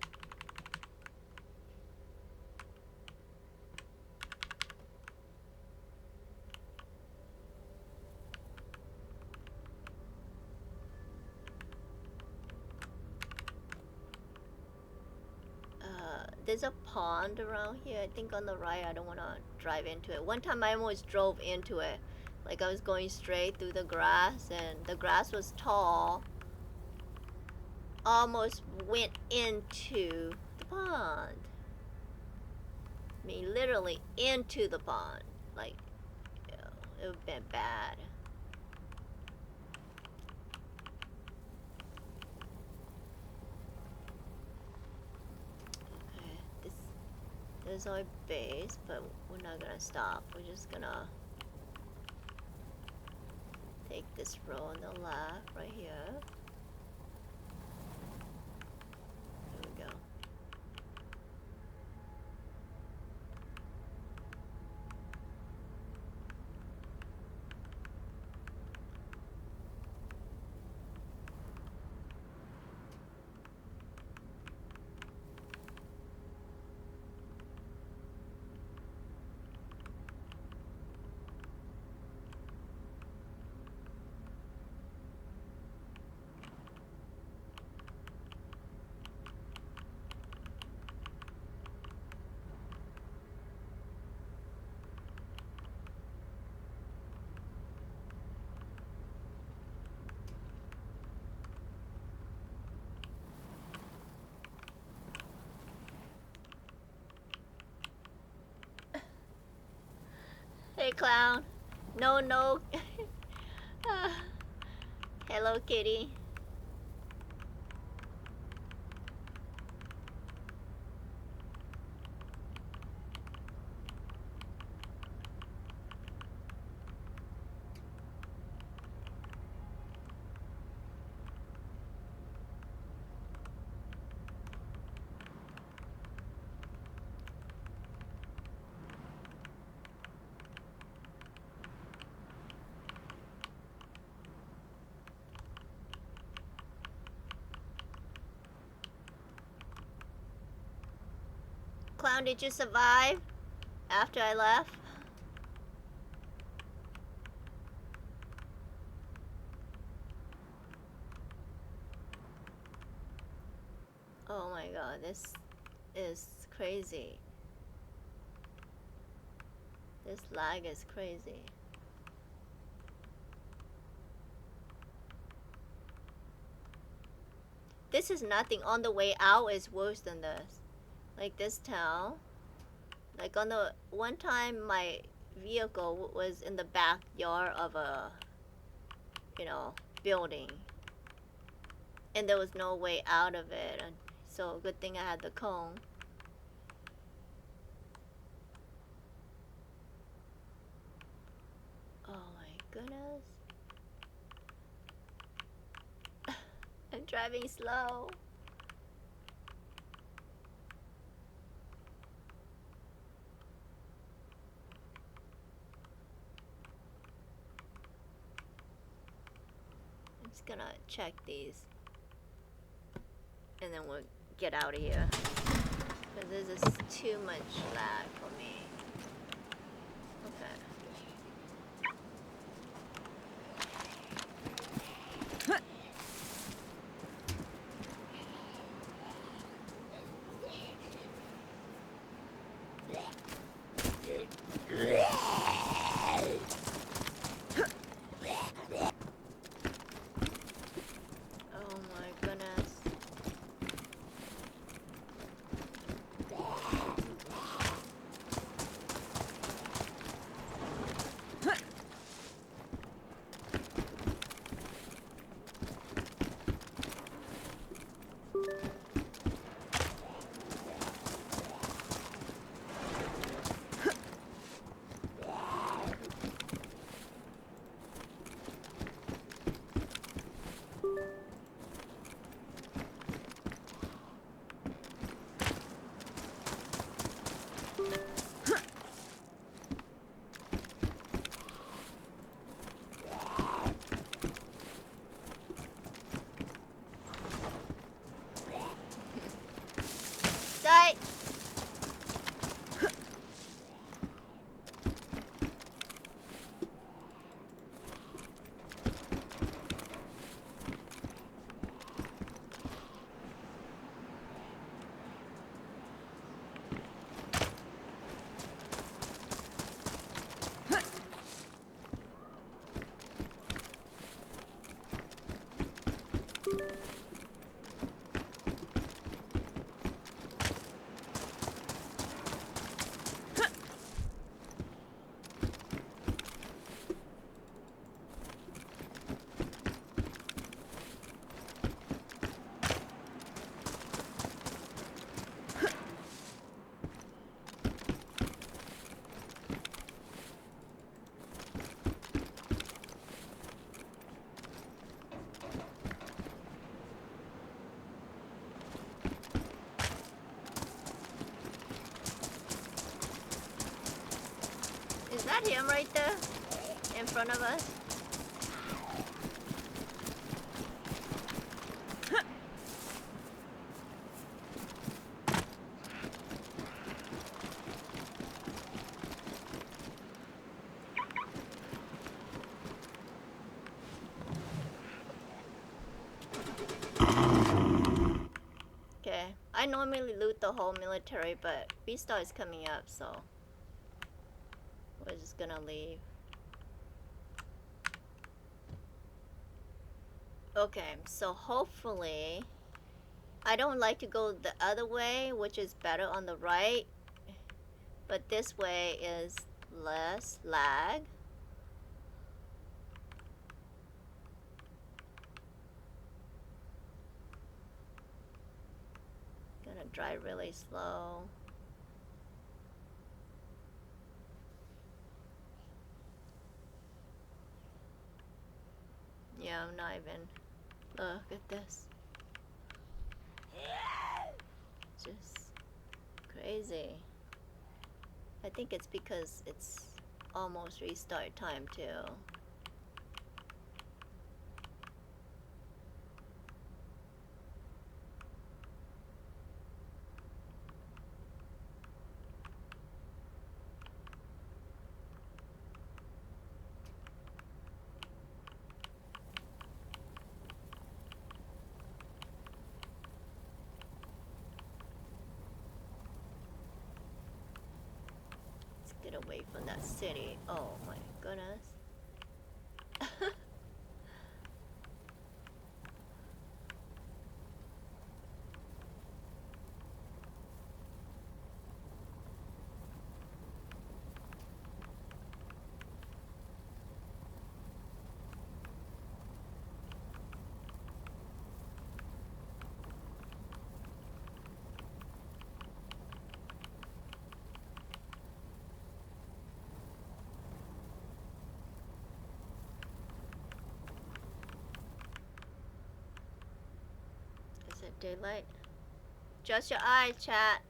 There's a pond around here. I think on the right. I don't want to drive into it. One time I almost drove into it. Like I was going straight through the grass and the grass was tall. Almost went into the pond. I mean, literally into the pond. Like, you know, it would have been bad. Okay, this is our base, but we're not gonna stop. We're just gonna take this road on the left right here. There we go. Hey, clown. No, no. Hello, kitty. Clown, did you survive after I left? Oh my god, this is crazy. This lag is crazy. This is nothing. On the way out is worse than this. Like this town. Like on the one time my vehicle was in the backyard of a, you know, building. And there was no way out of it. And so good thing I had the cone. Oh my goodness. I'm driving slow. I'm just gonna check these. And then we'll get out of here. Because this is too much lag for me. Okay. Oh my goodness. that him right there? In front of us? Okay, I normally loot the whole military, but B-Star is coming up, so we're just gonna leave. Okay, so hopefully, I don't like to go the other way, which is better on the right, but this way is less lag. Gonna drive really slow. Yeah, I'm not even. Look at this. Just crazy. I think it's because it's almost restart time too. Let's get away from that city. Oh my goodness. Is it daylight? Just your eyes, chat.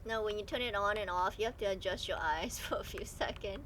No, when you turn it on and off, you have to adjust your eyes for a few seconds.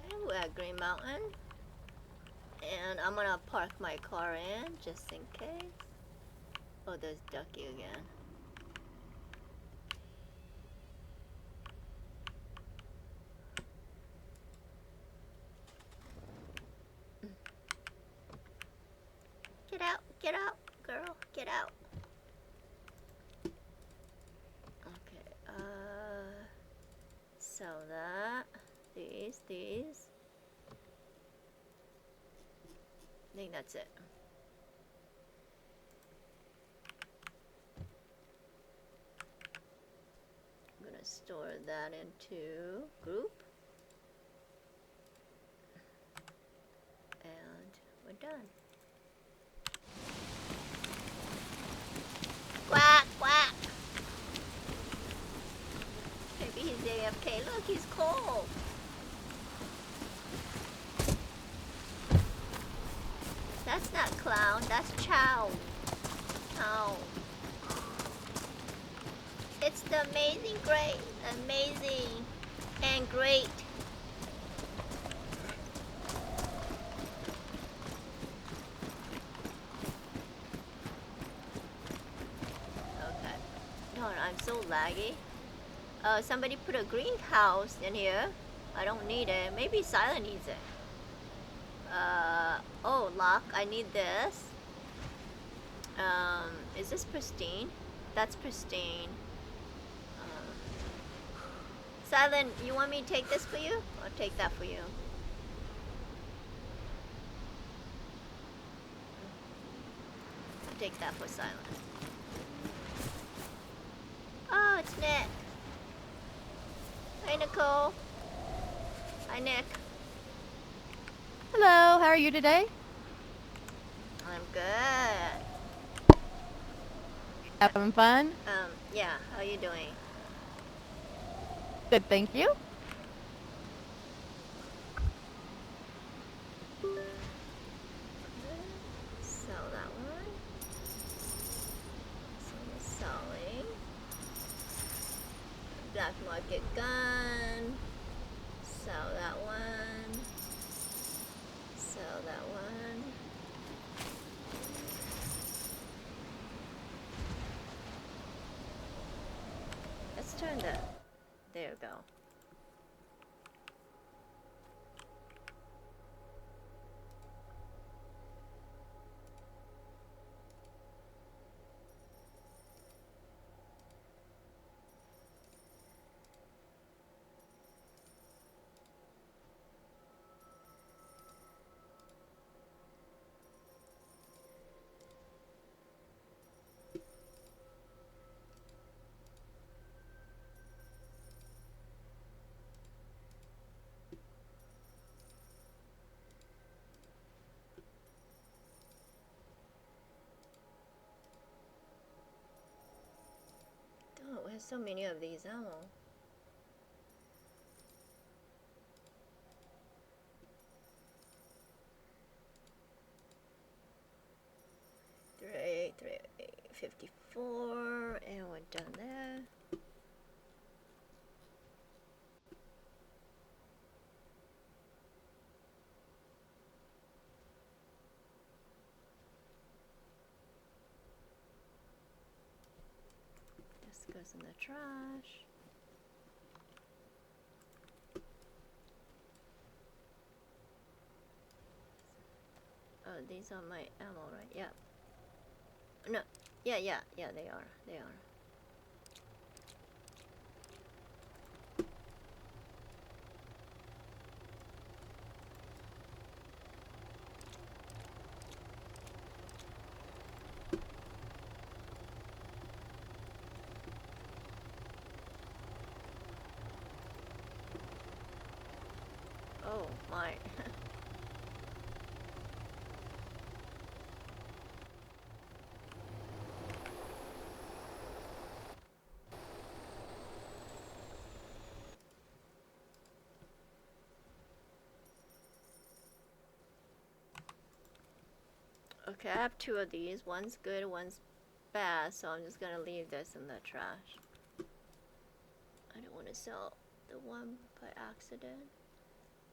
Okay, we're at Green Mountain. And I'm gonna park my car in just in case. Oh, there's Ducky again. Get out, girl, get out. Okay, sell that. These. I think that's it. I'm gonna store that into group. And we're done. Quack! he's cold. That's not clown, that's chow. Chow. It's the amazing and great. Okay. No, I'm so laggy. Somebody put a greenhouse in here. I don't need it. Maybe Silent needs it. Oh, lock. I need this. Is this pristine? That's pristine. Silent, you want me to take this for you? I'll take that for you. I'll take that for Silent. Oh, it's Nick. Hey, Nicole. Hi, Nick. Hello, how are you today? I'm good. Having fun? Yeah, how you doing? Good, thank you. Sell that one. Selling. Black market gun. Sell that one. Sell that one. Let's turn the... There we go. Oh, we have so many of these ammo. Three, 54, and we're done there. This goes in the trash. Oh, these are my ammo, right? Yeah. No. Yeah, they are. They are. Oh, my. Okay, I have two of these. One's good, one's bad, so I'm just gonna leave this in the trash. I don't want to sell the one by accident.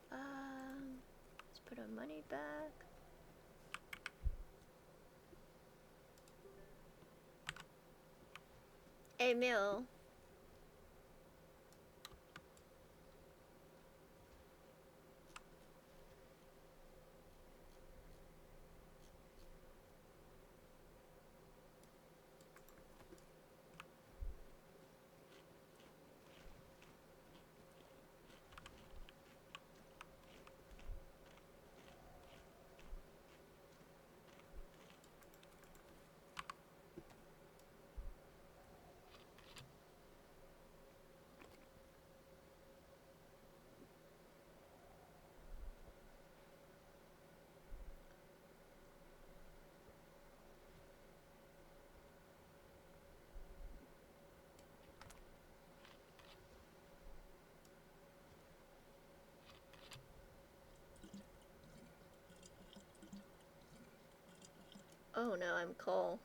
Let's put our money back. Hey, Mill. Oh no, I'm cold.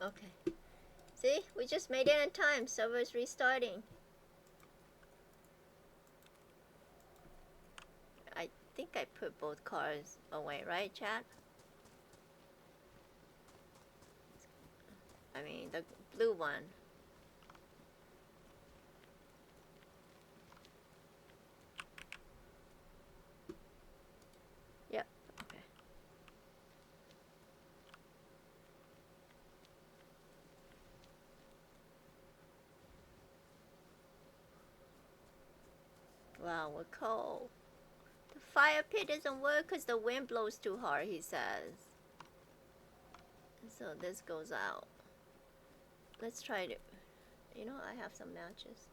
Okay. See? We just made it in time. Server's restarting. I think I put both cars away, right, chat? I mean, the blue one. Yep. Okay. Wow, we're cold. The fire pit doesn't work because the wind blows too hard, he says. So this goes out. Let's try to... You know, I have some matches.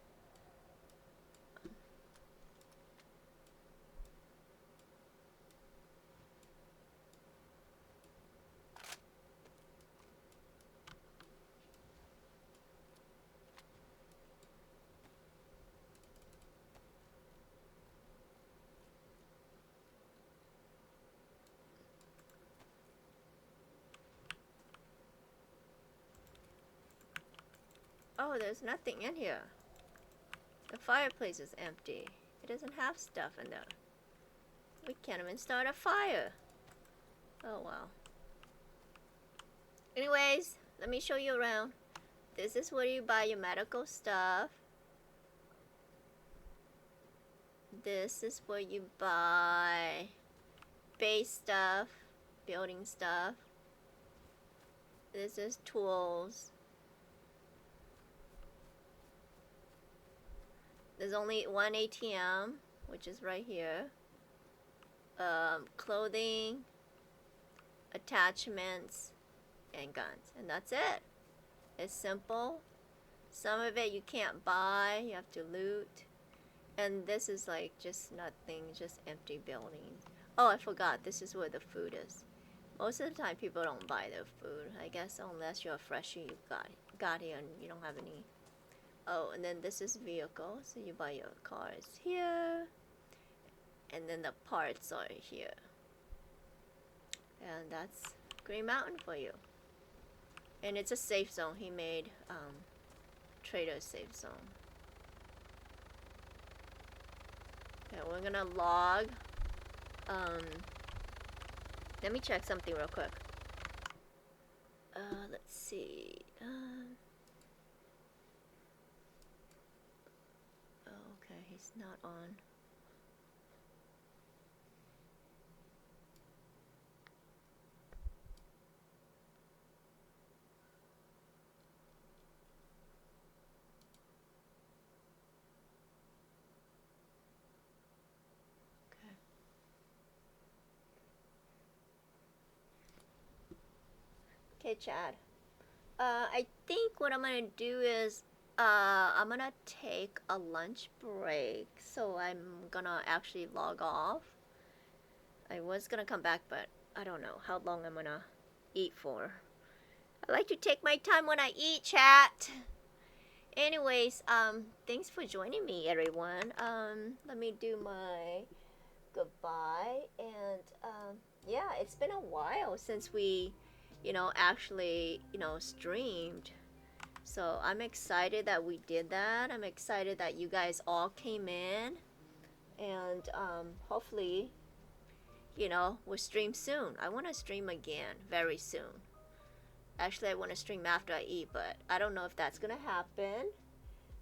Oh, there's nothing in here. The fireplace is empty. It doesn't have stuff in there. We can't even start a fire. Oh, wow. Anyways, let me show you around. This is where you buy your medical stuff. This is where you buy base stuff, building stuff. This is tools. There's only one ATM, which is right here. Clothing, attachments, and guns. And that's it. It's simple. Some of it you can't buy, you have to loot. And this is like just nothing, just empty buildings. Oh, I forgot, this is where the food is. Most of the time people don't buy their food, I guess, unless you're a freshie you got here and you don't have any. Oh, and then this is vehicle, so you buy your cars here. And then the parts are here. And that's Green Mountain for you. And it's a safe zone. He made trader safe zone. Okay, we're gonna log. Let me check something real quick. Let's see. Oh, okay, he's not on. Okay, Chad. I think what I'm gonna do is I'm gonna take a lunch break, so I'm gonna actually log off. I was gonna come back, but I don't know how long I'm gonna eat for. I like to take my time when I eat, chat. Anyways, thanks for joining me, everyone. Let me do my goodbye, and yeah, it's been a while since we actually streamed, so I'm excited that we did that. I'm excited that you guys all came in, and hopefully we'll stream soon. I want to stream again very soon. Actually, I want to stream after I eat, but I don't know if that's gonna happen.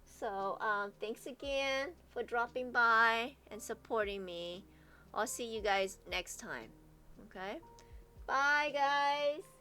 So thanks again for dropping by and supporting me. I'll see you guys next time. Okay, bye guys.